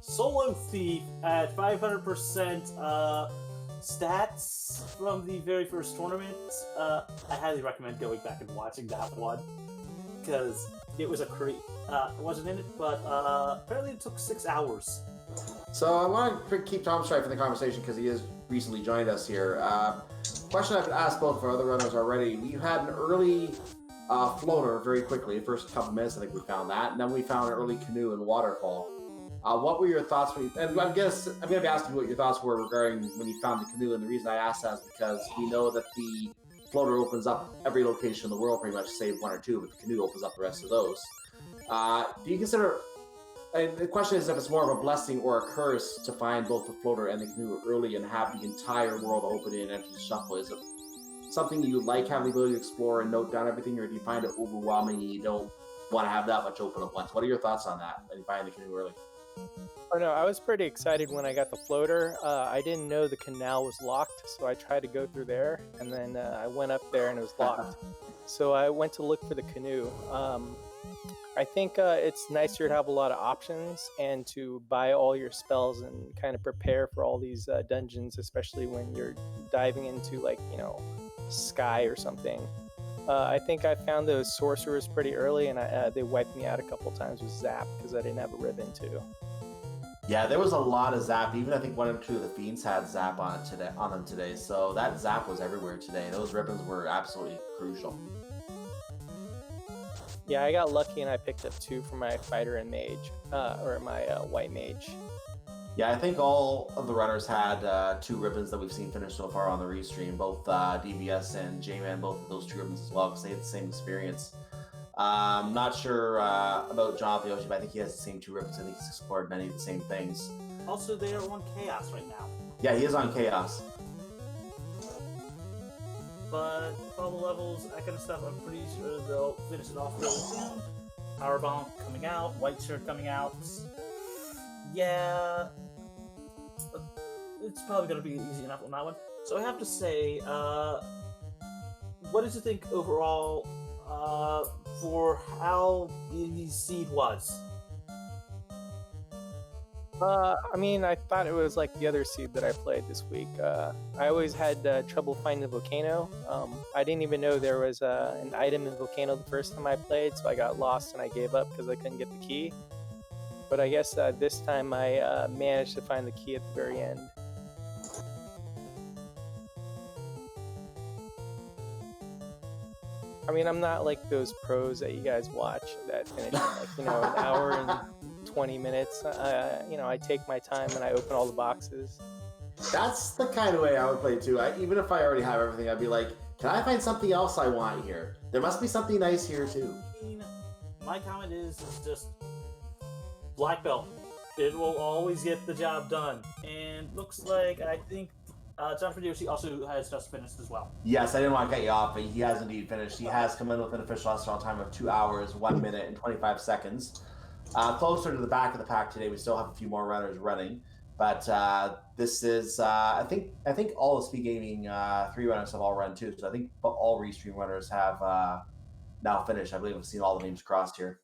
solo thief at 500% stats from the very first tournament. I highly recommend going back and watching that one, because it was I wasn't in it, but apparently it took 6 hours. So I want to keep Tom Strife in the conversation because he has recently joined us here. Question I've asked both of our other runners already. We had an early floater very quickly. The first couple minutes, I think we found that, and then we found an early canoe and waterfall. What were your thoughts? And I guess I'm going to be asking you what your thoughts were regarding when you found the canoe. And the reason I asked that is because we know that the floater opens up every location in the world, pretty much, save 1 or 2, but the canoe opens up the rest of those. Do you consider? The question is if it's more of a blessing or a curse to find both the floater and the canoe early and have the entire world open in and empty shuffle. Is it something you like having the ability to explore and note down everything, or do you find it overwhelming and you don't want to have that much open at once? What are your thoughts on that when you find the canoe early? Oh no, I was pretty excited when I got the floater. I didn't know the canal was locked, so I tried to go through there, and then I went up there and it was locked. So I went to look for the canoe. I think it's nicer to have a lot of options and to buy all your spells and kind of prepare for all these dungeons, especially when you're diving into Sky or something. I think I found those sorcerers pretty early, and they wiped me out a couple times with Zap because I didn't have a ribbon too. Yeah, there was a lot of zap. Even I think one or two of the fiends had zap on it today, on them today. So that zap was everywhere today. Those ribbons were absolutely crucial. Yeah, I got lucky and I picked up 2 for my fighter and mage, or my white mage. Yeah, I think all of the runners had 2 ribbons that we've seen finish so far on the restream. Both DBS and J-Man, both of those 2 ribbons as well, because they had the same experience. Not sure about Jonathan Yoshi, but I think he has the same 2 ribbons. I think he's explored many of the same things. Also, they are on Chaos right now. Yeah, he is on Chaos. But all the levels, that kind of stuff, I'm pretty sure they'll finish it off really soon. Power Bomb coming out, White Shirt coming out. Yeah, it's probably going to be easy enough on that one. So I have to say, what did you think overall for how the seed was? I mean, I thought it was like the other seed that I played this week. I always had trouble finding the volcano. I didn't even know there was an item in volcano the first time I played, so I got lost and I gave up because I couldn't get the key. But I guess this time I managed to find the key at the very end. I mean, I'm not like those pros that you guys watch that finish in like, an hour and 20 minutes. I take my time and I open all the boxes. That's the kind of way I would play too. Even if I already have everything, I'd be like, can I find something else I want here? There must be something nice here too. My comment is just black belt. It will always get the job done. And looks like, I think Jonathan Yoshi also has just finished as well. Yes, I didn't want to cut you off, but he has indeed finished. He has come in with an official restaurant time of 2 hours, 1 minute, and 25 seconds. Closer to the back of the pack today, we still have a few more runners running, but this is I think all the Speed Gaming 3 runners have all run too. So I think all Restream runners have now finished. I believe I've seen all the names crossed here.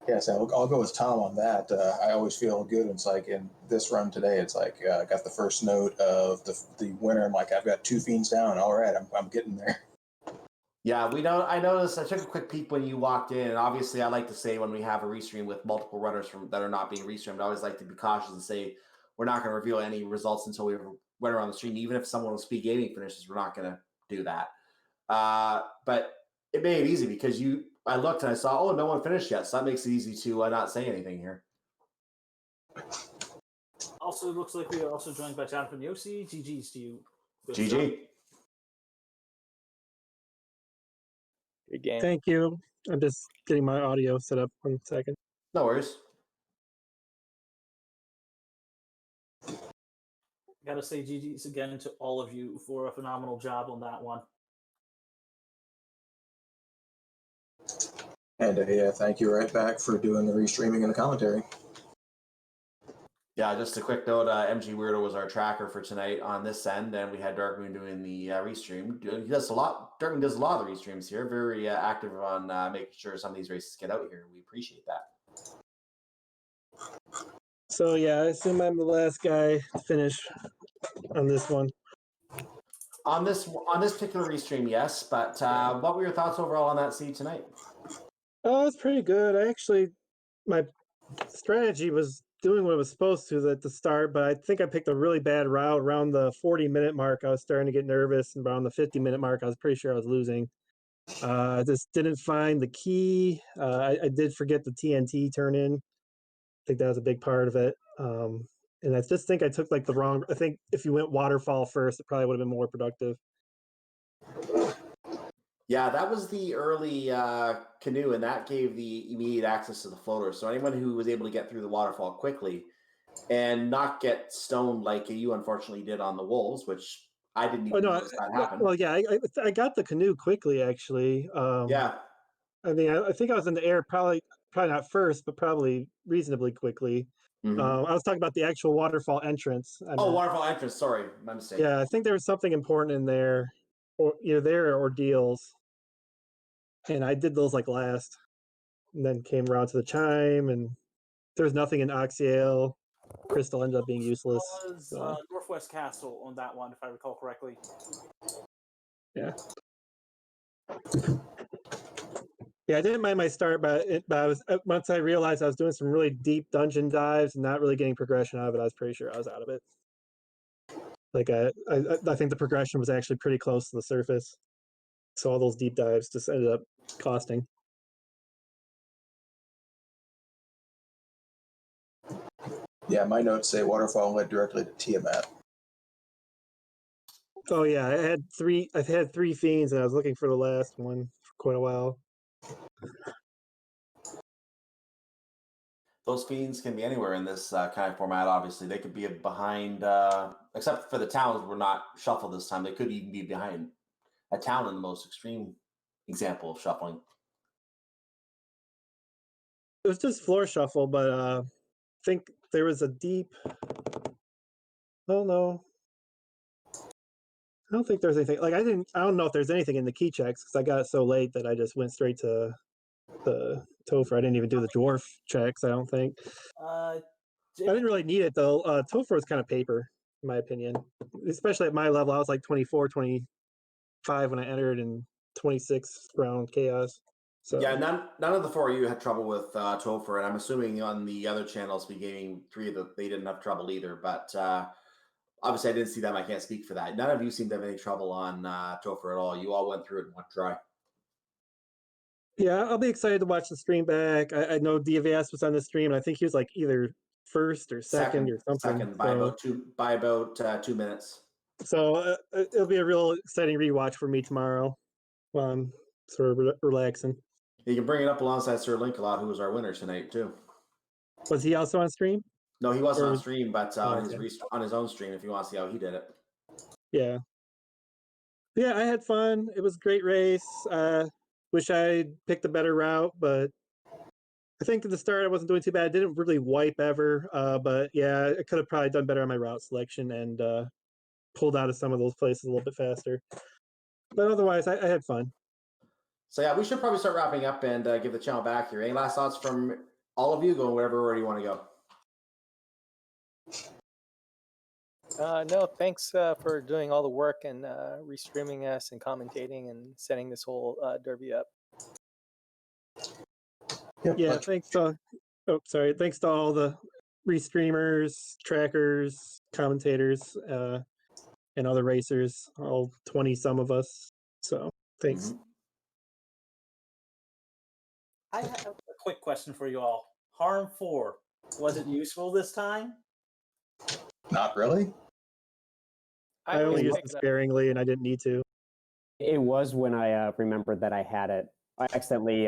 Yes, I'll go with Tom on that. I always feel good. It's like in this run today, it's like I got the first note of the winner. I'm like, I've got 2 fiends down. All right, I'm getting there. Yeah, I noticed. I took a quick peek when you walked in, and obviously, I like to say when we have a restream with multiple runners that are not being restreamed, I always like to be cautious and say we're not going to reveal any results until we have a winner on the stream. Even if someone with Speed Gaming finishes, we're not going to do that. But it made it easy because I looked and I saw, oh, no one finished yet, so that makes it easy to not say anything here. Also, it looks like we are also joined by Jonathan Yoshi. GG's to you. Good GG. stuff. Good game. Thank you. I'm just getting my audio set up. 1 second. No worries. Gotta say GG's again to all of you for a phenomenal job on that one. And yeah, thank you right back for doing the restreaming and the commentary. Yeah, just a quick note, MG Weirdo was our tracker for tonight on this end, and we had Darkmoon doing the restream. He does a lot. Darkmoon does a lot of the restreams here. Very active on making sure some of these races get out here. We appreciate that. So yeah, I assume I'm the last guy to finish on this one. On this particular restream, yes. But what were your thoughts overall on that seed tonight? Oh, it's pretty good. My strategy was doing what it was supposed to at the start, but I think I picked a really bad route. Around the 40-minute mark, I was starting to get nervous, and around the 50-minute mark, I was pretty sure I was losing. I just didn't find the key. I did forget the TNT turn in. I think that was a big part of it. And I just think I took like the wrong. I think if you went waterfall first, it probably would have been more productive. Yeah, that was the early canoe, and that gave the immediate access to the floater. So anyone who was able to get through the waterfall quickly and not get stoned like you unfortunately did on the wolves, which I didn't even notice that happen. Well, yeah, I got the canoe quickly actually. Yeah. I mean, I think I was in the air probably not first, but probably reasonably quickly. Mm-hmm. I was talking about the actual waterfall entrance. Waterfall entrance. Sorry, my mistake. Yeah, I think there was something important in there, or there are ordeals, and I did those like last, and then came around to the chime, and there was nothing in Oxiale. Crystal ended up being useless. It was Northwest Castle on that one, if I recall correctly. Yeah. Yeah, I didn't mind my start, but I was once I realized I was doing some really deep dungeon dives and not really getting progression out of it. I was pretty sure I was out of it. Like I think the progression was actually pretty close to the surface, so all those deep dives just ended up costing. Yeah, my notes say waterfall led directly to Tiamat. Oh yeah, I've had three fiends, and I was looking for the last one for quite a while. Those fiends can be anywhere in this kind of format. Obviously, they could be behind, except for the towns were not shuffled this time. They could even be behind a town in the most extreme example of shuffling. It was just floor shuffle, but I think there was a deep. Oh no, I don't think there's anything. Like I don't know if there's anything in the key checks because I got it so late that I just went straight to the Topher. I didn't even do the dwarf checks. I don't think. Uh, I didn't really need it though. Topher was kind of paper, in my opinion. Especially at my level, I was like 24, 25 when I entered, and 26 round chaos. So Yeah, none of the four of you had trouble with Topher, and I'm assuming on the other channels, we gaming three of them, they didn't have trouble either. But obviously, I didn't see them. I can't speak for that. None of you seemed to have any trouble on Topher at all. You all went through it in one try. yeah, I'll be excited to watch the stream back. I know DVS was on the stream, and I think he was like either first or second or something. Second by about 2 minutes. So it'll be a real exciting rewatch for me tomorrow. While I'm sort of relaxing. You can bring it up alongside Sir Linkalot, who was our winner tonight too. Was he also on stream? No, he wasn't Or on stream, but on okay. his own stream. If you want to see how he did it. Yeah. Yeah, I had fun. It was a great race. Wish I picked a better route, but I think at the start I wasn't doing too bad. I didn't really wipe ever, but yeah, I could have probably done better on my route selection and pulled out of some of those places a little bit faster. But otherwise, I had fun. So yeah, we should probably start wrapping up and give the channel back here. Any last thoughts from all of you? Go wherever order you want to go. No, thanks for doing all the work and restreaming us and commentating and setting this whole derby up. Yeah, thanks to thanks to all the restreamers, trackers, commentators, and other racers, all 20 some of us. So thanks. Mm-hmm. I have a quick question for you all. Harm 4, was it useful this time? Not really. I only used it sparingly, and I didn't need to. It was when I remembered that I had it. I accidentally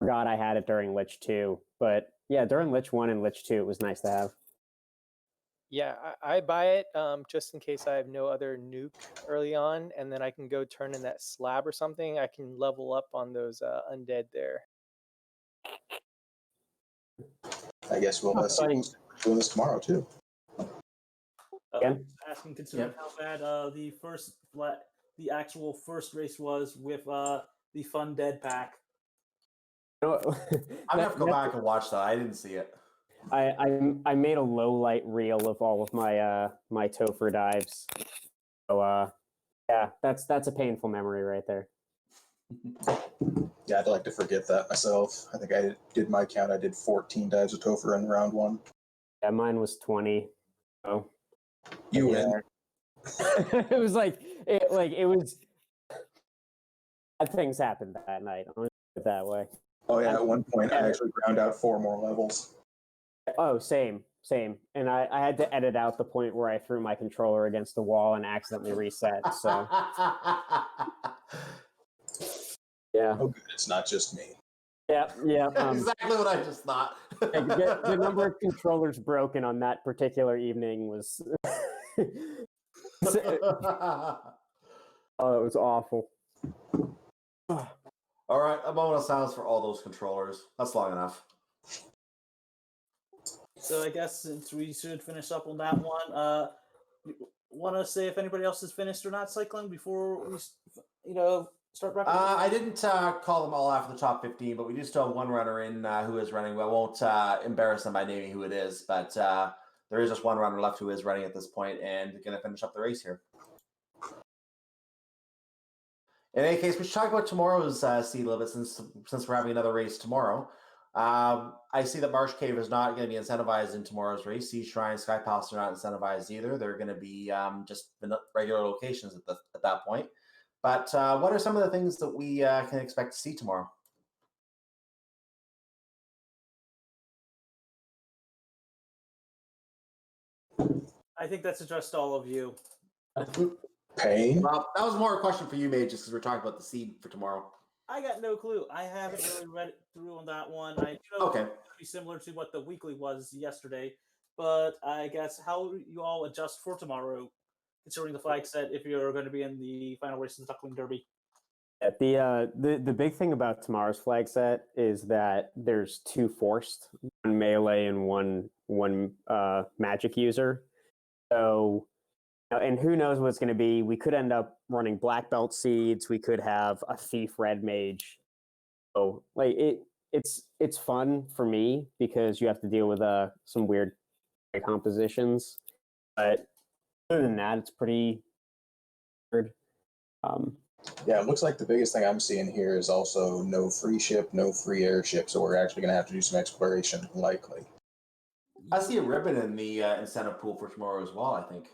forgot I had it during Lich 2. But yeah, during Lich 1 and Lich 2, it was nice to have. Yeah, I buy it just in case I have no other nuke early on, and then I can go turn in that slab or something. I can level up on those undead there. I guess we'll see doing this tomorrow too. Asking, considering how bad the actual first race was with the Fun Dead pack. I'm gonna have to go back and watch that. I didn't see it. I made a low light reel of all of my my Topher dives. So yeah, that's a painful memory right there. Yeah, I'd like to forget that myself. I think I did my count. I did 14 dives of Topher in round 1. Yeah, mine was 20. So you win. It was it was. Things happened that night. I'll put it that way. Oh yeah, at one point I actually ground out 4 more levels. Oh, same. And I had to edit out the point where I threw my controller against the wall and accidentally reset. So yeah. Oh, good. It's not just me. Yeah. Exactly what I just thought. The number of controllers broken on that particular evening was. Oh, it was awful. All right, a moment of silence for all those controllers. That's long enough. So I guess since we should finish up on that one, want to say if anybody else has finished or not cycling before we, start wrapping up? I didn't call them all after the top 15, but we do still have one runner in who is running. I won't embarrass them by naming who it is, but there is just one runner left who is running at this point and going to finish up the race here. In any case, we should talk about tomorrow's seed a little bit since we're having another race tomorrow. I see that Marsh Cave is not going to be incentivized in tomorrow's race. Sea Shrine, Sky Palace are not incentivized either. They're going to be just regular locations at that point. But what are some of the things that we can expect to see tomorrow? I think that's addressed to all of you. Pain. Well, that was more a question for you, Mage, just because we're talking about the seed for tomorrow. I got no clue. I haven't really read it through on that one. I know Okay. it's going to be similar to what the weekly was yesterday, but I guess how you all adjust for tomorrow, considering the flag set, if you're going to be in the final race of the Duckling Derby. Yeah, the big thing about tomorrow's flag set is that there's two forced, one melee and one magic user. So, and who knows what it's going to be? We could end up running black belt seeds. We could have a thief red mage. So, like it's fun for me because you have to deal with some weird compositions. But other than that, it's pretty weird. Yeah, it looks like the biggest thing I'm seeing here is also no free ship, no free airship, so we're actually going to have to do some exploration, likely. I see a ribbon in the incentive pool for tomorrow as well, I think.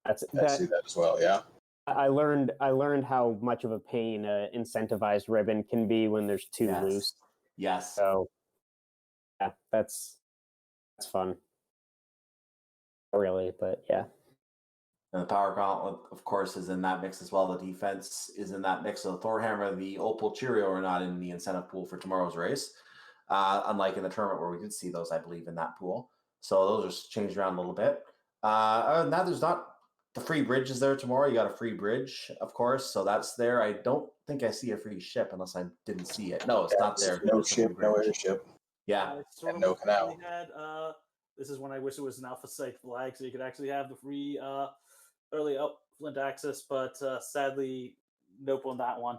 I see that as well, yeah. I learned how much of a pain incentivized ribbon can be when there's two loose. Yes. So yeah, that's fun. Really, but yeah. And the Power Gauntlet, of course, is in that mix as well. The defense is in that mix. So the Thorhammer, the Opal Cheerio are not in the incentive pool for tomorrow's race, unlike in the tournament where we did see those, I believe, in that pool. So those are changed around a little bit. Other than that, there's not the free bridge is there tomorrow. You got a free bridge, of course, so that's there. I don't think I see a free ship unless I didn't see it. No, it's not there. No ship, no airship. Yeah, and no canal. This is when I wish it was an alpha site flag, so you could actually have the free early upland access, but sadly, nope on that one.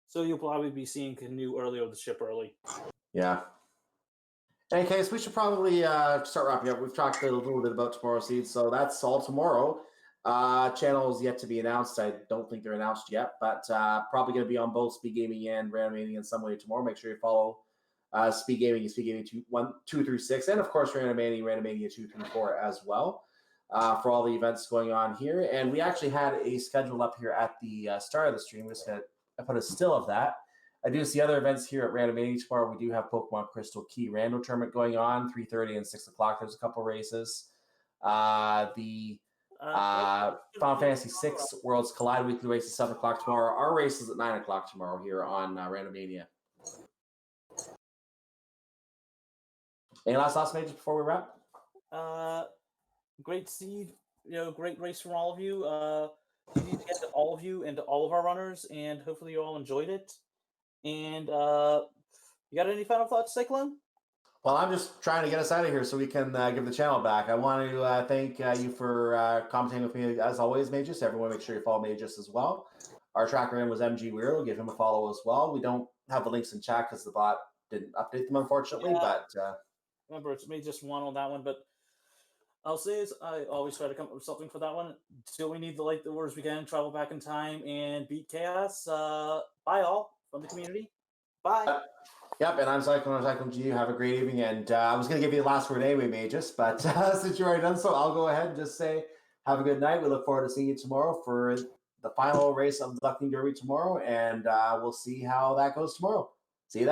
So you'll probably be seeing canoe early or the ship early. Yeah. In any case, we should probably start wrapping up. We've talked a little bit about tomorrow's seeds, so that's all tomorrow. Channels yet to be announced. I don't think they're announced yet, but probably going to be on both Speed Gaming and Randomizer in some way tomorrow. Make sure you follow Speed Gaming and Speed Gaming 2 through 6, and of course Randomizer 2 through 4 as well. For all the events going on here. And we actually had a schedule up here at the start of the stream. I put a still of that. I do see other events here at Randomizer tomorrow. We do have Pokemon Crystal Key Rando Tournament going on, 3:30 and 6 o'clock. There's a couple races. The Final Fantasy VI Worlds Collide weekly race is 7 o'clock tomorrow. Our race is at 9 o'clock tomorrow here on Randomania. Any last messages before we wrap? Great seed, great race from all of you. GG again to all of you and to all of our runners, and hopefully you all enjoyed it. And you got any final thoughts, Cyclone? Well, I'm just trying to get us out of here so we can give the channel back. I want to thank you for commenting with me as always, Magus. Everyone, make sure you follow Magus as well. Our tracker name was MG Weirdo. Give him a follow as well. We don't have the links in chat because the bot didn't update them, unfortunately. Yeah. But remember, it's me just one on that one, but. I'll say is I always try to come up with something for that one. Still, we need to light the words we can, travel back in time, and beat chaos. Bye, all from the community. Bye. Yep, and I'm Cyclone G. Have a great evening. And I was going to give you the last word anyway, Magus, but since you already done so, I'll go ahead and just say have a good night. We look forward to seeing you tomorrow for the final race of the Duckling Derby tomorrow, and we'll see how that goes tomorrow. See you then.